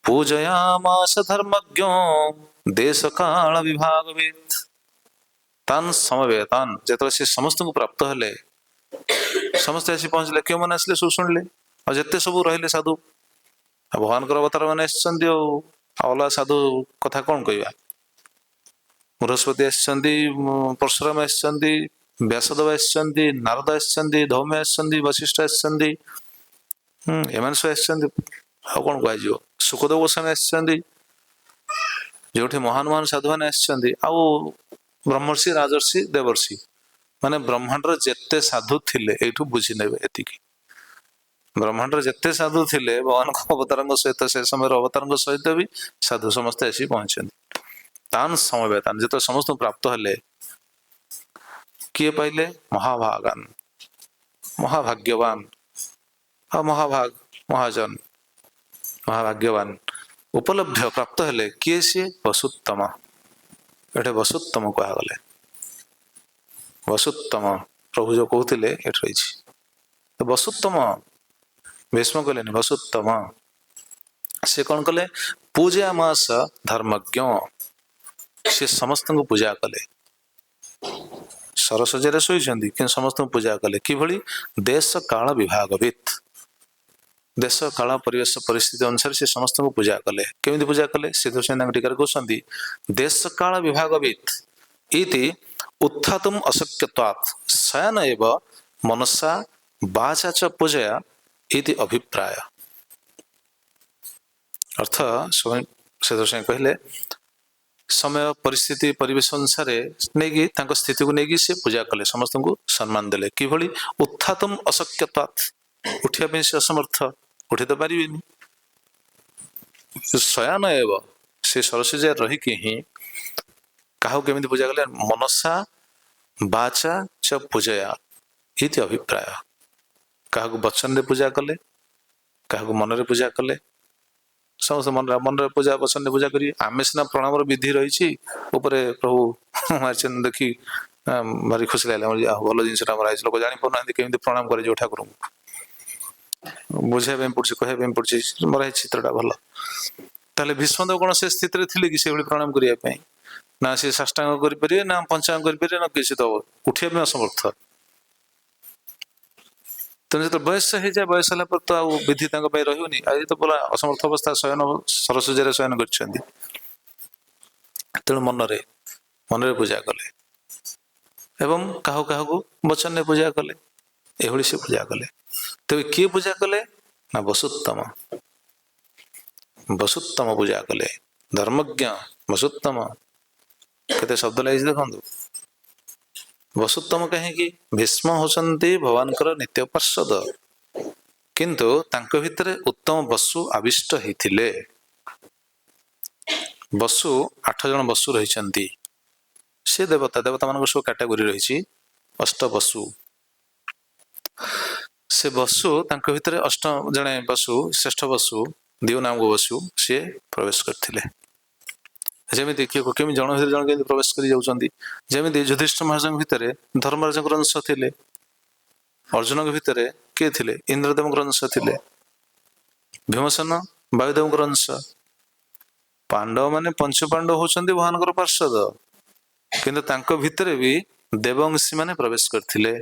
पूजयामास धर्मज्ञो देश काल विभागवेत् तान समवेतान जेतले से समस्त को प्राप्त हेले समस्त आसी पहुंचले क्यों मन आसले सब सुनले और जिते सब रहिले साधु भगवान अवतार मैंने आसछन्ती अलग साधु कथा कौन कहवा बृहस्पति आसछन्ती परशुराम आसछन्ती व्यासदेव आसछन्ती नारद आसछन्ती धौम्य आसछन्ती वशिष्ठ आसछन्ती एमान सब आसछन्ती आ कौन कह सुखदेव गोस्वामी आसछन्ती जो महान महान साधु मैंने आसछन्ती आउ ब्रह्मर्षि राजर्षि देवर्षि माने ब्रह्मांडर जेते साधु थिले एठू बुझी नेबे एतिकी ब्रह्मांडर जेते साधु थिले भगवान अवतार सहित से समय अवतार सहित भी साधु समस्ते आसी पहुंचते तान समवेतान जो समस्त प्राप्त हेले किए पाइले महाभागान महाभाग्यवान और महाभाग महाजन महाभाग्यवान उपलब्ध प्राप्त हेले किए सी वसुत्तम एठे वसुत्तम कहगले वसुत्तम प्रभु जो कहते रही तो वसुत्तम भीष्म कहले वसुत्तम से कौन कले पूजा मास धर्मज्ञ से समस्त को पूजा कले सरसजरे शोइछन्ती कि समस्त को पूजा कले किभली देश काल विभागवित देश काल परिवेश परिस्थिति अनुसार से समस्त को पूजा कले केमिति पूजा कले सिद्धो सेना टीकार कहते देश काल विभागवित इति उत्थातुम अशक्यत्वात् शयन एव मनसा वाचा च पूजया इति अभिप्राय अर्थ से कहले समय परिस्थिति परिवेश अनुसार नहीं स्थिति को लेकिन से पूजा कले समस्त को सम्मान देले किभली उत्थातुम अशक्यत्वात् उठिया से असमर्थ उठी तो पारे शयन एव से सरस्वती रहीकि ही क्या केमिति पूजा कले मनसा वाचा च पूजया इति अभिप्राय क्या वचन रे पूजा कले क्या मन रे पूजा कले समस्त मन पूजा वचन रे पूजा करी आमे सिना प्रणाम विधि रही प्रभु मार्चन देखी भारी खुशी लगे भल जिनसा लोक जानी पाना केमी प्रणाम करे जो ठाकुर बुझे पड़ी कह पड़ी मरा चित्रटा भल ताले भीष्मदेव कौन से स्थित थे कि से प्रणाम करने ना सी साष्टांग करें ना पंचांग करें ना किसी तो उठा असमर्थ तेना जो बयस हो जाए बयस है तो विधि रही आज तो पूरा असमर्थ अवस्था शयन सरस्वती शयन कर तेणु मनरे मनरे पूजा कले एवं काहु काहू वचन ने पूजा कले एभली से पूजा कले तेज किए पूजा कले ना वसुत्तम वसुत्तम पूजा कले धर्मज्ञ वसुत्तम केते शब्द लगे देखु वसुत्तम कहीं भीष्म होचंती भगवान नित्य पार्षद किंतु तांको भितरे उत्तम वसु आविष्ट होते वसु 8 जन वसु रही से देवता देवता मान सब कैटेगोरी रही अष्ट वसु से वसु तांको भितरे अष्ट जने वसु श्रेष्ठ वसु दिव नाम वसु सी प्रवेश करथिले जमी केमी जन भर जन के प्रवेश करी युधिष्ठिर महाराज भितर धर्मराज अंश थे अर्जुन भितर किए थे इंद्रदेव अंश थे भीमसेन वायुदेव अंश पांडव माने पंचपांडव होचंदी भगवान पार्षद किंतु भितर भी देवंशी माने प्रवेश करथिले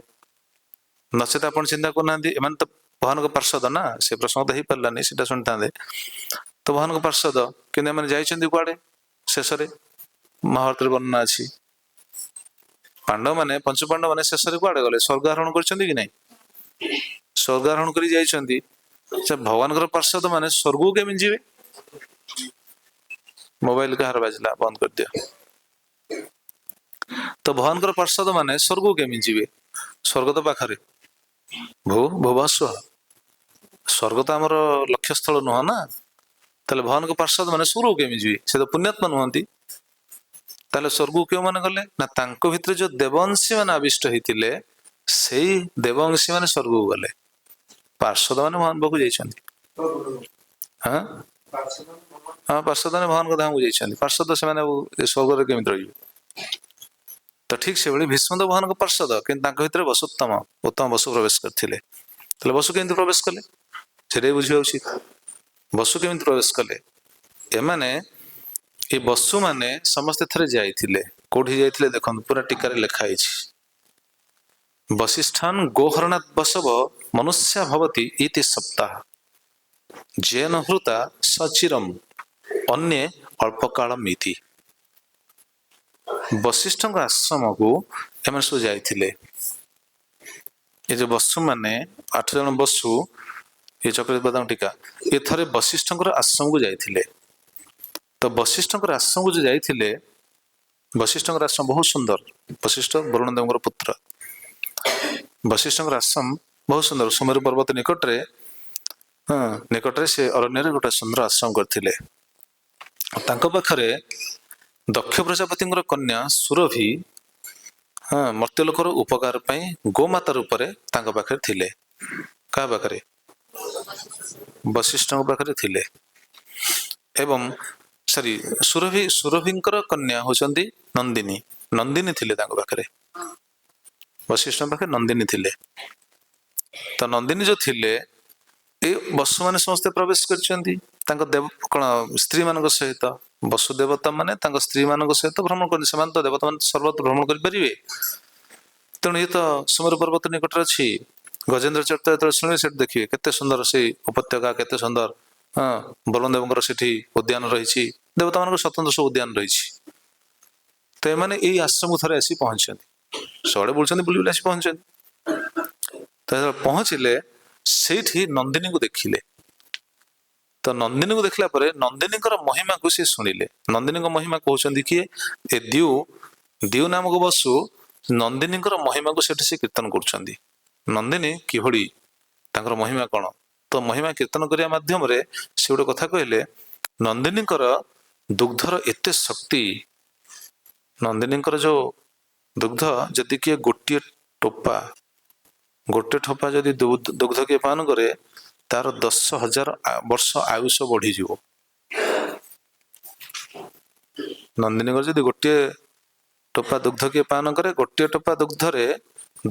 नचेत आप चिंता करना एम तो भगवान पार्षद ना से प्रश्न तो हो पारानी से शुणी था तो भगवान पार्षद कि जाइछन्ती कुआडे शेष महाभारत वर्णना अच्छी पांडव माने पंचपांडव माने शेष कुआडे गले स्वर्गारोहण कर कि नहीं स्वर्गारोहण कर भगवान पार्षद माने स्वर्ग केमी जी मोबाइल कहार बाजिला बंद कर दिया तो भगवान पार्षद माने स्वर्ग केमी जी स्वर्ग तो पाखरे भुवस्व स्वर्ग तो आमर लक्ष्य स्थल नुह ना ताले भगवान को पार्षद माने स्वर्ग केमी जी से तो पुण्यात्मा नुहंती ताले स्वर्ग क्यों माने गले ना तांको भितर जो देवंशी माने आविष्ट होइतिले सेही देवंशी माने स्वर्ग को गले पार्षद माने भगवान पाखु जाइछन्ती हां हां पार्षद माने भगवान को धाम को जाइछन्ती पार्षद से माने स्वर्ग रे केमी रहिबे तो ठीक से भली भीष्म तो भगवान को पार्षद किंतु तांको भितर वसुत्तम उत्तम वसु प्रवेश करथिले ताले वसु केमी प्रवेश कले सेरे बुझिया उचित वसु केमी प्रवेश कले एमाने ये वसु माने समस्त थरे जाइथिले कोठी जाइथिले देखन पूरा टीका रे लिखा है वसिष्ठान गोहरणात् बसव मनुष्य भवति इति सप्ताह जैन हृता सचिरम अन्य अल्पकालम इति। वशिष्ठ आश्रम को एम सब जाइथिले ये जो बसु माने 8 जन बसु ये चक्रवर्ती बदाम टीका ये थरे वशिष्ठ आश्रम को जाइथिले। तो वशिष्ठ आश्रम को जो जाइथिले वशिष्ठ आश्रम बहुत सुंदर। वशिष्ठ वरुण देव पुत्र वशिष्ठ आश्रम बहुत सुंदर सुमेरु पर्वत निकट रे निकट रे से अरण्य रे गोटे सुंदर आश्रम करथिले। तांको पाखरे दक्ष प्रजापति कन्या सुरभि मर्त्यलोकर उपकार पाई गोमाता रूप तांको पाखरे थिले। का पाखरे वशिष्ठ पाखरे थिले एवं सॉरी सुरभि सुरभिंकर कन्या होचंदी नंदिनी नंदिनी थिले तांको पाखरे वशिष्ठ पाखरे नंदिनी थिले। तो नंदिनी जो थिले ए वसु माने समस्त प्रवेश करछंती तांको देव कोन स्त्री मानक सहित वसु देवता माने तांको स्त्री मानक सहित भ्रमण कर समान तो देवता मान सर्वत्र भ्रमण कर परिबे। तेणु ये तो सुमेरु पर्वत निकट अछि गजेंद्र चरित्र तो सुने से देखिए केते सुंदर से उपत्यका केते सुंदर बलदेवଙ୍କର सेठी उद्यान रही देवता मान स्वतंत्र सब उद्यान रही। तो एमाने एई आश्रम थरे आसी पहुंचछन्ती सबे बोलछन्ती बुली बुली आसी पहुंचछन्ती। तो पहुंचले सेठी नंदिनी को देखिले। तो नंदिनी को देखला परे नंदिनी महिमा को सी सुनिले। नंदिनी को महिमा कहउछन्ती कि ए दिउ दिउ नामक बसु नंदिनी महिमा को सेठी से कीर्तन करछन्ती। नंदिनी किभଳି तांकर महिमा कौन तो महिमा कीर्तन करिया माध्यम रे से गोटे कथा कहले नंदिनी दुग्धर एते शक्ति नंदिनी जो दुग्ध जदि किए गोटे ठोपा जदि दुग्ध किए पान करे तार 10,000 वर्ष आयुष बढ़ी जीवो। नंदिनी जदि गोटे टोपा दुग्ध किए पान करे गोटे टोपा दुग्ध रे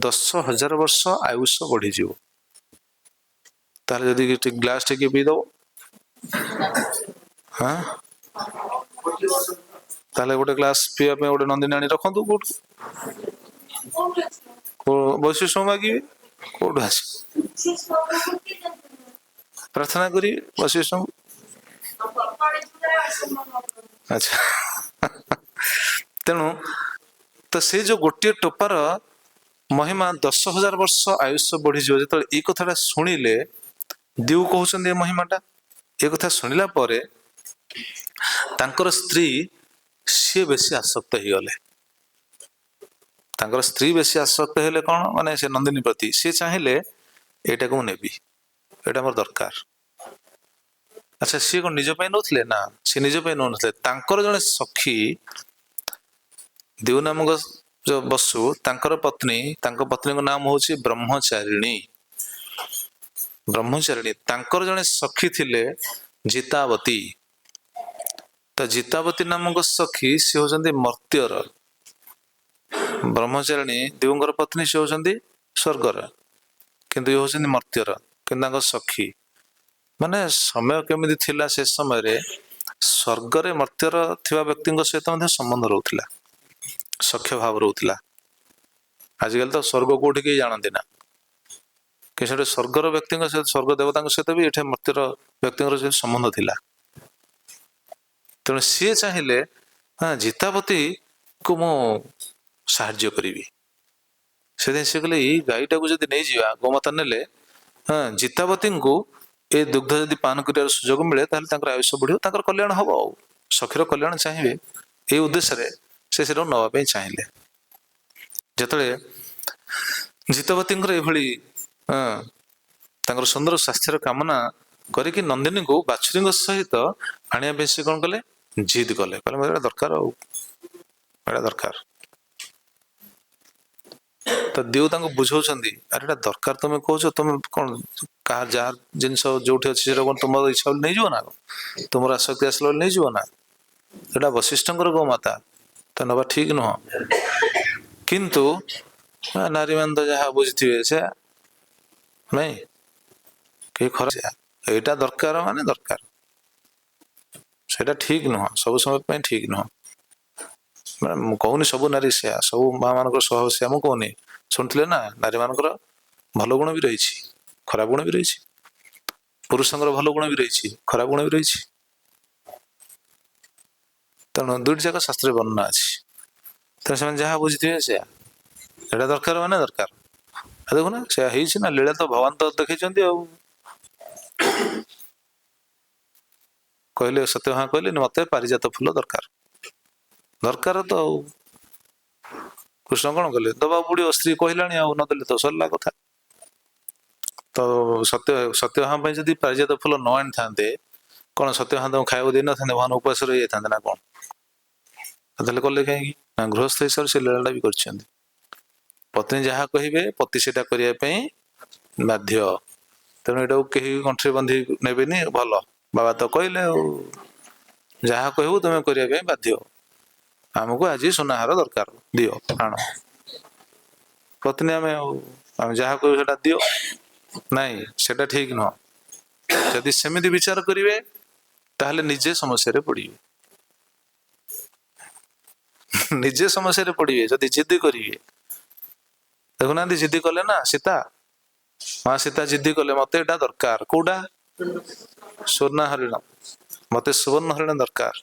10,000 वर्ष आयुष बढ़ी जीवो। ताले जदि ग्लास टे पी दो हाँ ताले गोटे ग्लास पीवा पे गोटे नंदिनी आनी रखंतु को वशिष्ठ मागिबे कोड आस प्रार्थना करी वशिष्ठ। अच्छा तेणु तो से जो गोटे टोपार महिमा 10,000 वर्ष आयुष बढ़ी जो ये कथा शुणिले दिउ कहउछन्ती महिमाटा ये कथा शुणिला परे तांकर स्त्री सी बेसी आसक्त हो गले। तांकर स्त्री बेसी आसक्त हेले कौन माने से नंदिनी प्रति सी चाहिए एटा को नेबी एटा मोर दरकार। अच्छा सी को निज पई नथले ना सी निज पई नथले तांकर जने सखी दिउ नामक जो बसु तांकर पत्नी को नाम होची ब्रह्मचारिणी। ब्रह्मचारिणी तांकर जने सखी थिले जितावती। तो जितावती नामक सखी सी होचंदी मर्त्यर ब्रह्मचारिणी दिवंगर पत्नी सी होचंदी स्वर्गर किंतु ये होचंदी मर्त्यर किंतु सखी माने समय केमिति थिला से समय रे स्वर्ग रे मर्त्यर थिबा व्यक्ति सहित संबंध रहउथिला सख्य भाव रहउथिला। आजकल तो स्वर्ग कोठी के जानते ना कि स्वर्गर व्यक्ति सहित स्वर्ग देवता सहित भी ये मर्त्यर व्यक्ति संबंध थिला। तेणु सी चाहिए हाँ जितावती को मु साहाଯ୍य करी से कहले ये गाईटा को जब नहीं जावा गोमाता नेले हाँ जितावती को ए दुग्ध जदि पान कर सुजोग मिले ताहले आयुष बढ़ियो ताकर कल्याण हम आ सखीर कल्याण चाहिए ये उद्देश्य से नवाई चाहिए। जिते जितवती हाँ सुंदर स्वास्थ्यर कामना करिकी नंदिनी को बाछुरी सहित आने से कौन कले जिद कले कहले दरकार दरकार। तो दिउ बुझाऊँ अरे दरकार तुम कह तुम कौन कहा जार जिन जो तुम इच्छा नहीं जीव ना तुम आसक्ति आसला नहीं जीव ना यहाँ वशिष्ठ गोमाता तो नवा ठीक नुह किंतु नारी मान तो जहाँ बुझे से नहीं कहीं खराब यहाँ दरकार माने दरकार सेटा ठीक नुह सब समय ठीक नुह ମୁଁ କହୁନି ସବୁ ନାରୀ ସେୟା, ସବୁ ମା ମାନଙ୍କର ସ୍ୱଭାବ ସେୟା ମୁଁ କହୁନି। ଶୁଣିଥିଲେ ନା ନାରୀ ମାନଙ୍କର ଭଲ ଗୁଣ ବି ରହିଛି, ଖରାପ ଗୁଣ ବି ରହିଛି। ପୁରୁଷଙ୍କର ଭଲ ଗୁଣ ବି ରହିଛି, ଖରାପ ଗୁଣ ବି ରହିଛି। ତେଣୁ ଦୁଇଟି ଯାକ ଶାସ୍ତ୍ରରେ ବର୍ଣ୍ଣନା ଅଛି। ତେଣୁ ସେମାନେ ଯାହା ବୁଝିଥିବେ ସେୟା, ଏଇଟା ଦରକାର ମାନେ ଦରକାର। ଦେଖୁନା ସେୟା ହେଇଛି ନା, ଲୀଳା ତ ଭଗବାନ ତ ଦେଖେଇଛନ୍ତି ଆଉ। କହିଲେ ସତ୍ୟଭାମା କହିଲେ ମତେ ପାରିଜାତ ଫୁଲ ଦରକାର, ଦରକାର ତ ଆଉ। କୃଷ୍ଣ କଣ କଲେ, ଦବାକୁ ପଡିବ, ସ୍ତ୍ରୀ କହିଲାଣି ଆଉ, ନଦେଲେ ତ ସରିଲା କଥା। ତ ସତ୍ୟଭାମା ପାଇଁ ଯଦି ପାରିଜାତ ଫୁଲ ନ ଆଣିଥାନ୍ତେ, କଣ ସତ୍ୟଭାମା ତାଙ୍କୁ ଖାଇବାକୁ ଦେଇନଥାନ୍ତେ, ଭଗବାନ ଉପାସ ରହିଯାଇଥାନ୍ତେ ନା କଣ? ତାହେଲେ କଲେ କାହିଁକି ନା, ଗୃହସ୍ଥ ହିସାବରେ ସେ ଲୀଳାଟା ବି କରିଛନ୍ତି। ପତ୍ନୀ ଯାହା କହିବେ ପତି ସେଟା କରିବା ପାଇଁ ବାଧ୍ୟ। ତେଣୁ ଏଇଟାକୁ କେହି ଗଣ୍ଠିରେ ବାନ୍ଧି ନେବେନି, ଭଲ ବାବା ତ କହିଲେ ଆଉ, ଯାହା କହିବୁ ତମେ କରିବା ପାଇଁ ବାଧ୍ୟ। ଆମକୁ ଆଜି ସୁନାହାର ଦରକାର, ଦିଅ ଆଣ। ପତ୍ନୀ ଆମେ ଯାହା କହିବୁ ସେଟା ଦିଅ, ନାଇଁ ସେଟା ଠିକ ନୁହଁ। ଯଦି ସେମିତି ବିଚାର କରିବେ ତାହେଲେ ନିଜେ ସମସ୍ୟାରେ ପଡିବେ, ନିଜେ ସମସ୍ୟାରେ ପଡିବେ ଯଦି ଜିଦ୍ଦି କରିବେ। ଦେଖୁନାହାନ୍ତି ଜିଦ୍ଦି କଲେ ନା ସୀତା, ମା ସୀତା ଜିଦ୍ଦି କଲେ ମତେ ଏଇଟା ଦରକାର, କୋଉଟା? ସ୍ୱର୍ଣ୍ଣ ହରିଣ, ମତେ ସୁବର୍ଣ୍ଣ ହରିଣ ଦରକାର।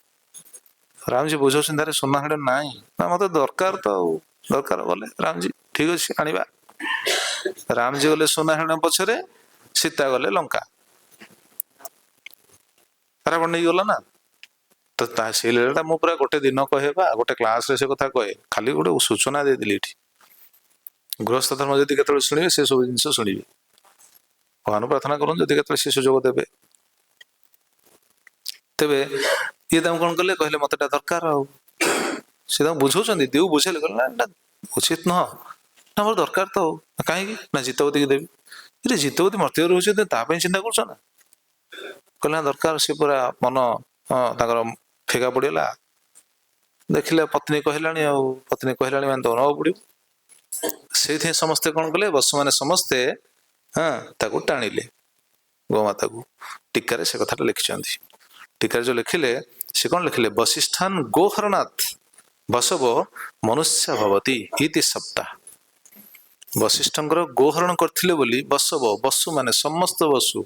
ରାମଜୀ ବୁଝାଉଛନ୍ତି ଆରେ ସୁନା ହରିଣ ନାହିଁ ନା, ମତେ ଦରକାର ତ ଆଉ, ଦରକାର ଗଲେ ରାମଜୀ ଠିକ ଅଛି ଆଣିବା। ରାମଜୀ ଗଲେ ସୁନା ହରିଣ ପଛରେ, ସୀତା ଗଲେ ଲଙ୍କା। ରାବଣ ନେଇକି ଗଲା ନା। ତ ସେଇ ଲୀଳାଟା ମୁଁ ପୁରା ଗୋଟେ ଦିନ କହେ ବା, ଗୋଟେ କ୍ଲାସରେ ସେ କଥା କହେ, ଖାଲି ଗୋଟେ ସୂଚନା ଦେଇଦେଲି ଏଠି। ଗୃହସ୍ଥ ଧର୍ମ ଯଦି କେତେବେଳେ ଶୁଣିବେ ସେ ସବୁ ଜିନିଷ ଶୁଣିବେ। ଭଗବାନ ପ୍ରାର୍ଥନା କରନ୍ତୁ ଯଦି କେତେବେଳେ ସେ ସୁଯୋଗ ଦେବେ। ତେବେ ଇଏ ତାଙ୍କୁ କଣ କଲେ, କହିଲେ ମତେ ଏଟା ଦରକାର ଆଉ। ସେ ତାଙ୍କୁ ବୁଝଉଛନ୍ତି, ଦେଉ ବୁଝେଇଲେ, କହିଲେ ନା ଏଟା ଉଚିତ ନୁହଁ, ନା ମୋର ଦରକାର ତ ଆଉ। କାହିଁକି ନା ଜିତବତୀକି ଦେବି। ରେ ଜିତବତୀ ମର୍ତ୍ତ୍ୟରେ ରହୁଛି, ତା ପାଇଁ ଚିନ୍ତା କରୁଛ ନା? କହିଲେ ନା ଦରକାର। ସେ ପୁରା ମନ ତାଙ୍କର ଫିକା ପଡିଗଲା। ଦେଖିଲେ ପତ୍ନୀ କହିଲାଣି ଆଉ, ପତ୍ନୀ କହିଲାଣି ମାନେ ତ ନବାକୁ ପଡିବ। ସେଇଥିପାଇଁ ସମସ୍ତେ କଣ କଲେ, ବସୁ ମାନେ ସମସ୍ତେ ତାକୁ ଟାଣିଲେ, ଗୋମାତାକୁ। ଟୀକାରେ ସେ କଥାଟା ଲେଖିଛନ୍ତି। ଟୀକାରେ ଯୋଉ ଲେଖିଲେ, ସେ କଣ ଲେଖିଲେ, ବଶିଷ୍ଠାନ ଗୋହରଣାଥ ବସବ ମନୁଷ୍ୟ ଭବତି ଇତି ସପ୍ତା। ବଶିଷ୍ଠଙ୍କର ଗୋହରଣ କରିଥିଲେ ବୋଲି ବସବ, ବସୁ ମାନେ ସମସ୍ତ ବସୁ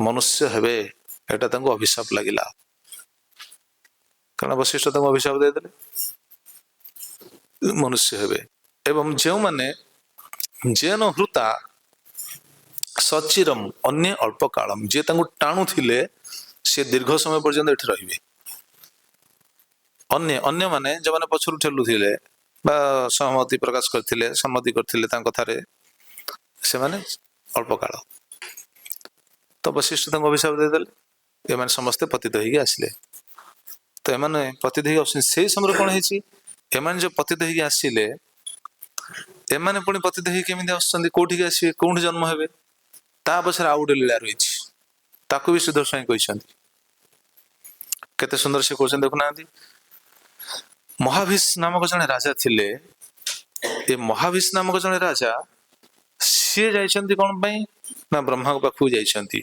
ମନୁଷ୍ୟ ହେବେ, ଏଟା ତାଙ୍କୁ ଅଭିଶାପ ଲାଗିଲା। କାରଣ ବଶିଷ୍ଠ ତାଙ୍କୁ ଅଭିଶାପ ଦେଇଦେଲେ, ମନୁଷ୍ୟ ହେବେ। ଏବଂ ଯେଉଁମାନେ ଯେନ ହୃତା ସଚିରମ୍ ଅନ୍ୟ ଅଳ୍ପ କାଳମ୍, ଯିଏ ତାଙ୍କୁ ଟାଣୁଥିଲେ ସେ ଦୀର୍ଘ ସମୟ ପର୍ଯ୍ୟନ୍ତ ଏଠି ରହିବେ। ଅନ୍ୟମାନେ ଯେଉଁମାନେ ପଛରୁ ଠେଲୁଥିଲେ ବା ସହମତି ପ୍ରକାଶ କରିଥିଲେ, ସମ୍ମତି କରିଥିଲେ ତାଙ୍କ କଥାରେ, ସେମାନେ ଅଳ୍ପ କାଳ। ତ ବଶିଷ୍ଠ ତାଙ୍କୁ ଅଭିଶାପ ଦେଇଦେଲେ, ଏମାନେ ସମସ୍ତେ ପତିତ ହେଇକି ଆସିଲେ। ତ ଏମାନେ ପତିତ ହେଇକି ଆସୁଛନ୍ତି, ସେଇ ସମୟରେ କଣ ହେଇଛି, ଏମାନେ ଯୋଉ ପତିତ ହେଇକି ଆସିଲେ, ଏମାନେ ପୁଣି ପତିତ ହେଇକି କେମିତି ଆସୁଛନ୍ତି, କୋଉଠିକି ଆସିବେ, କୋଉଠି ଜନ୍ମ ହେବେ, ତା ପଛରେ ଆଉ ଗୋଟେ ଲୀଳା ରହିଛି। ତାକୁ ବି ଶ୍ରୀଧର ସ୍ୱାଇଁ କହିଛନ୍ତି। କେତେ ସୁନ୍ଦର ସେ କହୁଛନ୍ତି ଦେଖୁନାହାନ୍ତି। ମହାଭିଷ ନାମକ ଜଣେ ରାଜା ଥିଲେ। ଏ ମହାଭିଷ ନାମକ ଜଣେ ରାଜା, ସିଏ ଯାଇଛନ୍ତି କଣ ପାଇଁ ନା, ବ୍ରହ୍ମାଙ୍କ ପାଖକୁ ଯାଇଛନ୍ତି।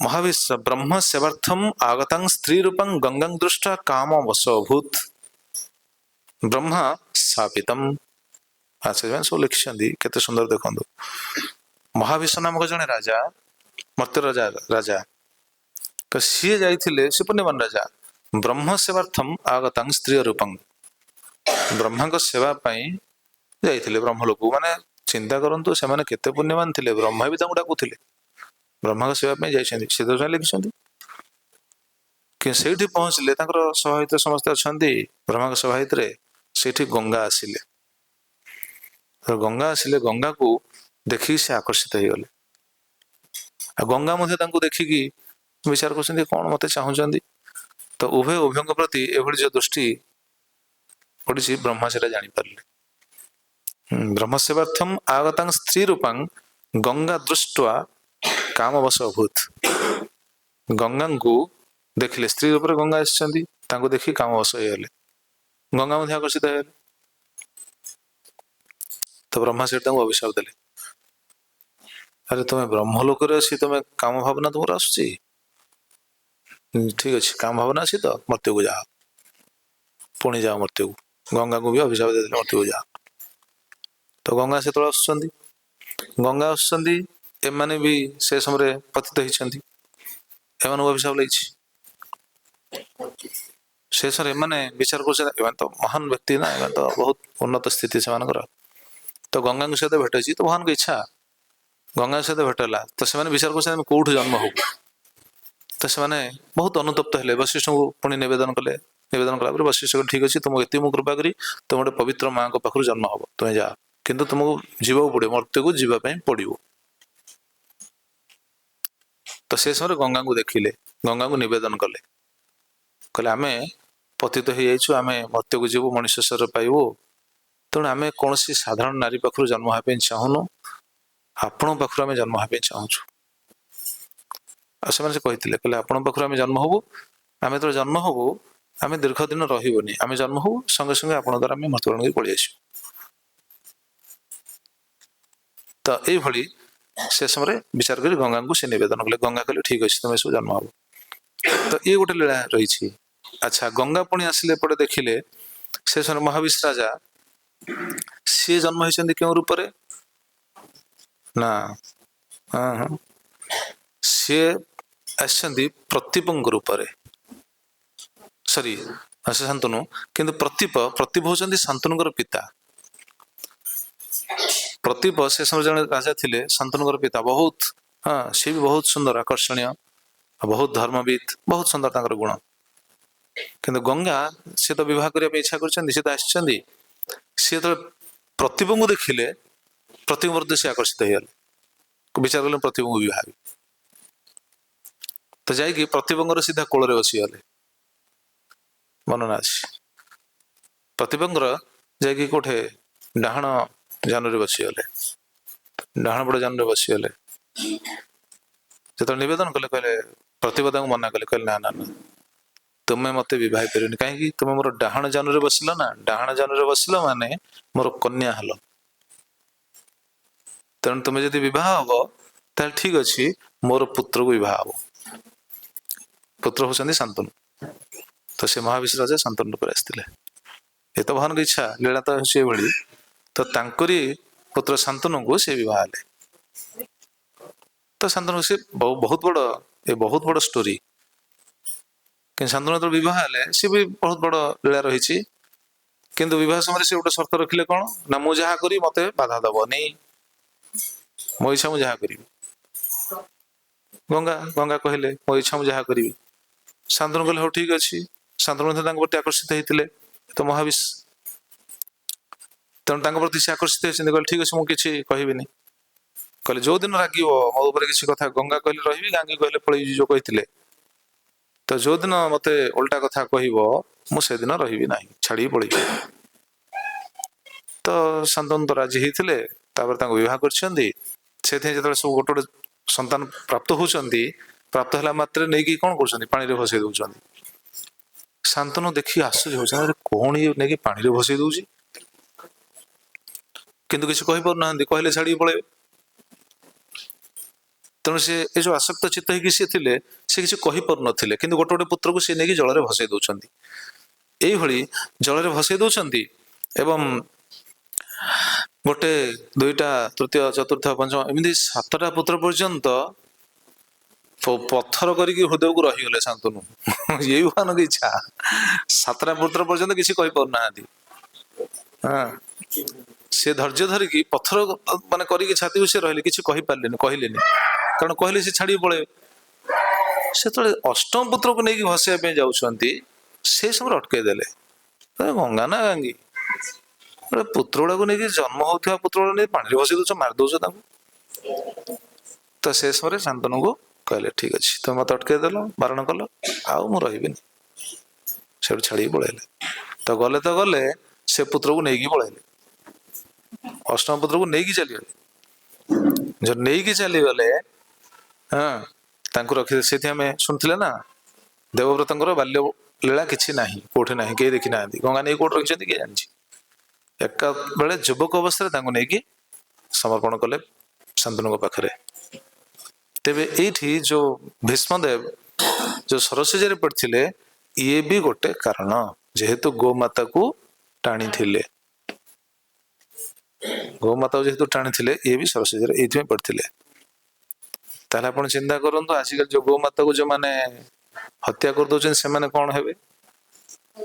ମହାଭିଷ ବ୍ରହ୍ମ ସେବାର୍ଥମ ଆଗତଂ ସ୍ତ୍ରୀ ରୂପଂ ଗଙ୍ଗାଂ ଦୃଷ୍ଟ୍ୱା କାମ ବଶ ଅଭୂତ ବ୍ରହ୍ମା ଶାପିତମ୍। ସେଥିପାଇଁ ସବୁ ଲେଖିଛନ୍ତି, କେତେ ସୁନ୍ଦର ଦେଖନ୍ତୁ। ମହାଭିଷ ନାମକ ଜଣେ ରାଜା, ମର୍ତ୍ତ୍ୟ ରାଜା, ତ ସିଏ ଯାଇଥିଲେ, ସେ ପୁଣ୍ୟବାନ ରାଜା, ବ୍ରହ୍ମ ସେବାର୍ଥମ ଆଗତଂ ସ୍ତ୍ରୀ ରୂପଂ, ବ୍ରହ୍ମାଙ୍କ ସେବା ପାଇଁ ଯାଇଥିଲେ ବ୍ରହ୍ମ ଲୋକକୁ। ମାନେ ଚିନ୍ତା କରନ୍ତୁ ସେମାନେ କେତେ ପୁଣ୍ୟବାନ ଥିଲେ, ବ୍ରହ୍ମା ବି ତାଙ୍କୁ ଡାକୁଥିଲେ, ବ୍ରହ୍ମାଙ୍କ ସେବା ପାଇଁ ଯାଇଛନ୍ତି। ଶ୍ରୀଧର ସ୍ୱାଇଁ ଲେଖିଛନ୍ତି। କିନ୍ତୁ ସେଇଠି ପହଞ୍ଚିଲେ, ତାଙ୍କର ସଭାହିତ ସମସ୍ତେ ଅଛନ୍ତି ବ୍ରହ୍ମାଙ୍କ ସଭାହିତରେ, ସେଇଠି ଗଙ୍ଗା ଆସିଲେ। ଗଙ୍ଗା ଆସିଲେ, ଗଙ୍ଗାକୁ ଦେଖିକି ସେ ଆକର୍ଷିତ ହେଇଗଲେ। ଆଉ ଗଙ୍ଗା ମଧ୍ୟ ତାଙ୍କୁ ଦେଖିକି ବିଚାର କରୁଛନ୍ତି, କଣ ମତେ ଚାହୁଁଛନ୍ତି। ତ ଉଭୟଙ୍କ ପ୍ରତି ଏଭଳି ଯୋଉ ଦୃଷ୍ଟି ପଡିଛି, ବ୍ରହ୍ମା ସେଟା ଜାଣିପାରିଲେ। ବ୍ରହ୍ମ ସେବାର୍ଥମ ଆଗତାଂ ସ୍ତ୍ରୀ ରୂପାଂ ଗଙ୍ଗା ଦୃଷ୍ଟ୍ୱା କାମ ବଶ ଅଭୂତ। ଗଙ୍ଗାଙ୍କୁ ଦେଖିଲେ, ସ୍ତ୍ରୀ ରୂପରେ ଗଙ୍ଗା ଆସିଛନ୍ତି, ତାଙ୍କୁ ଦେଖି କାମ ବଶ ହେଇଗଲେ। ଗଙ୍ଗା ମଧ୍ୟ ଆକର୍ଷିତ ହେଇଗଲେ। ତ ବ୍ରହ୍ମା ସେଠି ତାଙ୍କୁ ଅଭିଶାପ ଦେଲେ, ଆରେ ତମେ ବ୍ରହ୍ମ ଲୋକରେ ଅଛି, ତମେ କାମ ଭାବନା ତୁମର ଆସୁଛି, ଠିକ ଅଛି, କାମ ଭାବନା ଅଛି ତ ମର୍ତ୍ତ୍ୟକୁ ଯାଅ, ପୁଣି ଯାଅ ମର୍ତ୍ତ୍ୟକୁ। ଗଙ୍ଗାକୁ ବି ଅଭିଶାପ ଦେଇଥିଲେ ମର୍ତ୍ତ୍ୟକୁ ଯାଅ। ତ ଗଙ୍ଗା ସେତେବେଳେ ଆସୁଛନ୍ତି, ଗଙ୍ଗା ଆସୁଛନ୍ତି, ଏମାନେ ବି ସେ ସମୟରେ ପତିତ ହେଇଛନ୍ତି, ଏମାନଙ୍କୁ ଅଭିଶାପ ଲାଗିଛି। ସେ ସମୟରେ ଏମାନେ ବିଚାର କରୁଛନ୍ତି, ଏମାନେ ତ ମହାନ ବ୍ୟକ୍ତି ନା, ଏମାନେ ତ ବହୁତ ଉନ୍ନତ ସ୍ଥିତି ସେମାନଙ୍କର। ତ ଗଙ୍ଗାଙ୍କ ସହିତ ଭେଟ ହେଇଛି, ତ ଭଗବାନଙ୍କ ଇଚ୍ଛା ଗଙ୍ଗାଙ୍କ ସହିତ ଭେଟ ହେଲା। ତ ସେମାନେ ବିଚାର କରୁଛନ୍ତି ଆମେ କୋଉଠୁ ଜନ୍ମ ହବୁ। ତ ସେମାନେ ବହୁତ ଅନୁତପ୍ତ ହେଲେ, ବଶିଷ୍ଠଙ୍କୁ ପୁଣି ନିବେଦନ କଲେ। ନିବେଦନ କଲା ପରେ ବଶିଷ୍ଠ କହିଲେ ଠିକ ଅଛି, ତୁମକୁ ଏତିକି ମୁଁ କୃପା କରି ତୁମ ଗୋଟେ ପବିତ୍ର ମାଙ୍କ ପାଖରୁ ଜନ୍ମ ହବ, ତୁମେ ଯାଅ, କିନ୍ତୁ ତୁମକୁ ଯିବାକୁ ପଡିବ, ମର୍ତ୍ତ୍ୟକୁ ଯିବା ପାଇଁ ପଡିବ। ତ ସେ ସମୟରେ ଗଙ୍ଗାଙ୍କୁ ଦେଖିଲେ, ଗଙ୍ଗାଙ୍କୁ ନିବେଦନ କଲେ, କହିଲେ ଆମେ ପତିତ ହେଇଯାଇଛୁ, ଆମେ ମର୍ତ୍ତ୍ୟକୁ ଯିବୁ, ମଣିଷ ଶରୀର ପାଇବୁ, ତେଣୁ ଆମେ କୌଣସି ସାଧାରଣ ନାରୀ ପାଖରୁ ଜନ୍ମ ହେବା ପାଇଁ ଚାହୁଁନୁ, ଆପଣଙ୍କ ପାଖରୁ ଆମେ ଜନ୍ମ ହେବା ପାଇଁ ଚାହୁଁଛୁ। ଆଉ ସେମାନେ ସେ କହିଥିଲେ, କହିଲେ ଆପଣଙ୍କ ପାଖରୁ ଆମେ ଜନ୍ମ ହବୁ, ଆମେ ଯେତେବେଳେ ଜନ୍ମ ହବୁ ଆମେ ଦୀର୍ଘ ଦିନ ରହିବୁନି, ଆମେ ଜନ୍ମ ହବୁ ସଙ୍ଗେ ସଙ୍ଗେ ଆପଣଙ୍କ ଦ୍ୱାରା ଆମେ ମୃତ୍ୟୁବରଣ କରି ପଳେଇ ଆସିବୁ। ତ ଏଇଭଳି ସେ ସମୟରେ ବିଚାର କରି ଗଙ୍ଗାଙ୍କୁ ସେ ନିବେଦନ କଲେ। ଗଙ୍ଗା କହିଲେ ଠିକ ଅଛି, ତମେ ସବୁ ଜନ୍ମ ହବ। ତ ଇଏ ଗୋଟେ ଲୀଳା ରହିଛି। ଆଚ୍ଛା, ଗଙ୍ଗା ପୁଣି ଆସିଲେ ଏପଟେ ଦେଖିଲେ, ସେ ସମୟରେ ମହାବିଶ ରାଜା ସିଏ ଜନ୍ମ ହେଇଛନ୍ତି କେଉଁ ରୂପରେ ନା, ହଁ, ସିଏ ଆସିଛନ୍ତି ପ୍ରତୀପଙ୍କ ରୂପରେ। ସରି, ସେ ଶାନ୍ତନୁ, କିନ୍ତୁ ପ୍ରତୀପ ହଉଛନ୍ତି ଶାନ୍ତନୁଙ୍କର ପିତା। ପ୍ରତୀପ ସେ ସମୟରେ ଜଣେ ରାଜା ଥିଲେ, ଶାନ୍ତନୁଙ୍କର ପିତା। ବହୁତ, ହଁ, ସିଏ ବି ବହୁତ ସୁନ୍ଦର, ଆକର୍ଷଣୀୟ, ବହୁତ ଧର୍ମବିତ, ବହୁତ ସୁନ୍ଦର ତାଙ୍କର ଗୁଣ। କିନ୍ତୁ ଗଙ୍ଗା ସେ ତ ବିବାହ କରିବା ପାଇଁ ଇଚ୍ଛା କରିଛନ୍ତି, ସେ ତ ଆସିଛନ୍ତି। ସିଏ ଯେତେବେଳେ ପ୍ରତୀପଙ୍କୁ ଦେଖିଲେ, ପ୍ରତୀପ ପ୍ରତି ସେ ଆକର୍ଷିତ ହେଇଗଲେ, ବିଚାର କଲେ ପ୍ରତୀପଙ୍କୁ ବିବାହ ହେବେ। ତ ଯାଇକି ପ୍ରତୀପଙ୍କର ସିଧା କୋଳରେ ବସିଗଲେ, ବର୍ଣ୍ଣନା ଅଛି। ପ୍ରତୀପଙ୍କର ଯାଇକି କୋଠେ ଡାହାଣ ଜାନରେ ବସିଗଲେ, ଡାହାଣ ପଟ ଜାନରେ ବସିଗଲେ। ଯେତେବେଳେ ନିବେଦନ କଲେ, କହିଲେ ପ୍ରତିପଦ ତାଙ୍କୁ ମନା କଲେ, କହିଲେ ନା ନା ନା, ତୁମେ ମତେ ବିବାହ କରିବନି। କାହିଁକି? ତୁମେ ମୋର ଡାହାଣ ଜାନରେ ବସିଲ ନା, ଡାହାଣ ଜାନରେ ବସିଲ ମାନେ ମୋର କନ୍ୟା ହେଲ, ତେଣୁ ତୁମେ ଯଦି ବିବାହ ହବ ତାହେଲେ ଠିକ ଅଛି, ମୋର ପୁତ୍ରକୁ ବିବାହ ହବ। ପୁତ୍ର ହଉଛନ୍ତି ଶାନ୍ତନୁ। ତ ସେ ମହାବିଶ ରାଜା ଶାନ୍ତନୁ ରୂପରେ ଆସିଥିଲେ। ଏ ତ ଭଗବାନଙ୍କ ଇଚ୍ଛା, ଲୀଳା ତ ହେଉଛି ଏଭଳି। ତ ତାଙ୍କରି ପୁତ୍ର ଶାନ୍ତନୁଙ୍କୁ ସେ ବିବାହ ହେଲେ। ତ ଶାନ୍ତନୁ ସେ ବହୁତ ବଡ ଷ୍ଟୋରି। କିନ୍ତୁ ଶାନ୍ତନୁ ଯେତେବେଳେ ବିବାହ ହେଲେ, ସେ ବି ବହୁତ ବଡ ଲୀଳା ରହିଛି। କିନ୍ତୁ ବିବାହ ସମୟରେ ସେ ଗୋଟେ ସର୍ତ୍ତ ରଖିଲେ, କଣ ନା, ମୁଁ ଯାହା କରିବି ମତେ ବାଧା ଦବନି, ମୋ ଇଚ୍ଛା ମୁଁ ଯାହା କରିବି। ଗଙ୍ଗା କହିଲେ ମୋ ଇଚ୍ଛା ମୁଁ ଯାହା କରିବି। ଶାନ୍ତନୁ କହିଲେ ହଉ ଠିକ ଅଛି। ଶାନ୍ତନୁ ମଧ୍ୟ ତାଙ୍କ ପ୍ରତି ଆକର୍ଷିତ ହେଇଥିଲେ, ତ ମହାବିଶ, ତେଣୁ ତାଙ୍କ ପ୍ରତି ସେ ଆକର୍ଷିତ ହେଇଛନ୍ତି। କହିଲେ ଠିକ ଅଛି, ମୁଁ କିଛି କହିବିନି। କହିଲେ ଯୋଉ ଦିନ ରାଗିବ ମୋ ଉପରେ କିଛି କଥା, ଗଙ୍ଗା କହିଲେ ରହିବି, ଗାଙ୍ଗୀ କହିଲେ ପଳେଇବି, ଯୋଉ କହିଥିଲେ। ତ ଯୋଉଦିନ ମତେ ଓଲଟା କଥା କହିବ, ମୁଁ ସେଦିନ ରହିବି ନାହିଁ, ଛାଡିକି ପଳେଇବି। ତ ଶାନ୍ତନୁ ତ ରାଜି ହେଇଥିଲେ, ତାପରେ ତାଙ୍କୁ ବିବାହ କରିଛନ୍ତି। ସେଥିପାଇଁ ଯେତେବେଳେ ସବୁ ଗୋଟେ ଗୋଟେ ସନ୍ତାନ ପ୍ରାପ୍ତ ହଉଛନ୍ତି, ପ୍ରାପ୍ତ ହେଲା ମାତ୍ରେ ନେଇକି କଣ କରୁଛନ୍ତି, ପାଣିରେ ଭସେଇ ଦଉଛନ୍ତି। ଶାନ୍ତନୁ ଦେଖିକି ଆଶ୍ଚର୍ଯ୍ୟ ହଉଛନ୍ତି, କଣ ଇଏ ନେଇକି ପାଣିରେ ଭସେଇ ଦଉଛି। କିନ୍ତୁ କିଛି କହିପାରୁନାହାନ୍ତି, କହିଲେ ଛାଡିକି ପଳେଇବେ। ତେଣୁ ସେ ଏ ଯୋଉ ଆସକ୍ତ ଚିତ୍ତ ହେଇକି ସିଏ ଥିଲେ, ସେ କିଛି କହିପାରୁନଥିଲେ, କିନ୍ତୁ ଗୋଟେ ଗୋଟେ ପୁତ୍ରକୁ ସେ ନେଇକି ଜଳରେ ଭସେଇ ଦଉଛନ୍ତି। ଏଇଭଳି ଜଳରେ ଭସେଇ ଦଉଛନ୍ତି, ଏବଂ ଗୋଟେ, ଦୁଇଟା, ତୃତୀୟ, ଚତୁର୍ଥ, ପଞ୍ଚମ, ଏମିତି 7ଟା ପୁତ୍ର ପର୍ଯ୍ୟନ୍ତ ପଥର କରିକି ହୃଦୟକୁ ରହିଗଲେ ଶାନ୍ତନୁ। ଏଇ ଭଗବାନଙ୍କ ଇଚ୍ଛା। 7ଟା ପୁତ୍ର ପର୍ଯ୍ୟନ୍ତ କିଛି କହିପାରୁନାହାନ୍ତି। ହଁ, ସେ ଧୈର୍ଯ୍ୟ ଧରିକି ପଥର ମାନେ କରିକି ଛାତିକୁ ସେ ରହିଲେ, କିଛି କହିପାରିଲେନି, କହିଲେନି, କାରଣ କହିଲେ ସେ ଛାଡିକି ପଳେଇବେ। ସେତେବେଳେ ଅଷ୍ଟମ ପୁତ୍ରକୁ ନେଇକି ଭସେଇବା ପାଇଁ ଯାଉଛନ୍ତି, ସେ ସମୟରେ ଅଟକେଇ ଦେଲେ। ଗଙ୍ଗା ନା ଗାଙ୍ଗୀ, ଗୋଟେ ପୁତ୍ର ଗୁଡାକୁ ନେଇକି, ଜନ୍ମ ହଉଥିବା ପୁତ୍ର ଗୁଡାକୁ ନେଇ ପାଣିରେ ଭସେଇ ଦଉଛ, ମାରି ଦଉଛ ତାଙ୍କୁ। ତ ସେ ସମୟରେ ଶାନ୍ତନୁଙ୍କୁ କହିଲେ ଠିକ ଅଛି, ତମେ ମତେ ଅଟକେଇ ଦେଲ, ବାରଣ କଲ, ଆଉ ମୁଁ ରହିବିନି। ସେଠୁ ଛାଡିକି ପଳେଇଲେ। ତ ଗଲେ ସେ ପୁତ୍ରକୁ ନେଇକି ପଳେଇଲେ, ଅଷ୍ଟମ ପୁତ୍ରକୁ ନେଇକି ଚାଲିଗଲେ। ଯୋଉ ନେଇକି ଚାଲିଗଲେ, ହଁ, ତାଙ୍କୁ ରଖିଲେ। ସେଇଠି ଆମେ ଶୁଣିଥିଲେ ନା, ଦେବବ୍ରତଙ୍କର ବାଲ୍ୟ ଲୀଳା କିଛି ନାହିଁ, କୋଉଠି ନାହିଁ, କେହି ଦେଖିନାହାନ୍ତି। ଗଙ୍ଗା ନେଇକି କୋଉଠି ରଖିଛନ୍ତି କିଏ ଜାଣିଛି। ଏକା ବେଳେ ଯୁବକ ଅବସ୍ଥାରେ ତାଙ୍କୁ ନେଇକି ସମର୍ପଣ କଲେ ଶାନ୍ତନୁଙ୍କ ପାଖରେ। ତେବେ ଏଇଠି ଯୋଉ ଭୀଷ୍ମଦେବ जो सरसेज पड़ते ये भी गोटे कारण, जेहेतु गोमाता को टाणी थिले, गोमाता को जेहेतु टाणी थिले ये भी सरसेज ये पड़ते। ताहले आपण चिंता करंतु आजिकल जो गोमाता को जो माने हत्या कर दउछन से माने कोन हेबे,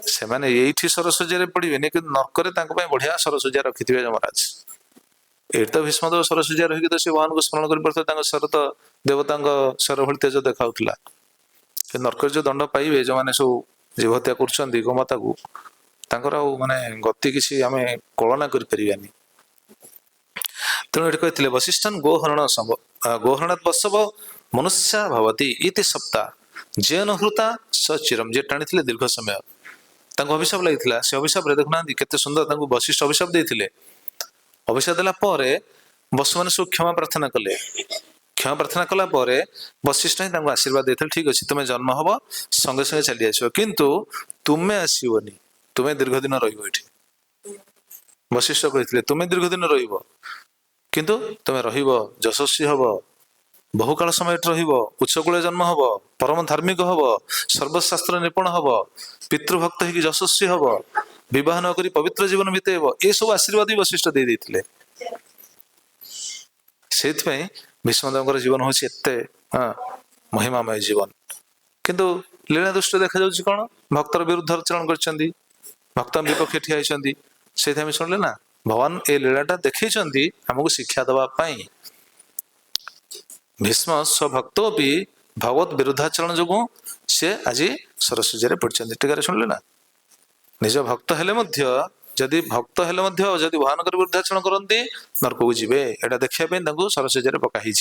से माने एठी सरस्वती पड़िबे ने कि नरकरे तांको पय बढ़िया सरस्वती रखिथिबे यमराज। एठ तो भीष्मदेव सरस्वती रहिक तो से भगवान को स्मरण कर परते, तांको सर तो देवतांको सर भଳି तेज देखाउतला। से नरकर जो दंड पाइबे जो माने सब जीव हत्या करछन्ती गोमाता को, तांकर आ माने गति किछि आमे कल्पना कर परिबानी। तेणु एठी कहथिले वसिष्ठन गोहरणात् बसव मनुष्य भवति इति सप्ताह जेन हृता स चिरम, जे टाणी दीर्घ समय तांको अभिशाप लागिथिला। से अभिशाप रे देखुना केते सुंदर तांको वशिष्ठ अभिशाप देथिले। अभिशाप देला परे वसु माने सब क्षमा प्रार्थना कले। क्षमा प्रार्थना कला परे वशिष्ठ ही तांको आशीर्वाद देथिले, ठीक अछि तुमे जन्म हबो संगे संगे चली आसीबो, किंतु तुमे आसीबोनी, तुमे दीर्घ दिन रहिबो एठी। वशिष्ठ कहिथिले तुमे दीर्घ दिन रहिबो, किंतु तुमे रहिबो यशस्वी हबो, बहुकाल समय रहिबो, उच्चकूल जन्म हबो, परम धार्मिक हबो, सर्वशास्त्र निपुण हबो, पितृभक्त होगी यशस्वी हबो, विवाह न करी पवित्र जीवन बितेबो, ए सब आशीर्वाद भी वशिष्ठ दे देथिले। सेथि भीष्मदेवଙ୍କର जीवन होछि एते महिमामय जीवन, किंतु लीला दृष्टि देखा जाउछि कोन भक्तर विरुद्ध आचरण करछन्ती, भक्त विपक्ष ठिया होइछन्ती। सेथि हम सुनले ना भगवान ए लीलाटा देखैछन्ती हमको शिक्षा दबा पई। भीष्म स्वभक्त भी भगवत विरुद्धाचरण जो से आज सरस्वती पड़ते टीका शुणिले ना, निज भक्त हेले मध्य जदि भक्त हेले मध्य जदि भगवान विरुद्धाचरण करती नरक को जीवे, एटा देखा सरस्वती पकाई।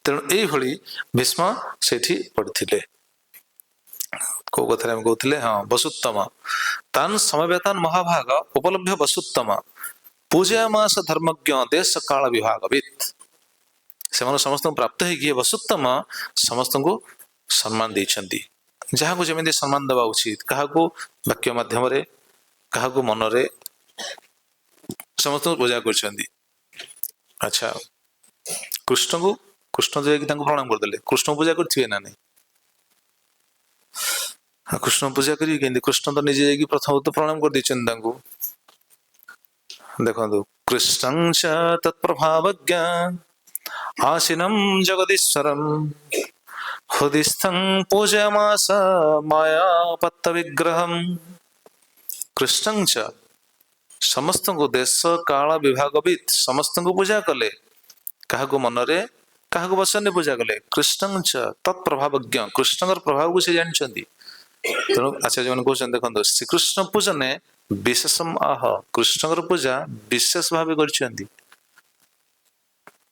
तेणु यही भीष्म सेठी पड़ते को कथा कहते हाँ वसुत्तम तान समवेतान महाभाग उपलब्ध वसुत्तम पूजयामास धर्मज्ञ देश काल विभागवित, से समस्त प्राप्त है वसुत्तम समस्त को सम्मान देछन्ती। जहाँ को जमी सम्मान देवा उचित, क्या वाक्य माध्यम क्या मनरे समस्त पूजा कर। अच्छा कृष्ण को कृष्ण जो प्रणाम करदे, कृष्ण पूजा करें ना नहीं? कृष्ण पूजा करें, कृष्ण तो निजे जाकि प्रथम तो प्रणाम कर देछन। देखो कृष्णं च तत्प्रभावज्ञ आसीनं जगदीश्वरं हृदिस्थं पूजयामास मायापत्त विग्रहं। कृष्णं च समस्त को देश काल विभागवित समस्त को पूजा कले, क्या मनरे क्या वचन पूजा कले। कृष्णं च तत्प्रभावज्ञ कृष्ण प्रभाव को से जानते। तेणु आचार्य मैंने कहते देखो श्रीकृष्ण पूजने विशेषम आह, कृष्ण पूजा विशेष भाव कर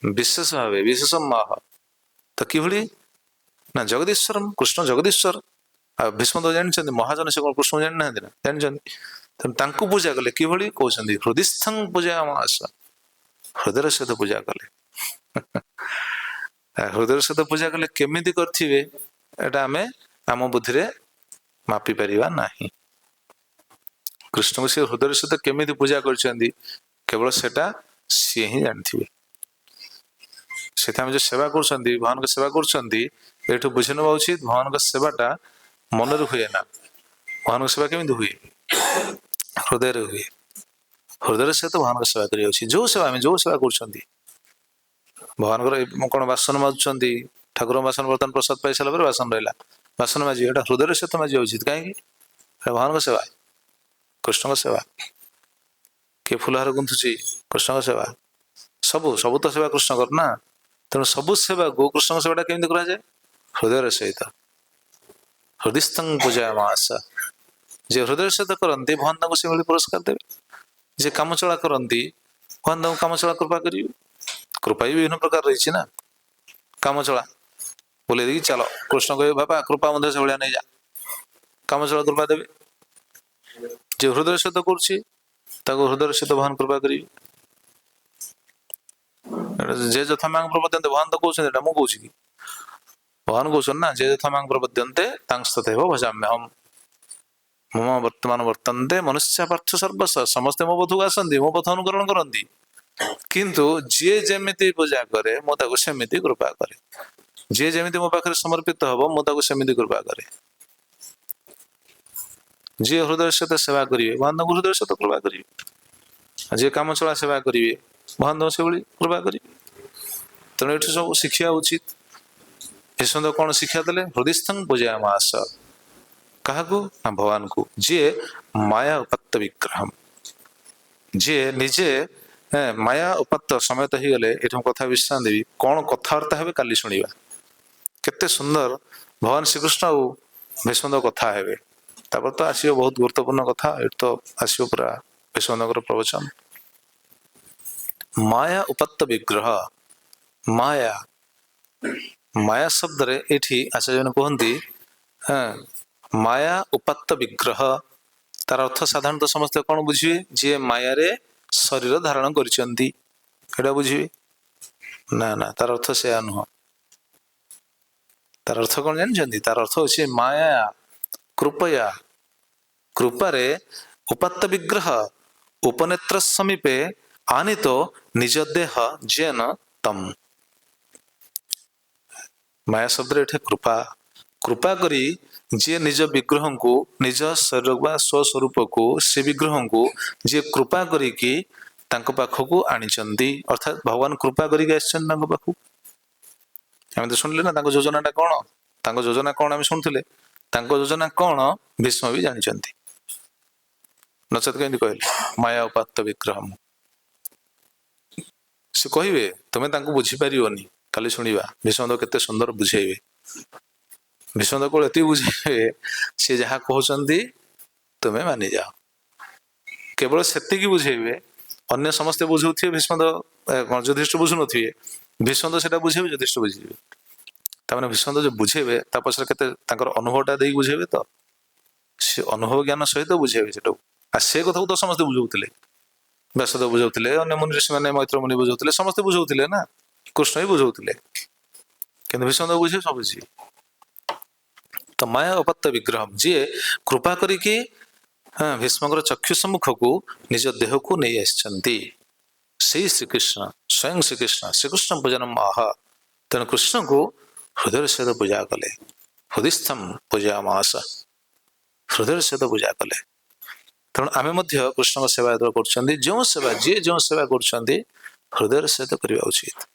विशेष भाव विशेषम आह। तो कि ना जगदीश्वरम कृष्ण जगदीश्वर भीष्म जानते महाजन से कृष्ण जानी ना जानते पूजा कले कि कहते हृदयस्थं पूजा मास, हृदय सहित पूजा कले। हृदय सहित पूजा कले केमी करें एटा आम आम बुद्धि मापी पारिबा नहीं। कृष्ण को सी हृदय सहित केमी पूजा कर केवल सेटा सी ही जानथिबे। से जो सेवा कर भगवान को सेवा कर बुझे ना उचित भगवान का सेवाटा मन हुए ना। भगवान को सेवा केमी हुए? हृदय हुए। हृदय सहित भगवान को सेवा कर जो सेवा आम जो सेवा कर भगवान कौन बासन माजुंट ठाकुर बासन बर्तमान प्रसाद पाई सारा बासन रहा बासन माजी हृदय सहित माजिया उचित कहीं भगवान को सेवा कृष्ण को सेवा किए फुलहार गुंथुची कृष्ण को सेवा सबू सबू तो सेवा कृष्ण कर ना। तेणु सबू सेवा गो कृष्ण सेवाटा केमी कराए? हृदय सहित हृदयस्थं पूजयामास। जे हृदय सहित करते भगवान से पुरस्कार देवे। जे काम चला करती भगवान काम चला कृपा करेंगे। कृपा भी विभिन्न प्रकार रही ना। काम चला बोले दी चलो कृष्ण कहे बाबा कृपा मध्य से भाया नहीं जा, काम चला कृपा देवे। जे हृदय सहित कर हृदय सहित भगवान कृपा करेंगे। जे जथा मांग प्रपद्यन्ते भगवान तो कहते मुझे कि भगवान कहते ना जे जथा मांग प्रपद्यन्ते तथैव भजाम्यहम् मम वर्तमान वर्तन्ते मनुष्य पार्थ सर्वस। समस्ते मो पथक आसती मो पथ अनुकरण करती, किंतु जी जमी पूजा करे मुझे सेमती कृपा करे। जे जेमिति मो पाखरे समर्पित हबो मो ताको सेमिति कृपा करे। जे हृदय सहित सेवा करिवे भगवान ताको हृदय सहित कृपा करिवे। जे काम चला सेवा करिवे भगवान ताको से भली कृपा करिवे। तेणु एठी सब शिक्षा उचित। भीष्म कौन शिक्षा देले? हृदयस्थं पूजयामास। काहाकू? भगवान को। जे माया उपत्त विग्रहम, जे निजे माया उपत्त समेत ही गले। एठम कथा विश्राम देवी कौन कथावार्ता हेबे काली सुनिबा। केते सुंदर भगवान श्रीकृष्ण और भीष्म कथा हेबे। तापर तो आसियो बहुत गुरुत्वपूर्ण कथा। एठ तो आसियो पूरा भीष्म प्रवचन। माया उपत्त विग्रह। माया माया शब्द रे एठी आचार्य कहती माया उपत्त विग्रह। तार अर्थ साधारणतः समस्त कौन बुझे? जे माया रे शरीर धारण करिसेंती एटा बुझिबे ना। ना तार अर्थ से नुह। तार अर्थ कौन जानछंती? तार अर्थ होछि माया कृपया कृपारे उपत्त विग्रह उपनेत्र समीपे आनीतो निज देह जेन तम। माया शब्द एठे कृपा। कृपा करी जे निज विग्रह को निज शरीर बा स्वस्वरूप को से विग्रह को जे कृपा करी कि तांको पाखकू आनिचंती। अर्थात भगवान कृपा करी आछन तांको पाखकू। हम तो सुनले ना तांको योजनाटा कोन? तांको योजना कोन हम सुनथिले। तांको योजना कोन भीष्म भी जानिचंती। नचेत केंति कहले माया उपात्त विग्रहम। से कहिबे तमे तांको बुझी परियोनी। काली सुनिबा भीष्म केते सुंदर बुझेइबे। भीष्म को एति बुझेइबे से जहा कहउचंती तमे मानि जाओ। केवल सेतिकी बुझेइबे। अन्य समस्त बुझुथिबे भीष्म युधिष्ठिर बुझु नथिबे। भीष्म सेटा बुझेइबे युधिष्ठिर बुझिबे। ता माने भीष्म जो बुझेइबे ता पछरे केते तांकर अनुभवटा देई बुझेइबे। तो से अनुभव ज्ञान सहित बुझेइबे सेटा। आ से कथा तो समस्त बुझौथिले। व्यासदेव बुझौथिले, अन्य मुनि ऋषि माने मैत्र मुनि बुझौथिले, समस्त बुझौथिले ना। कृष्ण ही बुझौथिले। किंतु भीष्म बुझे सब बुझी। तो माया उपत्त विग्रह जी कृपा करिके भीष्मकर चक्षु सम्मुख को निज देह को नहीं आसचंती। से श्रीकृष्ण स्वयं श्रीकृष्ण पूजनम आह। तेणु कृष्ण को हृदय सहित पूजा कले। हृदयस्थम पूजयामास। हृदय सहित पूजा कले। तेणु आमे मध्य कृष्ण सेवा कर जो सेवा जी जो सेवा कर हृदय सहित करवा उचित।